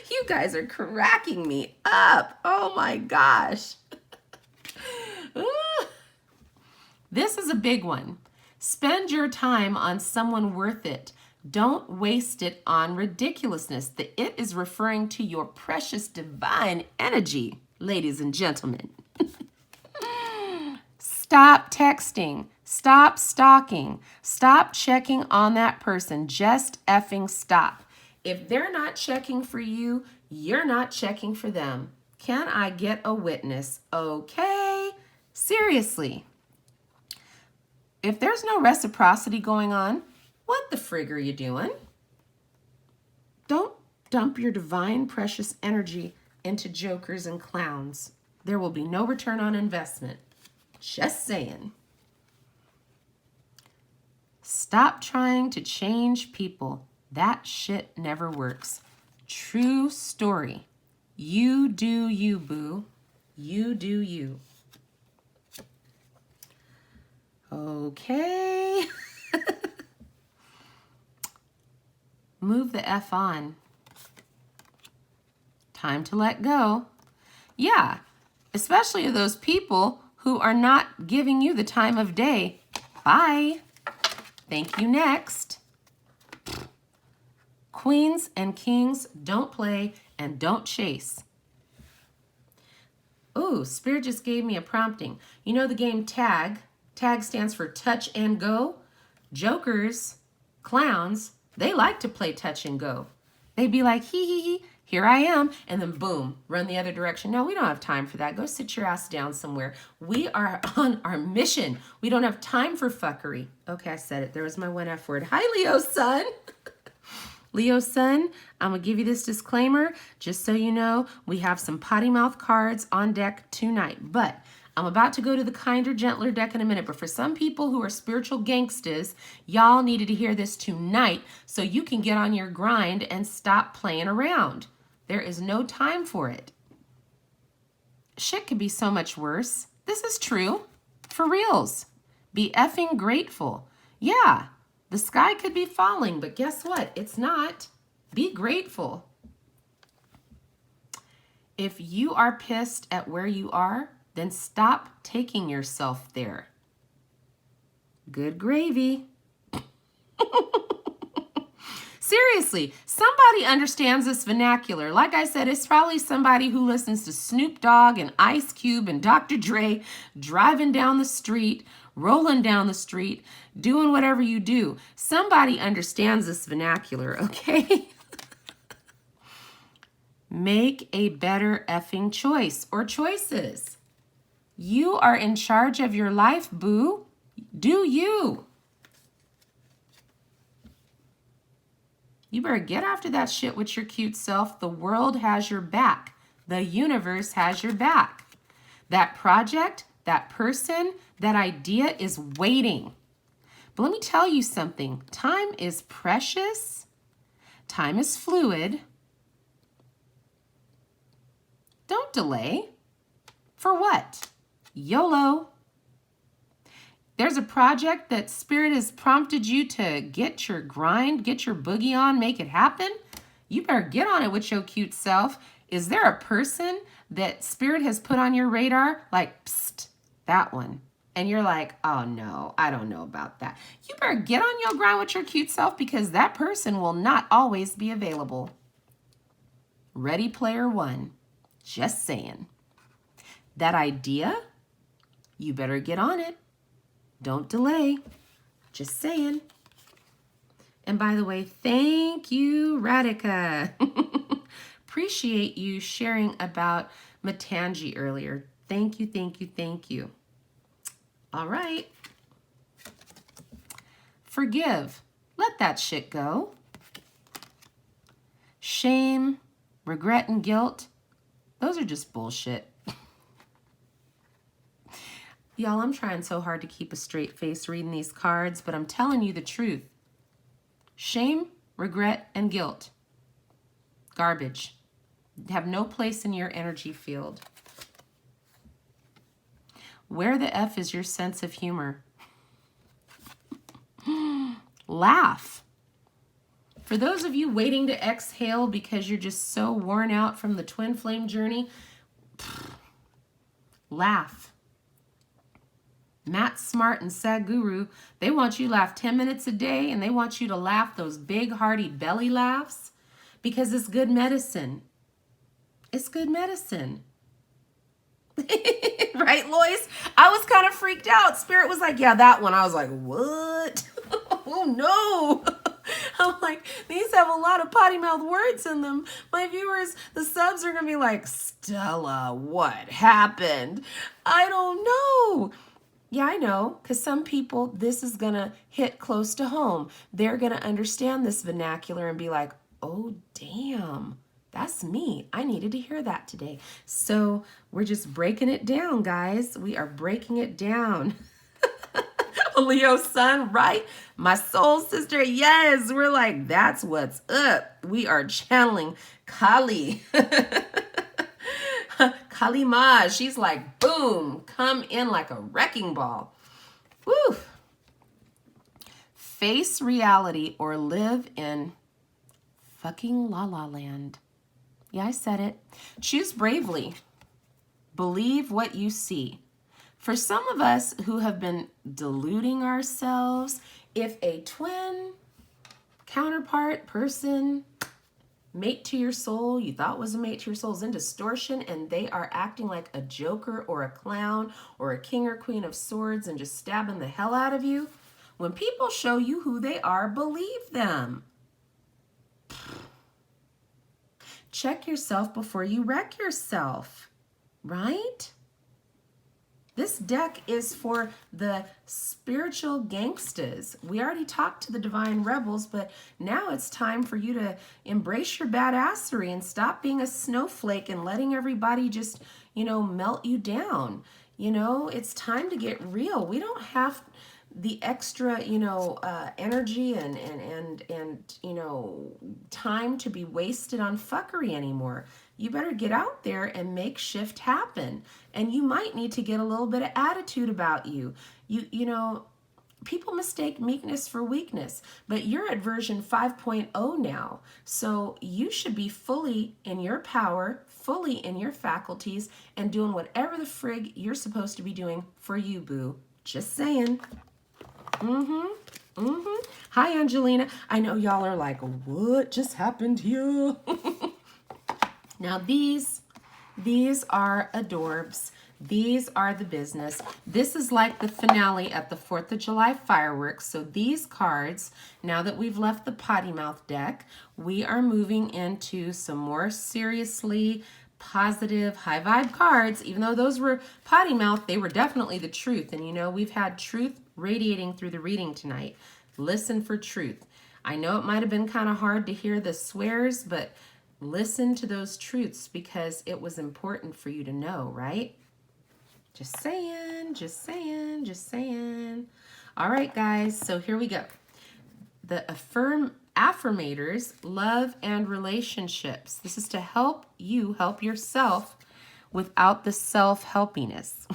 You guys are cracking me up. Oh my gosh. This is a big one. Spend your time on someone worth it. Don't waste it on ridiculousness. The it is referring to your precious divine energy, ladies and gentlemen. Stop texting. Stop stalking. Stop checking on that person. Just effing stop. If they're not checking for you, you're not checking for them. Can I get a witness? Okay. Seriously. If there's no reciprocity going on, what the frig are you doing? Don't dump your divine precious energy into jokers and clowns. There will be no return on investment. Just saying. Stop trying to change people. That shit never works. True story. You do you, boo. You do you. Okay. Move the F on. Time to let go. Yeah, especially those people who are not giving you the time of day. Bye. Thank you, next. Queens and kings, don't play and don't chase. Ooh, Spirit just gave me a prompting. You know the game tag? Tag stands for touch and go. Jokers, clowns, they like to play touch and go. They'd be like, hee, here I am, and then boom, run the other direction. No, we don't have time for that. Go sit your ass down somewhere. We are on our mission. We don't have time for fuckery. Okay, I said it. There was my one F word. Hi, Leo sun. Leo sun, I'm going to give you this disclaimer. Just so you know, we have some potty mouth cards on deck tonight. But I'm about to go to the kinder, gentler deck in a minute. But for some people who are spiritual gangstas, y'all needed to hear this tonight so you can get on your grind and stop playing around. There is no time for it. Shit could be so much worse. This is true. For reals. Be effing grateful. Yeah. The sky could be falling, but guess what? It's not. Be grateful. If you are pissed at where you are, then stop taking yourself there. Good gravy. Seriously, somebody understands this vernacular. Like I said, it's probably somebody who listens to Snoop Dogg and Ice Cube and Dr. Dre driving down the street, rolling down the street, doing whatever you do. Somebody understands this vernacular, okay? Make a better effing choice or choices. You are in charge of your life, boo. Do you? You better get after that shit with your cute self. The world has your back. The universe has your back. That project, that person, that idea is waiting. But let me tell you something. Time is precious. Time is fluid. Don't delay. For what? YOLO. There's a project that Spirit has prompted you to get your grind, get your boogie on, make it happen. You better get on it with your cute self. Is there a person that Spirit has put on your radar? Like, psst, that one. And you're like, oh no, I don't know about that. You better get on your grind with your cute self because that person will not always be available. Ready Player One. Just saying. That idea, you better get on it. Don't delay. Just saying. And by the way, thank you, Radhika. Appreciate you sharing about Matangi earlier. Thank you, thank you, thank you. All right. Forgive. Let that shit go. Shame, regret, and guilt, those are just bullshit. Y'all, I'm trying so hard to keep a straight face reading these cards, but I'm telling you the truth. Shame, regret, and guilt. Garbage. Have no place in your energy field. Where the F is your sense of humor? Laugh. For those of you waiting to exhale because you're just so worn out from the twin flame journey, laugh. Matt Smart and Sadhguru, they want you to laugh 10 minutes a day, and they want you to laugh those big, hearty belly laughs because it's good medicine. It's good medicine. Right, Lois? I was kind of freaked out. Spirit was like, yeah, that one. I was like, what? Oh, no. I'm like, these have a lot of potty mouth words in them. My viewers, the subs are going to be like, Stella, what happened? I don't know. Yeah, I know, because some people, this is going to hit close to home. They're going to understand this vernacular and be like, oh, damn, that's me. I needed to hear that today. So we're just breaking it down, guys. We are breaking it down. Leo sun, right? My soul sister, yes. We're like, that's what's up. We are channeling Kali. Kali Ma, she's like, boom, come in like a wrecking ball. Woo. Face reality or live in fucking la la land. Yeah, I said it. Choose bravely. Believe what you see. For some of us who have been deluding ourselves, if a twin, counterpart, person, mate to your soul, you thought was a mate to your soul, is in distortion and they are acting like a joker or a clown or a king or queen of swords and just stabbing the hell out of you, when people show you who they are, believe them. Check yourself before you wreck yourself, right? This deck is for the spiritual gangstas. We already talked to the divine rebels, but now it's time for you to embrace your badassery and stop being a snowflake and letting everybody just, melt you down. It's time to get real. We don't have the extra, energy and time to be wasted on fuckery anymore. You better get out there and make shift happen. And you might need to get a little bit of attitude about you. people mistake meekness for weakness, but you're at version 5.0 now. So you should be fully in your power, fully in your faculties, and doing whatever the frig you're supposed to be doing for you, boo. Just saying. Hi, Angelina. I know y'all are like, what just happened here? Now these are adorbs. These are the business. This is like the finale at the 4th of July fireworks. So these cards, now that we've left the potty mouth deck, we are moving into some more seriously positive, high vibe cards. Even though those were potty mouth, they were definitely the truth. And you know, we've had truth radiating through the reading tonight. Listen for truth. I know it might have been kind of hard to hear the swears, but listen to those truths because it was important for you to know, right? Just saying, just saying, just saying. All right, guys, so here we go. The affirmators, love and relationships. This is to help you help yourself without the self-helpiness.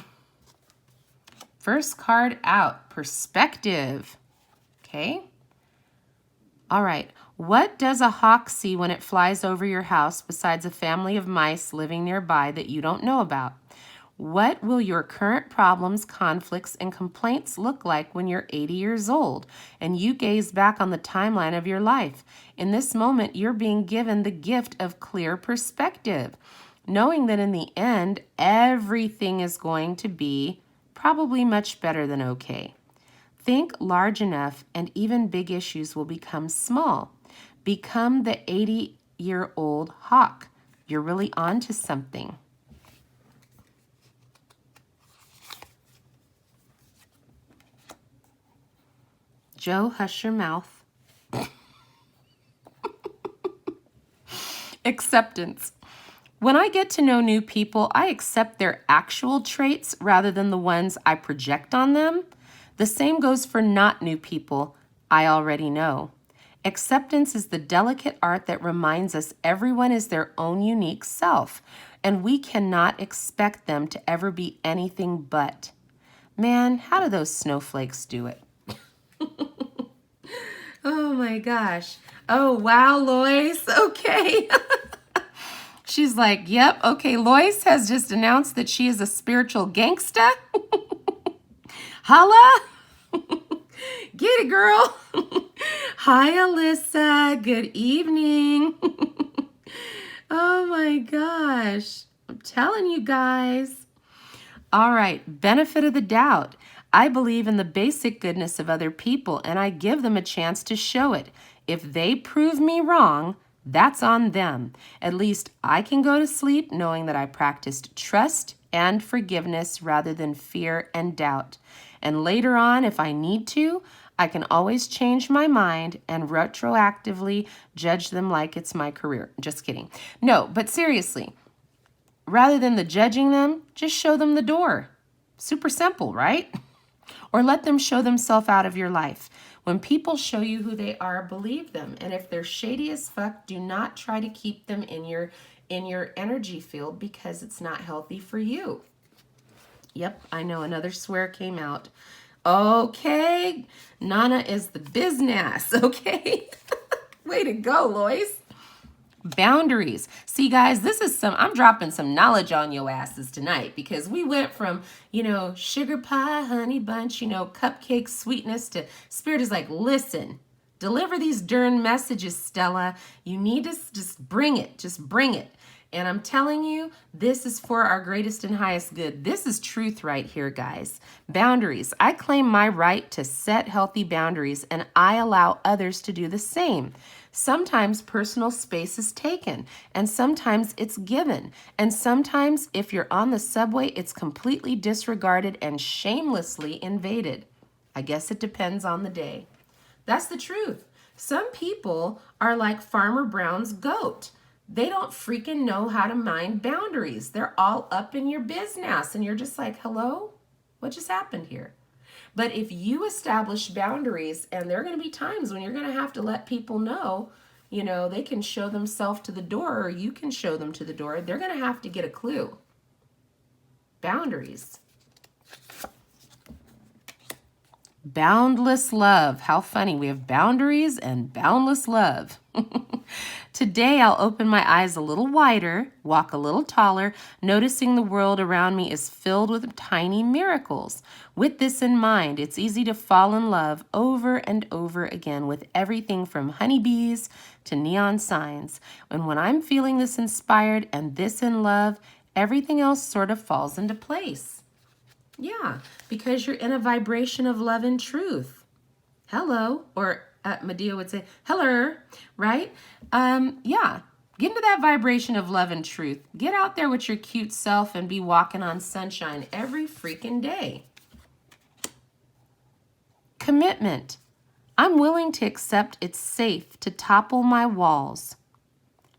First card out, perspective. Okay. All right. What does a hawk see when it flies over your house besides a family of mice living nearby that you don't know about? What will your current problems, conflicts, and complaints look like when you're 80 years old and you gaze back on the timeline of your life? In this moment, you're being given the gift of clear perspective, knowing that in the end, everything is going to be probably much better than okay. Think large enough and even big issues will become small. Become the 80-year-old hawk. You're really on to something. Joe, hush your mouth. Acceptance. When I get to know new people, I accept their actual traits rather than the ones I project on them. The same goes for not new people I already know. Acceptance is the delicate art that reminds us everyone is their own unique self, and we cannot expect them to ever be anything but. Man, how do those snowflakes do it? Oh my gosh. Oh, wow, Lois. Okay. She's like, yep, okay, Lois has just announced that she is a spiritual gangsta. Holla. Get it, girl. Hi, Alyssa. Good evening. Oh my gosh. I'm telling you guys. All right, benefit of the doubt. I believe in the basic goodness of other people, and I give them a chance to show it. If they prove me wrong, that's on them. At least I can go to sleep knowing that I practiced trust and forgiveness rather than fear and doubt. And later on, if I need to, I can always change my mind and retroactively judge them like it's my career. Just kidding. No, but seriously, rather than the judging them, just show them the door. Super simple, right? Or let them show themselves out of your life. When people show you who they are, believe them. And if they're shady as fuck, do not try to keep them in your energy field because it's not healthy for you. Yep, I know another swear came out. Okay, Nana is the business, okay? Way to go, Lois. Boundaries. See, guys, I'm dropping some knowledge on your asses tonight because we went from, sugar pie, honey bunch, cupcake sweetness to Spirit is like, listen, deliver these darn messages, Stella. You need to just bring it. Just bring it. And I'm telling you, this is for our greatest and highest good. This is truth right here, guys. Boundaries. I claim my right to set healthy boundaries, and I allow others to do the same. Sometimes personal space is taken, and sometimes it's given. And sometimes, if you're on the subway, it's completely disregarded and shamelessly invaded. I guess it depends on the day. That's the truth. Some people are like Farmer Brown's goat. They don't freaking know how to mind boundaries. They're all up in your business, and you're just like, hello? What just happened here? But if you establish boundaries, and there are going to be times when you're going to have to let people know, they can show themselves to the door, or you can show them to the door. They're going to have to get a clue. Boundaries. Boundless love. How funny. We have boundaries and boundless love. Today, I'll open my eyes a little wider, walk a little taller, noticing the world around me is filled with tiny miracles. With this in mind, it's easy to fall in love over and over again with everything from honeybees to neon signs. And when I'm feeling this inspired and this in love, everything else sort of falls into place. Yeah, because you're in a vibration of love and truth. Hello, or Medea would say, hello, right? Yeah, get into that vibration of love and truth. Get out there with your cute self and be walking on sunshine every freaking day. Commitment. I'm willing to accept it's safe to topple my walls.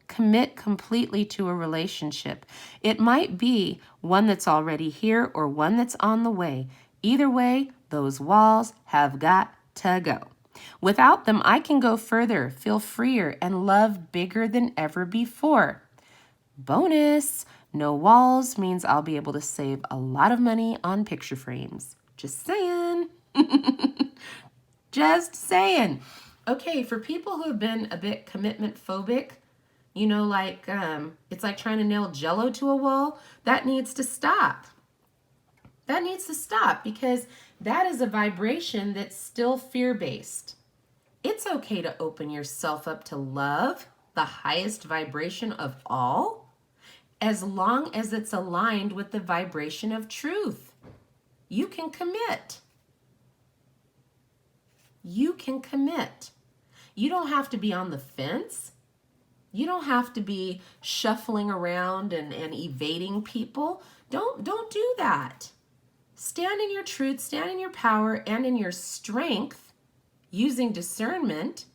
Commit completely to a relationship. It might be one that's already here or one that's on the way. Either way, those walls have got to go. Without them, I can go further, feel freer, and love bigger than ever before. Bonus, no walls means I'll be able to save a lot of money on picture frames. Just saying. Just saying. Okay, for people who have been a bit commitment phobic, you know, like it's like trying to nail Jell-O to a wall. That needs to stop. That needs to stop because that is a vibration that's still fear-based. It's okay to open yourself up to love, the highest vibration of all, as long as it's aligned with the vibration of truth. You can commit. You can commit. You don't have to be on the fence. You don't have to be shuffling around and evading people. Don't do that. Stand in your truth, stand in your power and in your strength, using discernment.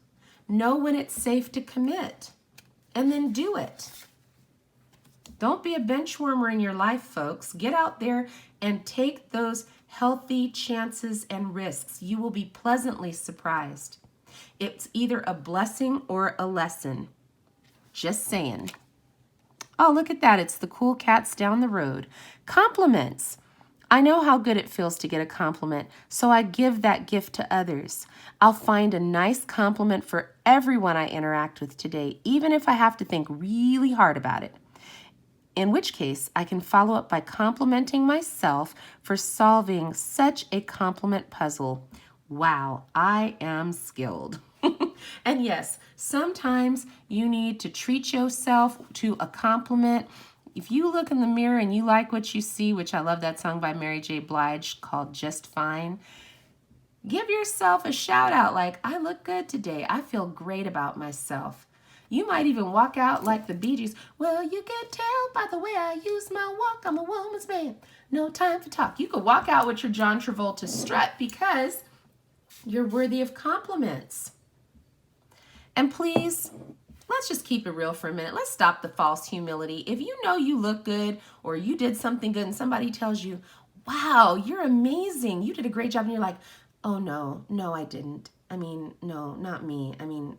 Know when it's safe to commit, and then do it. Don't be a bench warmer in your life, folks. Get out there and take those healthy chances and risks. You will be pleasantly surprised. It's either a blessing or a lesson. Just saying. Oh, look at that. It's the cool cats down the road. Compliments. I know how good it feels to get a compliment, so I give that gift to others. I'll find a nice compliment for everyone I interact with today, even if I have to think really hard about it. In which case, I can follow up by complimenting myself for solving such a compliment puzzle. Wow, I am skilled. And yes, sometimes you need to treat yourself to a compliment. If you look in the mirror and you like what you see, which I love that song by Mary J. Blige called Just Fine, give yourself a shout out like, I look good today. I feel great about myself. You might even walk out like the Bee Gees. Well, you can tell by the way I use my walk. I'm a woman's man. No time for talk. You could walk out with your John Travolta strut because you're worthy of compliments. And please, let's just keep it real for a minute. Let's stop the false humility. If you know you look good or you did something good and somebody tells you, wow, you're amazing, you did a great job, and you're like, oh, no, I didn't. I mean, no, not me. I mean,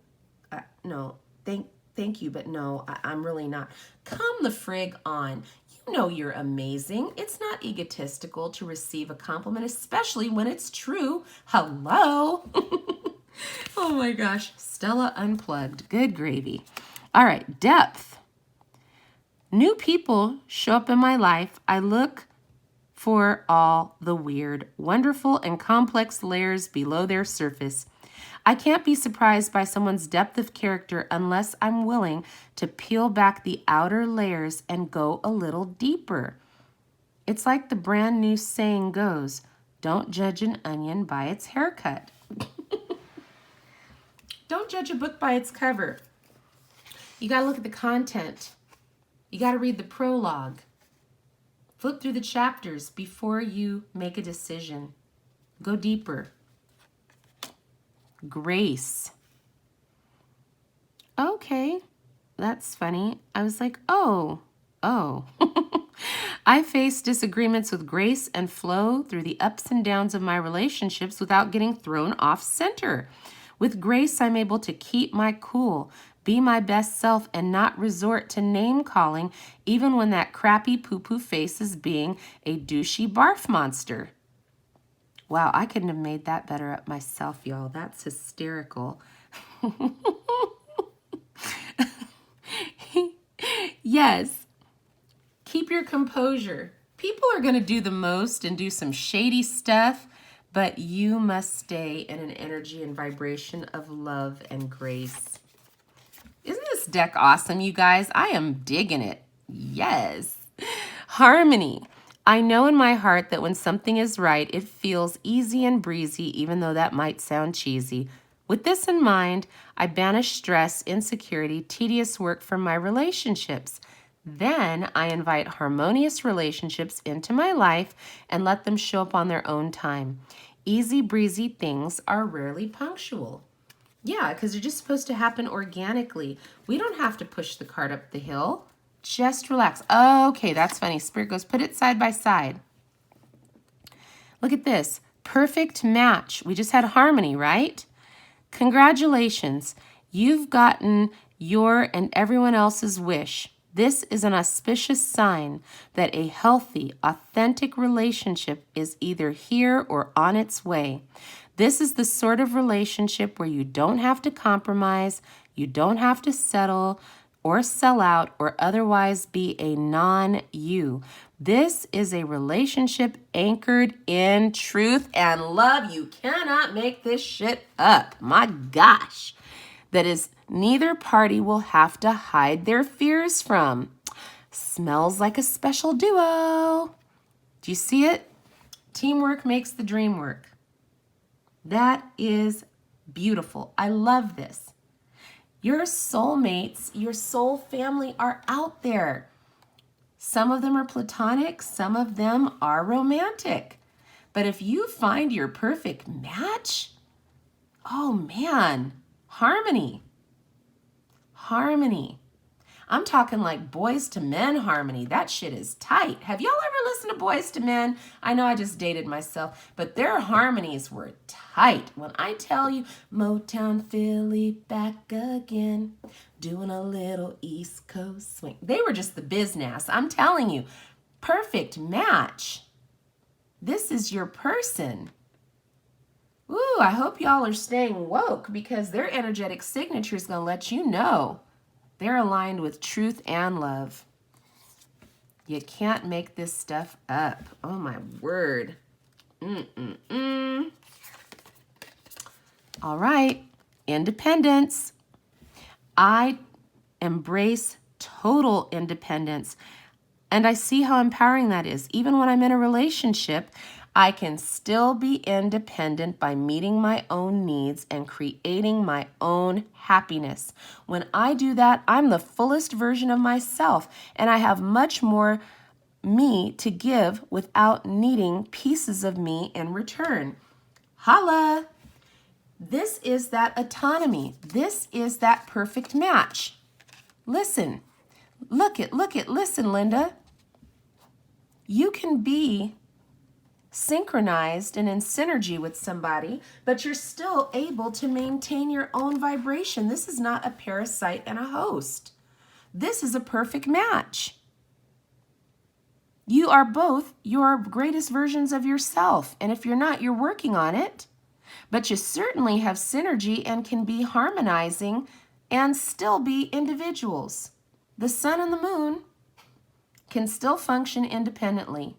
no, thank you, but no, I'm really not. Come the frig on. You know you're amazing. It's not egotistical to receive a compliment, especially when it's true. Hello. Oh my gosh, Stella Unplugged. Good gravy. All right, depth. New people show up in my life. I look for all the weird, wonderful, and complex layers below their surface. I can't be surprised by someone's depth of character unless I'm willing to peel back the outer layers and go a little deeper. It's like the brand new saying goes, don't judge an onion by its haircut. Don't judge a book by its cover. You got to look at the content. You got to read the prologue. Flip through the chapters before you make a decision. Go deeper. Grace. Okay, that's funny. I was like, oh. I face disagreements with grace and flow through the ups and downs of my relationships without getting thrown off center. With grace, I'm able to keep my cool, be my best self, and not resort to name calling, even when that crappy poo-poo face is being a douchey barf monster. Wow, I couldn't have made that better up myself, y'all. That's hysterical. Yes, keep your composure. People are going to do the most and do some shady stuff, but you must stay in an energy and vibration of love and grace. Isn't this deck awesome, you guys? I am digging it. Yes. Harmony. I know in my heart that when something is right, it feels easy and breezy, even though that might sound cheesy. With this in mind, I banish stress, insecurity, tedious work from my relationships. Then I invite harmonious relationships into my life and let them show up on their own time. Easy breezy things are rarely punctual. Yeah, because they're just supposed to happen organically. We don't have to push the cart up the hill. Just relax. Okay, that's funny. Spirit goes, put it side by side. Look at this. Perfect match. We just had harmony, right? Congratulations. You've gotten your and everyone else's wish. This is an auspicious sign that a healthy, authentic relationship is either here or on its way. This is the sort of relationship where you don't have to compromise, you don't have to settle or sell out or otherwise be a non-you. This is a relationship anchored in truth and love. You cannot make this shit up. My gosh. That is, neither party will have to hide their fears from. Smells like a special duo. Do you see it? Teamwork makes the dream work. That is beautiful. I love this. Your soulmates, your soul family are out there. Some of them are platonic, some of them are romantic. But if you find your perfect match, oh man, harmony. Harmony. I'm talking like Boys to Men harmony. That shit is tight. Have y'all ever listened to Boys to Men? I know I just dated myself, but their harmonies were tight. When I tell you, Motown Philly back again, doing a little East Coast swing. They were just the business. I'm telling you, perfect match. This is your person. Ooh, I hope y'all are staying woke because their energetic signature is going to let you know they're aligned with truth and love. You can't make this stuff up. Oh my word. All right, independence. I embrace total independence. And I see how empowering that is. Even when I'm in a relationship, I can still be independent by meeting my own needs and creating my own happiness. When I do that, I'm the fullest version of myself, and I have much more me to give without needing pieces of me in return. Holla! This is that autonomy. This is that perfect match. Listen. Look it, listen, Linda. You can be synchronized and in synergy with somebody, but you're still able to maintain your own vibration. This is not a parasite and a host. This is a perfect match. You are both your greatest versions of yourself, and if you're not, you're working on it. But you certainly have synergy and can be harmonizing and still be individuals. The sun and the moon can still function independently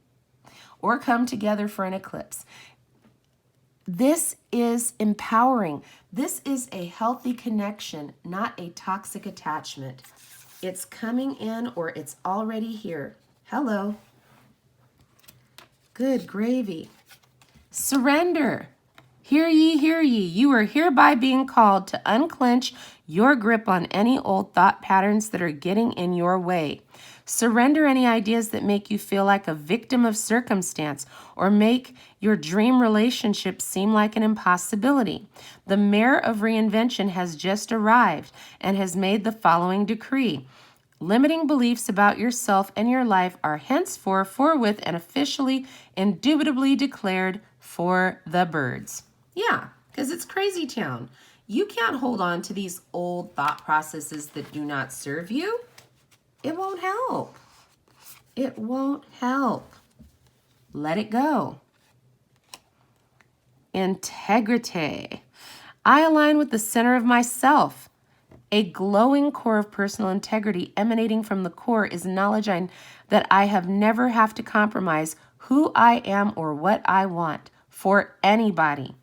or come together for an eclipse. This is empowering. This is a healthy connection, not a toxic attachment. It's coming in or it's already here. Hello. Good gravy. Surrender. Hear ye, hear ye. You are hereby being called to unclench your grip on any old thought patterns that are getting in your way. Surrender any ideas that make you feel like a victim of circumstance or make your dream relationship seem like an impossibility. The mayor of reinvention has just arrived and has made the following decree. Limiting beliefs about yourself and your life are henceforth, forthwith, and officially, indubitably declared for the birds. Yeah, because it's crazy town. You can't hold on to these old thought processes that do not serve you. It won't help. It won't help. Let it go. integrity. I align with the center of myself. A glowing core of personal integrity emanating from the core is knowledge that I have never have to compromise who I am or what I want for anybody.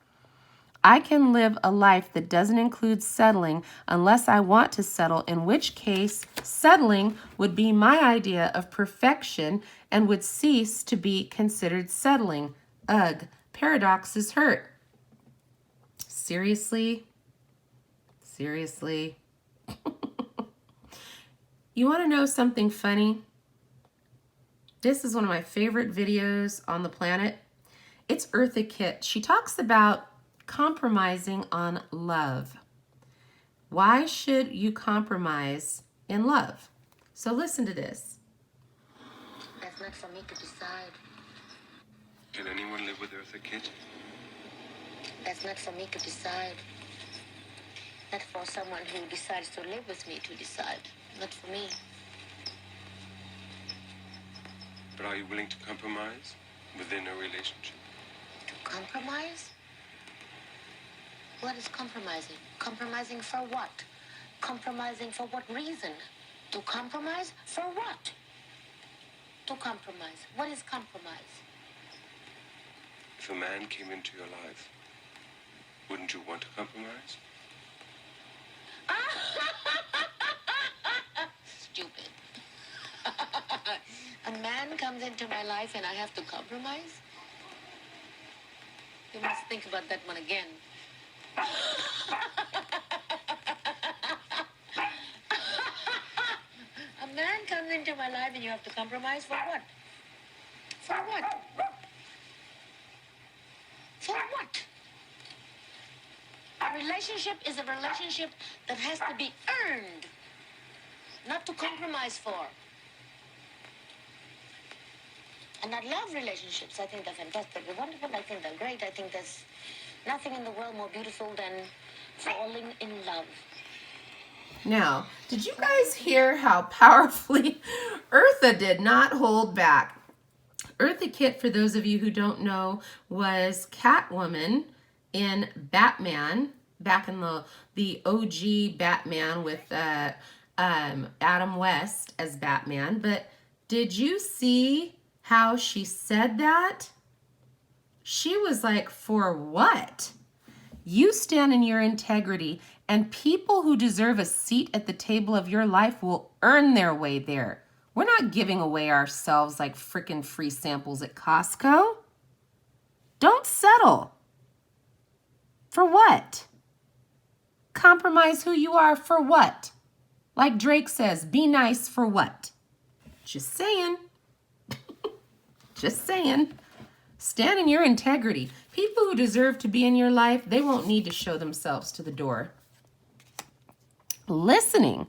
I can live a life that doesn't include settling unless I want to settle, in which case settling would be my idea of perfection and would cease to be considered settling. Ugh, paradoxes hurt. Seriously? Seriously? You want to know something funny? This is one of my favorite videos on the planet. It's Eartha Kitt. She talks about compromising on love. Why should you compromise in love? So listen to this. That's not for me to decide. Can anyone live with Eartha Kitt? That's not for me to decide. Not for someone who decides to live with me to decide. Not for me. But are you willing to compromise within a relationship? To compromise? What is compromising? Compromising for what? Compromising for what reason? To compromise for what? To compromise. What is compromise? If a man came into your life, wouldn't you want to compromise? Stupid. A man comes into my life and I have to compromise? You must think about that one again. A man comes into my life and you have to compromise for what? For what? For what? A relationship is a relationship that has to be earned, not to compromise for. And I love relationships. I think they're fantastic. They're wonderful. I think they're great. I think there's nothing in the world more beautiful than falling in love. Now, did you guys hear how powerfully Eartha did not hold back? Eartha Kitt, for those of you who don't know, was Catwoman in Batman, back in the OG Batman with Adam West as Batman. But did you see how she said that? She was like, for what? You stand in your integrity, and people who deserve a seat at the table of your life will earn their way there. We're not giving away ourselves like frickin' free samples at Costco. Don't settle. For what? Compromise who you are for what? Like Drake says, be nice for what? Just saying. Just saying. Stand in your integrity. People who deserve to be in your life, they won't need to show themselves to the door. Listening.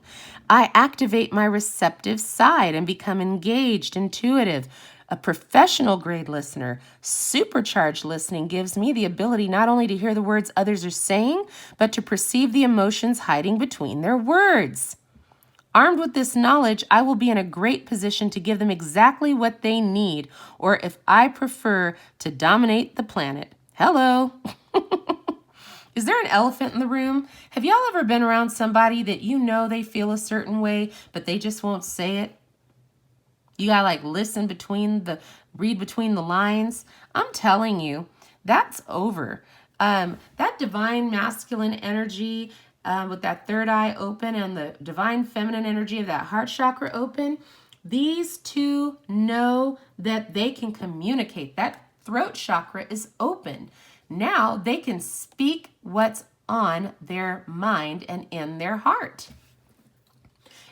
I activate my receptive side and become engaged, intuitive, a professional grade listener. Supercharged listening gives me the ability not only to hear the words others are saying, but to perceive the emotions hiding between their words. Armed with this knowledge, I will be in a great position to give them exactly what they need, or if I prefer, to dominate the planet. Hello. Is there an elephant in the room? Have y'all ever been around somebody that you know they feel a certain way, but they just won't say it? You gotta like read between the lines. I'm telling you, that's over. That divine masculine energy with that third eye open and the divine feminine energy of that heart chakra open, these two know that they can communicate. That throat chakra is open. Now they can speak what's on their mind and in their heart.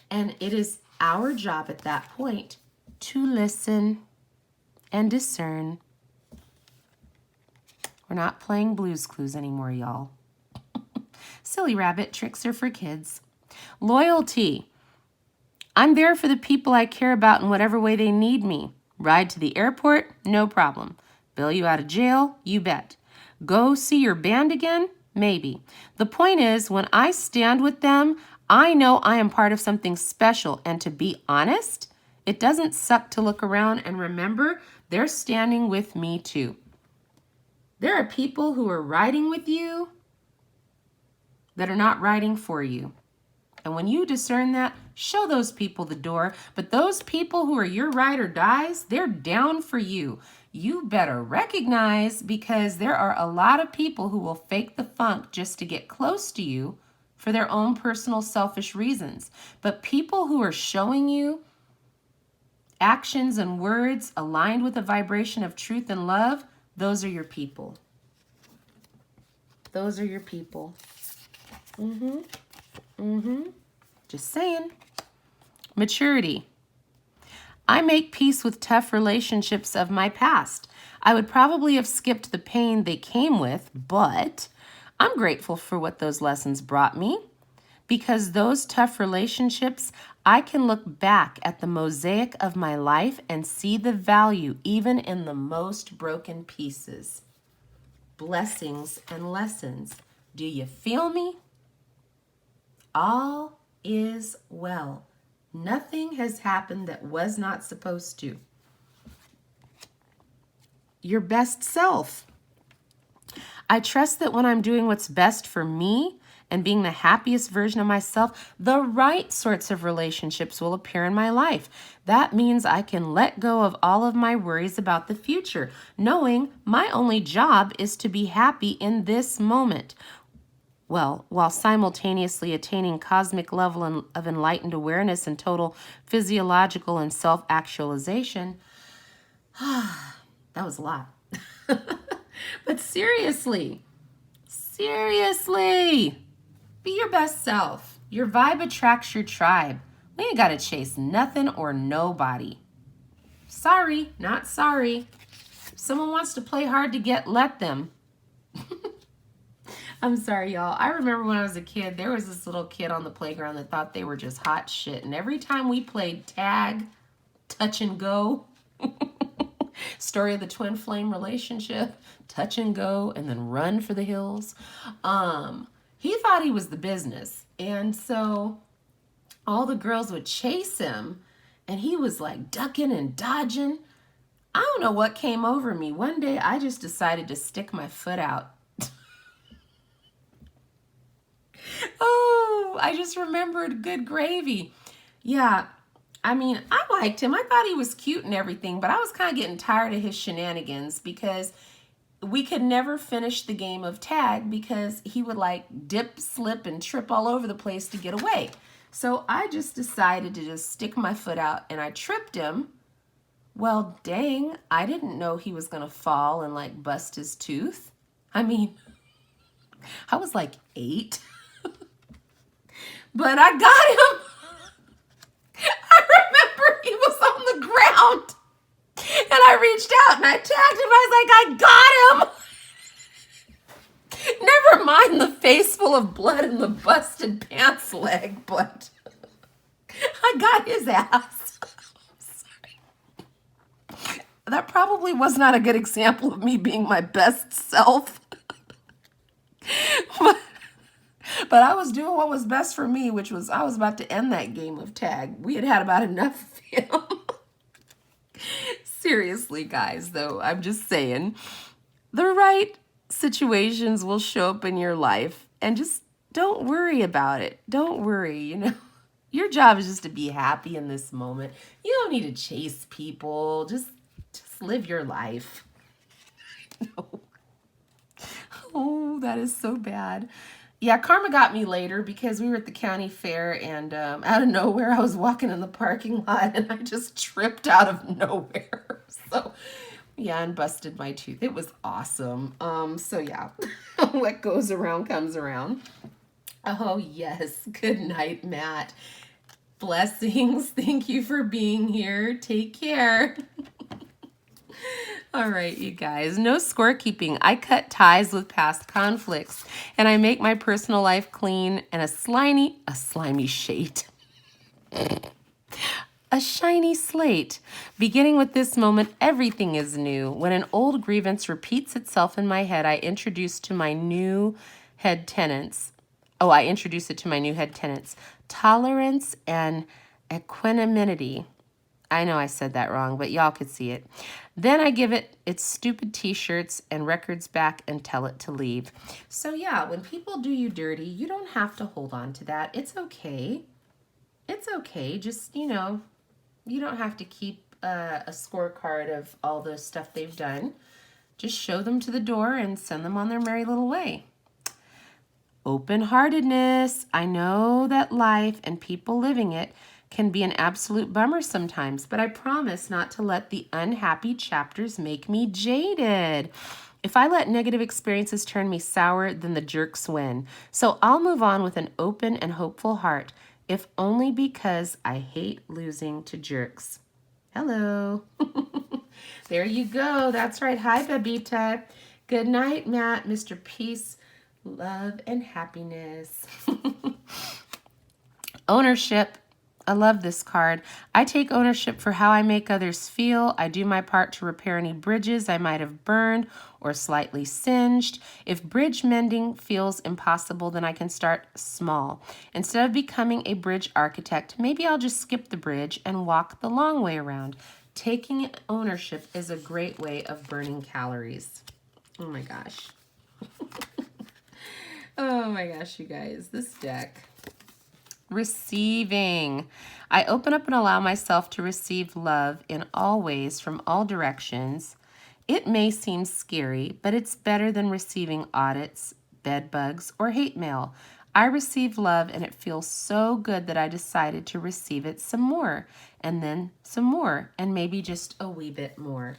And it is our job at that point to listen and discern. We're not playing Blue's Clues anymore, y'all. Silly rabbit, tricks are for kids. Loyalty. I'm there for the people I care about in whatever way they need me. Ride to the airport? No problem. Bail you out of jail? You bet. Go see your band again? Maybe. The point is, when I stand with them, I know I am part of something special. And to be honest, it doesn't suck to look around and remember they're standing with me too. There are people who are riding with you that are not riding for you. And when you discern that, show those people the door. But those people who are your ride or dies, they're down for you. You better recognize, because there are a lot of people who will fake the funk just to get close to you for their own personal selfish reasons. But people who are showing you actions and words aligned with a vibration of truth and love, those are your people. Those are your people. Just saying. Maturity. I make peace with tough relationships of my past. I would probably have skipped the pain they came with, but I'm grateful for what those lessons brought me, because those tough relationships, I can look back at the mosaic of my life and see the value even in the most broken pieces. Blessings and lessons. Do you feel me? All is well. Nothing has happened that was not supposed to. Your best self. I trust that when I'm doing what's best for me and being the happiest version of myself, the right sorts of relationships will appear in my life. That means I can let go of all of my worries about the future, knowing my only job is to be happy in this moment. Well, while simultaneously attaining cosmic level of enlightened awareness and total physiological and self-actualization. That was a lot. But seriously, be your best self. Your vibe attracts your tribe. We ain't got to chase nothing or nobody. Sorry, not sorry. If someone wants to play hard to get, let them. I'm sorry, y'all. I remember when I was a kid, there was this little kid on the playground that thought they were just hot shit. And every time we played tag, touch and go, story of the twin flame relationship, touch and go, and then run for the hills. He thought he was the business. And so all the girls would chase him, and he was like ducking and dodging. I don't know what came over me. One day I just decided to stick my foot out. Oh, I just remembered, good gravy. Yeah, I mean, I liked him. I thought he was cute and everything, but I was kind of getting tired of his shenanigans because we could never finish the game of tag because he would like dip, slip, and trip all over the place to get away. So I just decided to just stick my foot out, and I tripped him. Well, dang, I didn't know he was going to fall and like bust his tooth. I mean, I was like 8. But I got him. I remember he was on the ground. And I reached out and I tagged him. I was like, I got him. Never mind the face full of blood and the busted pants leg, but I got his ass. Sorry. That probably was not a good example of me being my best self. But I was doing what was best for me, which was I was about to end that game of tag. We had about enough of him. Seriously, guys, though, I'm just saying, the right situations will show up in your life, and just don't worry about it. Don't worry, you know. Your job is just to be happy in this moment. You don't need to chase people. Just live your life. No. Oh, that is so bad. Yeah, karma got me later because we were at the county fair, and out of nowhere I was walking in the parking lot and I just tripped out of nowhere. So yeah, and busted my tooth. It was awesome. So yeah, what goes around comes around. Oh yes, good night, Matt. Blessings. Thank you for being here. Take care. All right, you guys, no scorekeeping. I cut ties with past conflicts, and I make my personal life clean and a slimy shade. A shiny slate. Beginning with this moment, everything is new. When an old grievance repeats itself in my head, I introduce it to my new head tenants. Tolerance and equanimity. I know I said that wrong, but y'all could see it. Then I give it its stupid t-shirts and records back and tell it to leave. So yeah, when people do you dirty, you don't have to hold on to that. It's okay. It's okay. Just, you know, you don't have to keep a scorecard of all the stuff they've done. Just show them to the door and send them on their merry little way. Open-heartedness. I know that life and people living it can be an absolute bummer sometimes, but I promise not to let the unhappy chapters make me jaded. If I let negative experiences turn me sour, then the jerks win. So I'll move on with an open and hopeful heart, if only because I hate losing to jerks. Hello. There you go. That's right. Hi, Babita. Good night, Matt, Mr. Peace, love, and happiness. Ownership. I love this card. I take ownership for how I make others feel. I do my part to repair any bridges I might have burned or slightly singed. If bridge mending feels impossible, then I can start small. Instead of becoming a bridge architect, maybe I'll just skip the bridge and walk the long way around. Taking ownership is a great way of burning calories. Oh my gosh. Oh my gosh, you guys. This deck. Receiving. I open up and allow myself to receive love in all ways from all directions. It may seem scary, but it's better than receiving audits, bed bugs, or hate mail. I receive love and it feels so good that I decided to receive it some more, and then some more, and maybe just a wee bit more.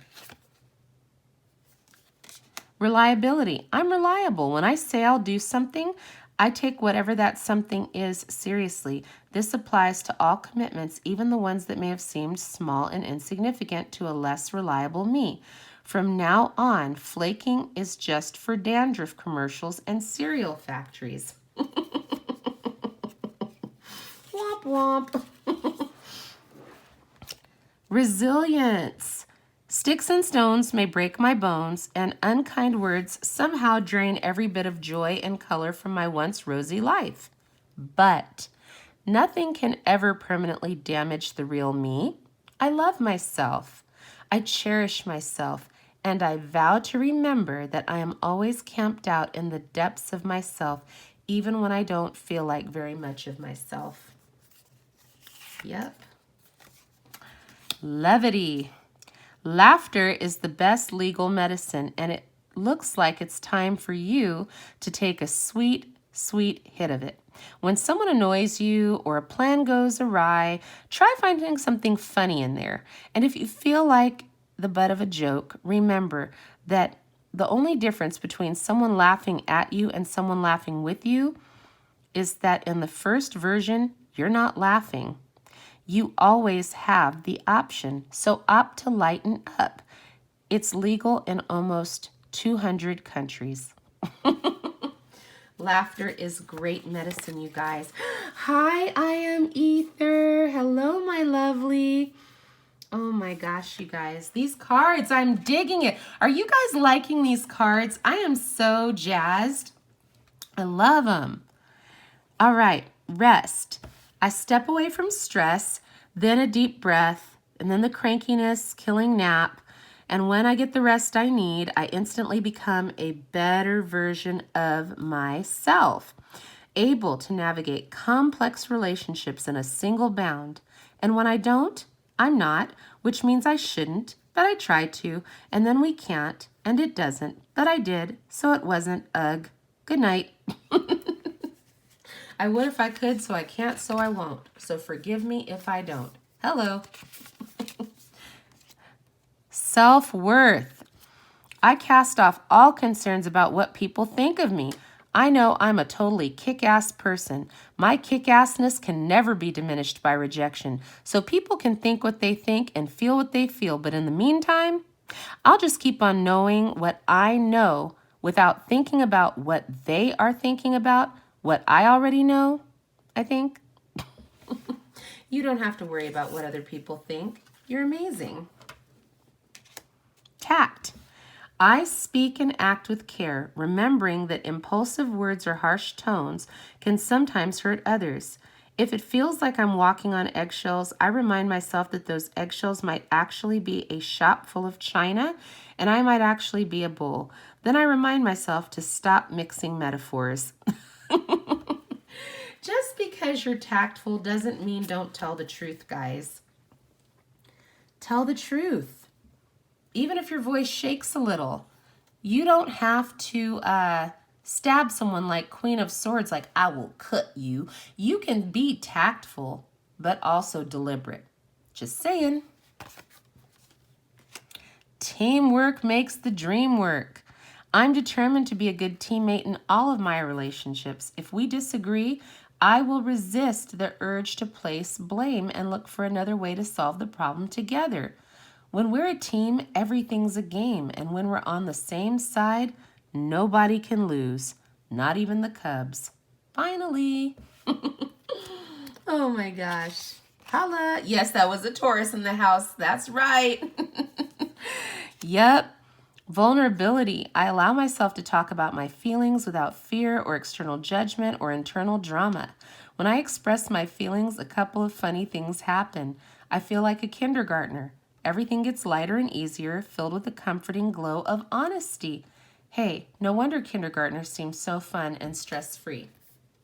Reliability. I'm reliable. When I say I'll do something, I take whatever that something is seriously. This applies to all commitments, even the ones that may have seemed small and insignificant to a less reliable me. From now on, flaking is just for dandruff commercials and cereal factories. Womp womp. Resilience. Sticks and stones may break my bones, and unkind words somehow drain every bit of joy and color from my once rosy life. But nothing can ever permanently damage the real me. I love myself. I cherish myself, and I vow to remember that I am always camped out in the depths of myself, even when I don't feel like very much of myself. Yep. Levity. Laughter is the best legal medicine, and it looks like it's time for you to take a sweet, sweet hit of it. When someone annoys you or a plan goes awry, try finding something funny in there. And if you feel like the butt of a joke, remember that the only difference between someone laughing at you and someone laughing with you is that in the first version, you're not laughing. You always have the option, so opt to lighten up. It's legal in almost 200 countries. Laughter is great medicine, you guys. Hi, I am Ether. Hello, my lovely. Oh my gosh, you guys. These cards, I'm digging it. Are you guys liking these cards? I am so jazzed. I love them. All right, rest. I step away from stress, then a deep breath, and then the crankiness, killing nap. And when I get the rest I need, I instantly become a better version of myself, able to navigate complex relationships in a single bound. And when I don't, I'm not, which means I shouldn't, but I try to, and then we can't, and it doesn't, but I did, so it wasn't. Ugh. Good night. I would if I could, so I can't, so I won't. So forgive me if I don't. Hello. Self-worth. I cast off all concerns about what people think of me. I know I'm a totally kick-ass person. My kick-assness can never be diminished by rejection. So people can think what they think and feel what they feel. But in the meantime, I'll just keep on knowing what I know without thinking about what they are thinking about, what I already know, I think. You don't have to worry about what other people think. You're amazing. Tact. I speak and act with care, remembering that impulsive words or harsh tones can sometimes hurt others. If it feels like I'm walking on eggshells, I remind myself that those eggshells might actually be a shop full of china, and I might actually be a bull. Then I remind myself to stop mixing metaphors. Just because you're tactful doesn't mean don't tell the truth, guys. Tell the truth. Even if your voice shakes a little, you don't have to stab someone like Queen of Swords, like I will cut you. You can be tactful, but also deliberate. Just saying. Teamwork makes the dream work. I'm determined to be a good teammate in all of my relationships. If we disagree, I will resist the urge to place blame and look for another way to solve the problem together. When we're a team, everything's a game. And when we're on the same side, nobody can lose, not even the Cubs. Finally. Oh my gosh. Holla. Yes, that was a Taurus in the house. That's right. Yep. Vulnerability. I allow myself to talk about my feelings without fear or external judgment or internal drama. When I express my feelings, a couple of funny things happen. I feel like a kindergartner. Everything gets lighter and easier, filled with the comforting glow of honesty. Hey, no wonder kindergartners seem so fun and stress-free.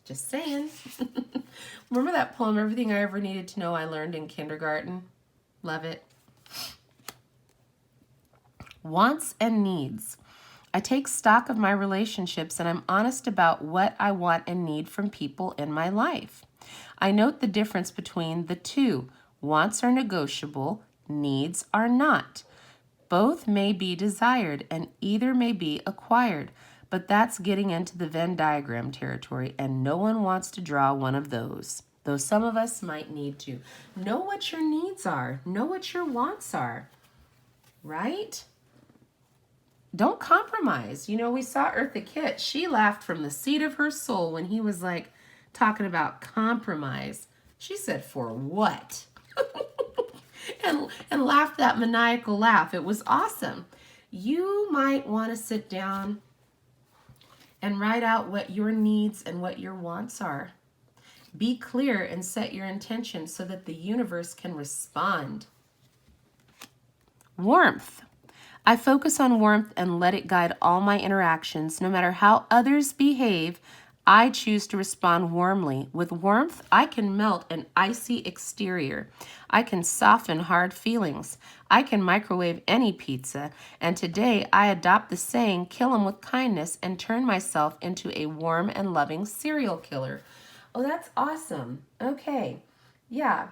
Just saying. Remember that poem, Everything I Ever Needed to Know I Learned in Kindergarten? Love it. Wants and needs. I take stock of my relationships and I'm honest about what I want and need from people in my life. I note the difference between the two. Wants are negotiable, needs are not. Both may be desired and either may be acquired, but that's getting into the Venn diagram territory and no one wants to draw one of those. Though some of us might need to. Know what your needs are. Know what your wants are. Right? Don't compromise. You know, we saw Eartha Kitt. She laughed from the seat of her soul when he was like talking about compromise. She said, for what? and laughed that maniacal laugh. It was awesome. You might want to sit down and write out what your needs and what your wants are. Be clear and set your intention so that the universe can respond. Warmth. I focus on warmth and let it guide all my interactions. No matter how others behave, I choose to respond warmly. With warmth, I can melt an icy exterior. I can soften hard feelings. I can microwave any pizza. And today, I adopt the saying, kill 'em with kindness, and turn myself into a warm and loving serial killer. Oh, that's awesome. Okay. Yeah.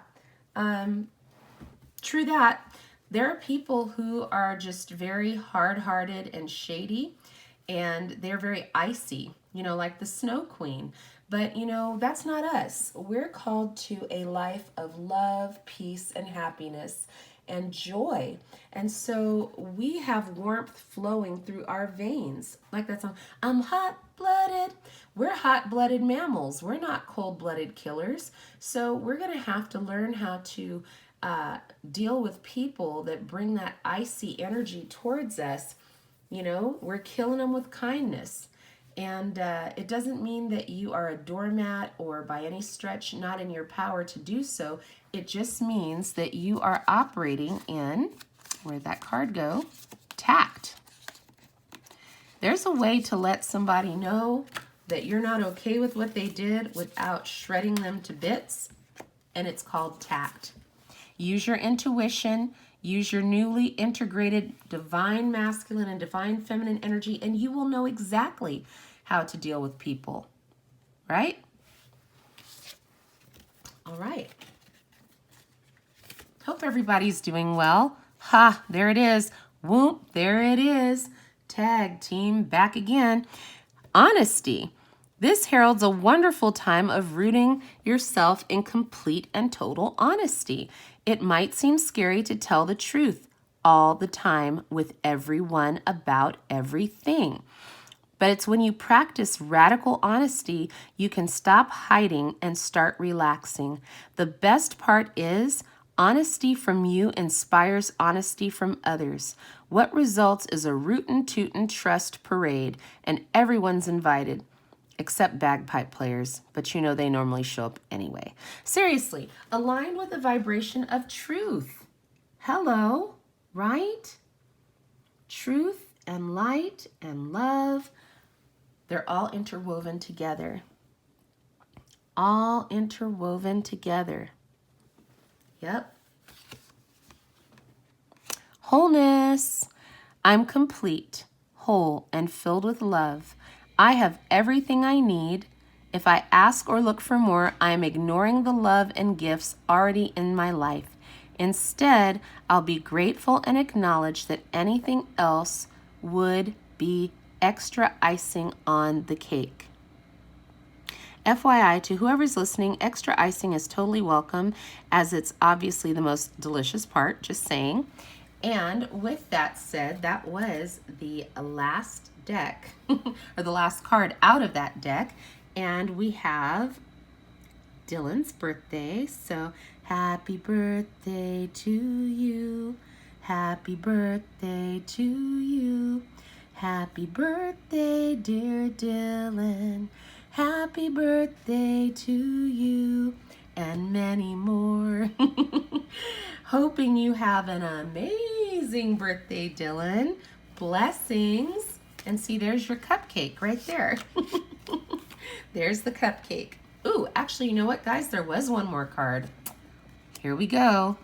True that. There are people who are just very hard-hearted and shady, and they're very icy, you know, like the Snow Queen. But, you know, that's not us. We're called to a life of love, peace, and happiness and joy. And so we have warmth flowing through our veins. Like that song, I'm hot-blooded. We're hot-blooded mammals. We're not cold-blooded killers. So we're going to have to learn how to deal with people that bring that icy energy towards us. You know, we're killing them with kindness. And it doesn't mean that you are a doormat or by any stretch not in your power to do so. It just means that you are operating in, where'd that card go? Tact. There's a way to let somebody know that you're not okay with what they did without shredding them to bits, and it's called tact. Use your intuition, use your newly integrated divine masculine and divine feminine energy, and you will know exactly how to deal with people, right? All right. Hope everybody's doing well. Ha, there it is. Whoop, there it is. Tag team back again. Honesty. This heralds a wonderful time of rooting yourself in complete and total honesty. It might seem scary to tell the truth all the time with everyone about everything. But it's when you practice radical honesty, you can stop hiding and start relaxing. The best part is honesty from you inspires honesty from others. What results is a rootin' tootin' trust parade, and everyone's invited. except bagpipe players, but you know they normally show up anyway. Seriously, aligned with the vibration of truth. Hello, right? Truth and light and love, they're all interwoven together. All interwoven together. Yep. Wholeness. I'm complete, whole, and filled with love. I have everything I need. If I ask or look for more, I am ignoring the love and gifts already in my life. Instead, I'll be grateful and acknowledge that anything else would be extra icing on the cake. FYI, to whoever's listening, extra icing is totally welcome, as it's obviously the most delicious part, just saying. And with that said, that was the last deck, or the last card out of that deck. And we have Dylan's birthday. So happy birthday to you. Happy birthday to you. Happy birthday, dear Dylan. Happy birthday to you. And many more. Hoping you have an amazing birthday, Dylan. Blessings. And see, there's your cupcake right there. There's the cupcake. Ooh, actually, you know what, guys? There was one more card. Here we go.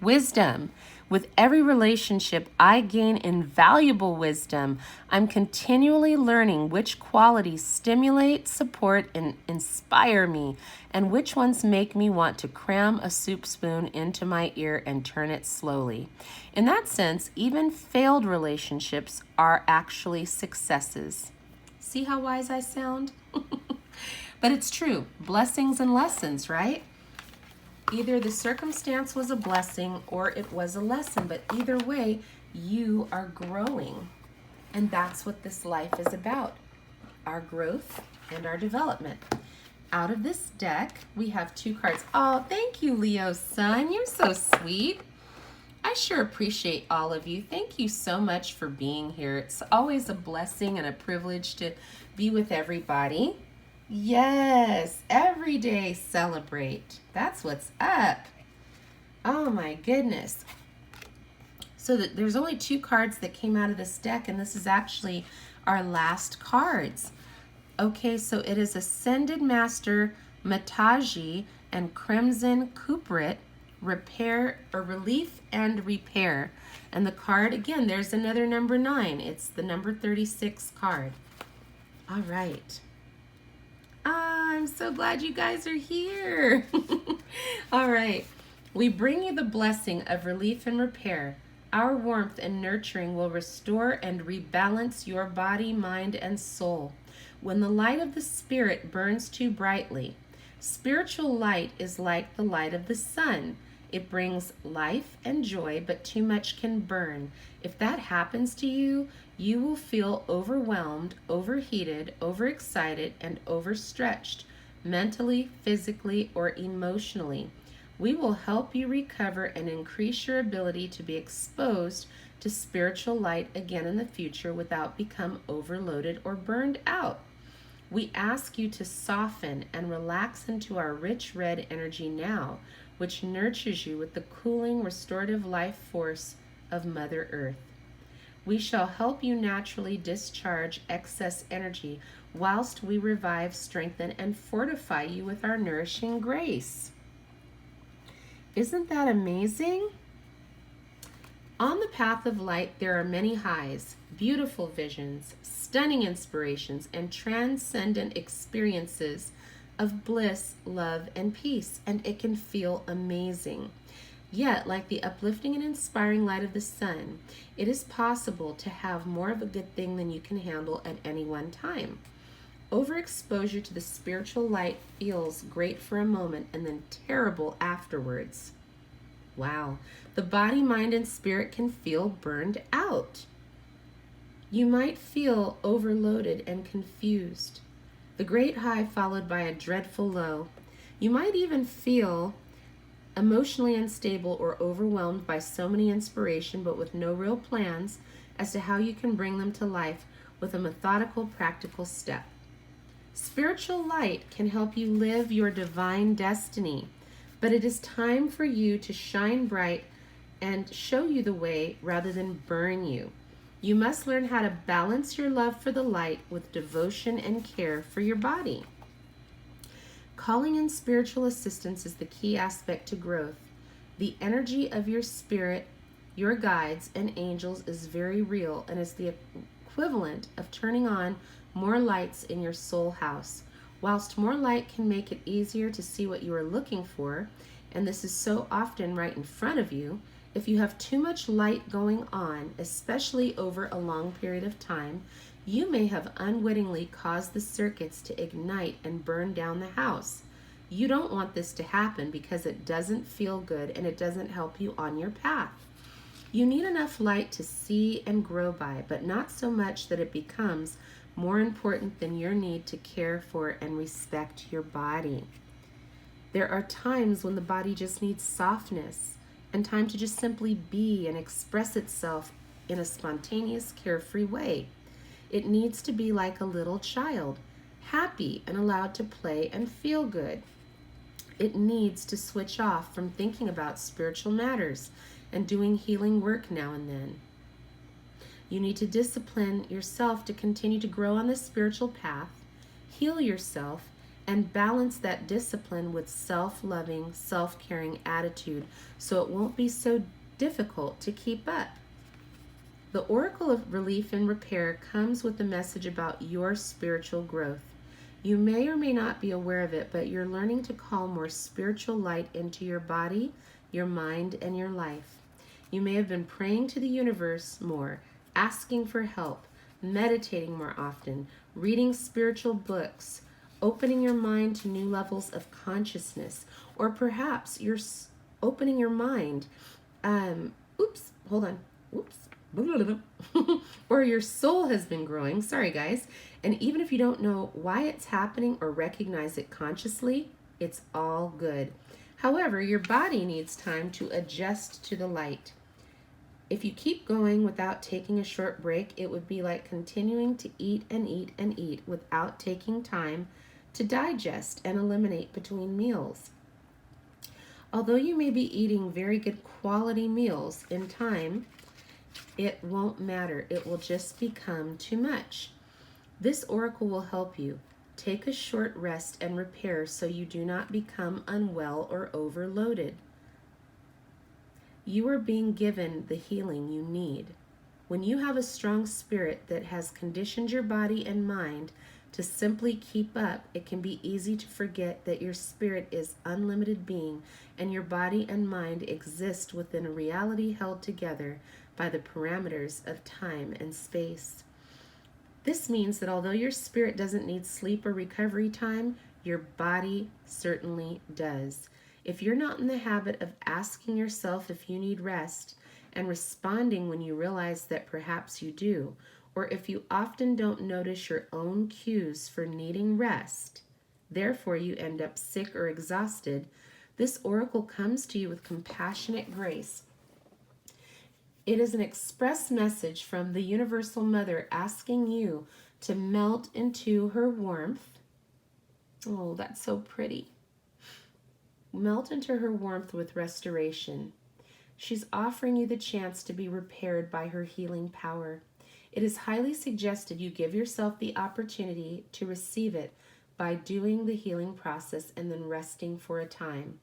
Wisdom. With every relationship, I gain invaluable wisdom. I'm continually learning which qualities stimulate, support, and inspire me, and which ones make me want to cram a soup spoon into my ear and turn it slowly. In that sense, even failed relationships are actually successes. See how wise I sound? But it's true. Blessings and lessons, right? Either the circumstance was a blessing or it was a lesson, but either way, you are growing. And that's what this life is about, our growth and our development. Out of this deck, we have two cards. Oh, thank you, Leo's son. You're so sweet. I sure appreciate all of you. Thank you so much for being here. It's always a blessing and a privilege to be with everybody. Yes, every day celebrate. That's what's up. Oh my goodness. So there's only two cards that came out of this deck, and this is actually our last cards. Okay, so it is Ascended Master Mataji and Crimson Cuprit, Repair or Relief and Repair. And the card, again, there's another number 9. It's the number 36 card. All right. I'm so glad you guys are here. All right. We bring you the blessing of relief and repair. Our warmth and nurturing will restore and rebalance your body, mind, and soul. When the light of the Spirit burns too brightly, spiritual light is like the light of the sun. It brings life and joy, but too much can burn. If that happens to you, you will feel overwhelmed, overheated, overexcited, and overstretched, mentally, physically, or emotionally. We will help you recover and increase your ability to be exposed to spiritual light again in the future without becoming overloaded or burned out. We ask you to soften and relax into our rich red energy now, which nurtures you with the cooling, restorative life force of Mother Earth. We shall help you naturally discharge excess energy whilst we revive, strengthen, and fortify you with our nourishing grace. Isn't that amazing? On the path of light, there are many highs, beautiful visions, stunning inspirations, and transcendent experiences of bliss, love, and peace, and it can feel amazing. Yet, like the uplifting and inspiring light of the sun, it is possible to have more of a good thing than you can handle at any one time. Overexposure to the spiritual light feels great for a moment and then terrible afterwards. Wow, the body, mind, and spirit can feel burned out. You might feel overloaded and confused. The great high followed by a dreadful low. You might even feel emotionally unstable or overwhelmed by so many inspiration, but with no real plans as to how you can bring them to life with a methodical, practical step. Spiritual light can help you live your divine destiny, but it is time for you to shine bright and show you the way rather than burn you. You must learn how to balance your love for the light with devotion and care for your body. Calling in spiritual assistance is the key aspect to growth. The energy of your spirit, your guides, and angels is very real and is the equivalent of turning on more lights in your soul house. Whilst more light can make it easier to see what you are looking for, and this is so often right in front of you, if you have too much light going on, especially over a long period of time, you may have unwittingly caused the circuits to ignite and burn down the house. You don't want this to happen because it doesn't feel good and it doesn't help you on your path. You need enough light to see and grow by, but not so much that it becomes more important than your need to care for and respect your body. There are times when the body just needs softness and time to just simply be and express itself in a spontaneous, carefree way. It needs to be like a little child, happy and allowed to play and feel good. It needs to switch off from thinking about spiritual matters and doing healing work now and then. You need to discipline yourself to continue to grow on the spiritual path, heal yourself, and balance that discipline with self-loving, self-caring attitude so it won't be so difficult to keep up. The Oracle of Relief and Repair comes with a message about your spiritual growth. You may or may not be aware of it, but you're learning to call more spiritual light into your body, your mind, and your life. You may have been praying to the universe more, asking for help, meditating more often, reading spiritual books, opening your mind to new levels of consciousness, or perhaps you're opening your mind. Or your soul has been growing. Sorry, guys. And even if you don't know why it's happening or recognize it consciously, it's all good. However, your body needs time to adjust to the light. If you keep going without taking a short break, it would be like continuing to eat and eat and eat without taking time to digest and eliminate between meals. Although you may be eating very good quality meals in time, it won't matter. It will just become too much. This oracle will help you. Take a short rest and repair so you do not become unwell or overloaded. You are being given the healing you need. When you have a strong spirit that has conditioned your body and mind to simply keep up, it can be easy to forget that your spirit is unlimited being and your body and mind exist within a reality held together by the parameters of time and space. This means that although your spirit doesn't need sleep or recovery time, your body certainly does. If you're not in the habit of asking yourself if you need rest and responding when you realize that perhaps you do, or if you often don't notice your own cues for needing rest, therefore you end up sick or exhausted, this oracle comes to you with compassionate grace. It is an express message from the Universal Mother asking you to melt into her warmth. Oh, that's so pretty. Melt into her warmth with restoration. She's offering you the chance to be repaired by her healing power. It is highly suggested you give yourself the opportunity to receive it by doing the healing process and then resting for a time.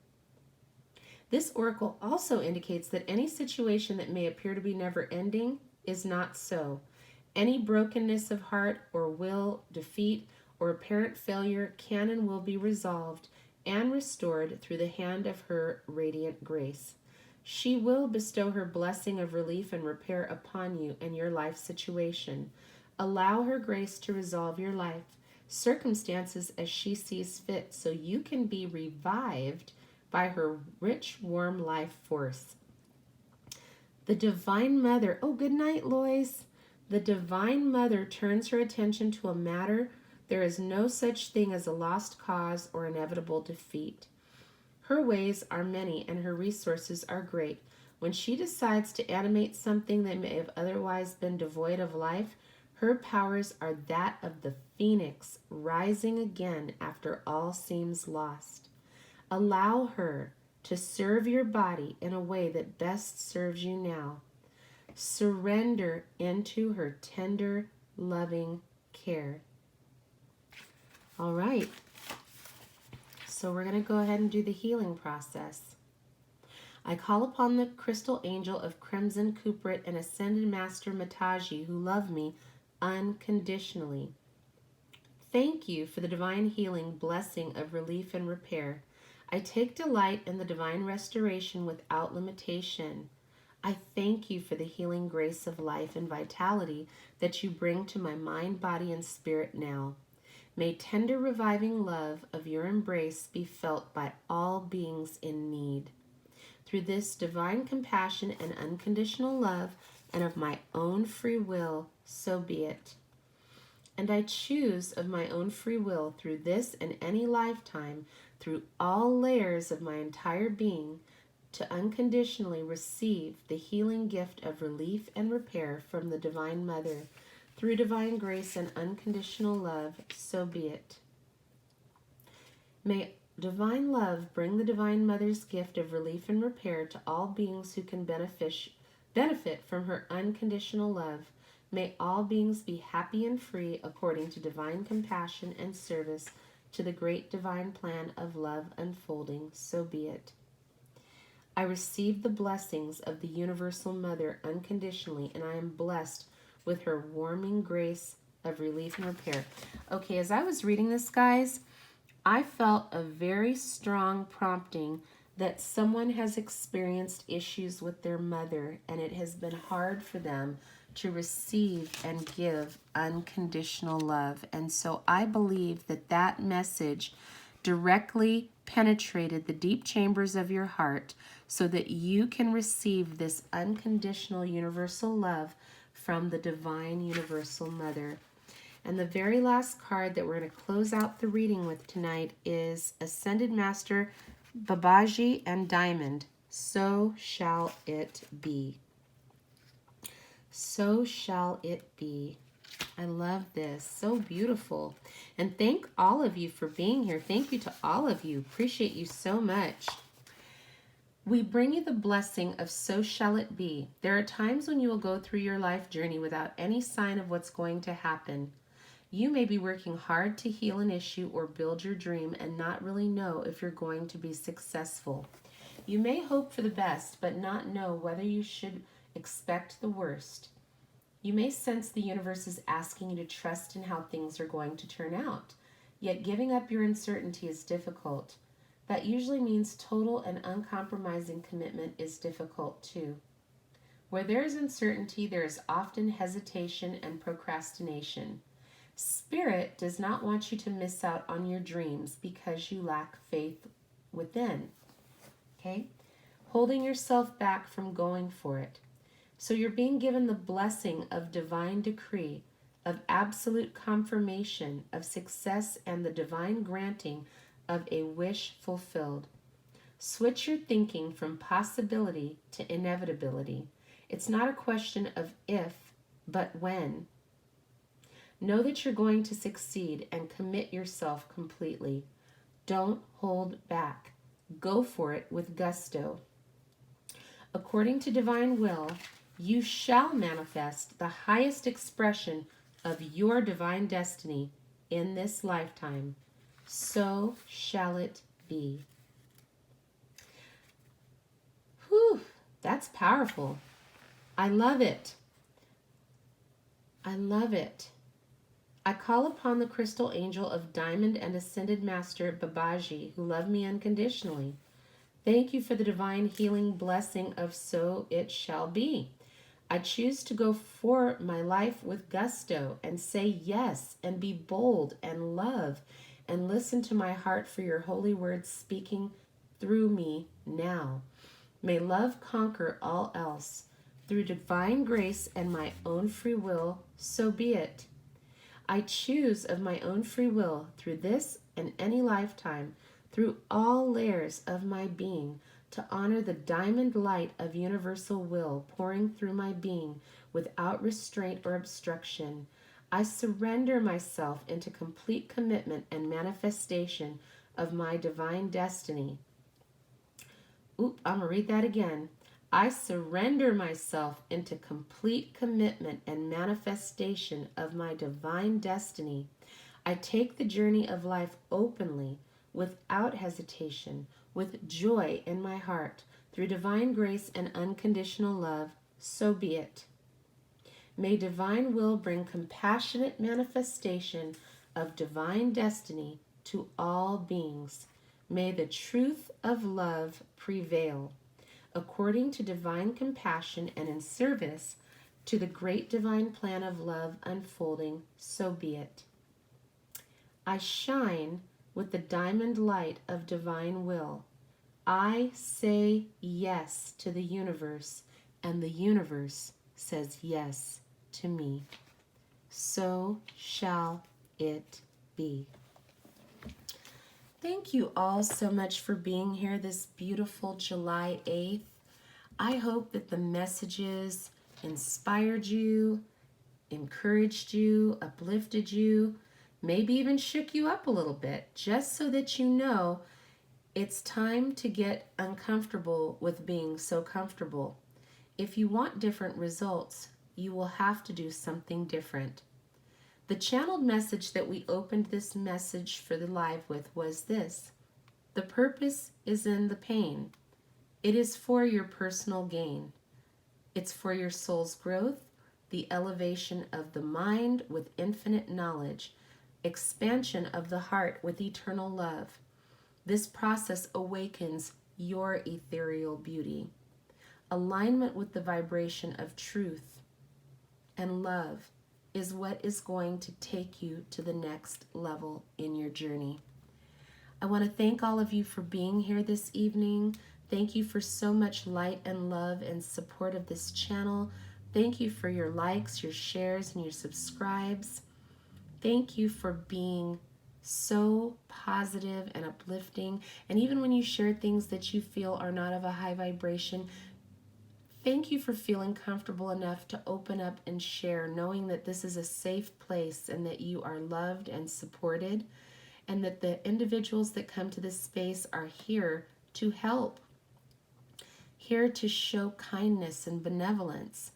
This oracle also indicates that any situation that may appear to be never ending is not so. Any brokenness of heart or will, defeat, or apparent failure can and will be resolved and restored through the hand of her radiant grace. She will bestow her blessing of relief and repair upon you and your life situation. Allow her grace to resolve your life circumstances as she sees fit so you can be revived by her rich, warm life force. The Divine Mother, oh, good night, Lois. The Divine Mother turns her attention to a matter. There is no such thing as a lost cause or inevitable defeat. Her ways are many and her resources are great. When she decides to animate something that may have otherwise been devoid of life, her powers are that of the phoenix rising again after all seems lost. Allow her to serve your body in a way that best serves you now. Surrender into her tender, loving care. All right. So we're going to go ahead and do the healing process. I call upon the crystal angel of Crimson Cuprit and Ascended Master Mataji who love me unconditionally. Thank you for the divine healing blessing of relief and repair. I take delight in the divine restoration without limitation. I thank you for the healing grace of life and vitality that you bring to my mind, body, and spirit now. May tender reviving love of your embrace be felt by all beings in need. Through this divine compassion and unconditional love and of my own free will, so be it. And I choose of my own free will through this and any lifetime, through all layers of my entire being, to unconditionally receive the healing gift of relief and repair from the Divine Mother. Through divine grace and unconditional love, so be it. May divine love bring the Divine Mother's gift of relief and repair to all beings who can benefit from her unconditional love. May all beings be happy and free according to divine compassion and service to the great divine plan of love unfolding. So be it. I receive the blessings of the Universal Mother unconditionally, and I am blessed with her warming grace of relief and repair. Okay, as I was reading this, guys, I felt a very strong prompting that someone has experienced issues with their mother, and it has been hard for them to receive and give unconditional love. And so I believe that that message directly penetrated the deep chambers of your heart so that you can receive this unconditional universal love from the Divine Universal Mother. And the very last card that we're going to close out the reading with tonight is Ascended Master Babaji and Diamond. So shall it be. So shall it be. I love this. So beautiful. And thank all of you for being here. Thank you to all of you. Appreciate you so much. We bring you the blessing of so shall it be. There are times when you will go through your life journey without any sign of what's going to happen. You may be working hard to heal an issue or build your dream and not really know if you're going to be successful. You may hope for the best, but not know whether you should expect the worst. You may sense the universe is asking you to trust in how things are going to turn out, yet giving up your uncertainty is difficult. That usually means total and uncompromising commitment is difficult too. Where there is uncertainty, there is often hesitation and procrastination. Spirit does not want you to miss out on your dreams because you lack faith within. Okay? Holding yourself back from going for it. So you're being given the blessing of divine decree, of absolute confirmation of success and the divine granting of a wish fulfilled. Switch your thinking from possibility to inevitability. It's not a question of if, but when. Know that you're going to succeed and commit yourself completely. Don't hold back. Go for it with gusto. According to divine will, you shall manifest the highest expression of your divine destiny in this lifetime. So shall it be. Whew, that's powerful. I love it. I love it. I call upon the crystal angel of Diamond and Ascended Master Babaji, who love me unconditionally. Thank you for the divine healing blessing of so it shall be. I choose to go for my life with gusto and say yes and be bold and love and listen to my heart for your holy words speaking through me now. May love conquer all else. Through divine grace and my own free will, so be it. I choose of my own free will through this and any lifetime, through all layers of my being, to honor the diamond light of universal will pouring through my being without restraint or obstruction. I surrender myself into complete commitment and manifestation of my divine destiny. Oop, I'm going to read that again. I surrender myself into complete commitment and manifestation of my divine destiny. I take the journey of life openly, without hesitation, with joy in my heart, through divine grace and unconditional love. So be it. May divine will bring compassionate manifestation of divine destiny to all beings. May the truth of love prevail. According to divine compassion and in service to the great divine plan of love unfolding, so be it. I shine with the diamond light of divine will. I say yes to the universe, and the universe says yes to me. So shall it be. Thank you all so much for being here this beautiful July 8th. I hope that the messages inspired you, encouraged you, uplifted you, maybe even shook you up a little bit, just so that you know it's time to get uncomfortable with being so comfortable. If you want different results, you will have to do something different. The channeled message that we opened this message for the live with was this: the purpose is in the pain. It is for your personal gain. It's for your soul's growth, the elevation of the mind with infinite knowledge, expansion of the heart with eternal love. This process awakens your ethereal beauty. Alignment with the vibration of truth and love is what is going to take you to the next level in your journey. I want to thank all of you for being here this evening. Thank you for so much light and love and support of this channel. Thank you for your likes, your shares, and your subscribes. Thank you for being so positive and uplifting. And even when you share things that you feel are not of a high vibration, thank you for feeling comfortable enough to open up and share, knowing that this is a safe place and that you are loved and supported, and that the individuals that come to this space are here to help, here to show kindness and benevolence.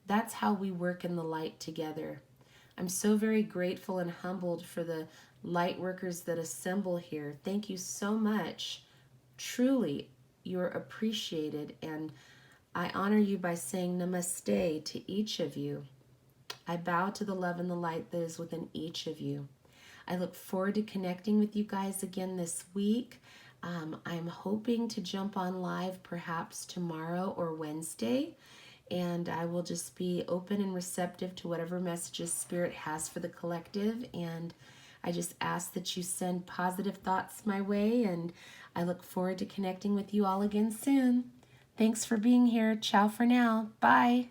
That's how we work in the light together. I'm so very grateful and humbled for the light workers that assemble here. Thank you so much. Truly, you're appreciated, and I honor you by saying namaste to each of you. I bow to the love and the light that is within each of you. I look forward to connecting with you guys again this week. I'm hoping to jump on live perhaps tomorrow or Wednesday, and I will just be open and receptive to whatever messages Spirit has for the collective. And I just ask that you send positive thoughts my way, and I look forward to connecting with you all again soon. Thanks for being here. Ciao for now. Bye.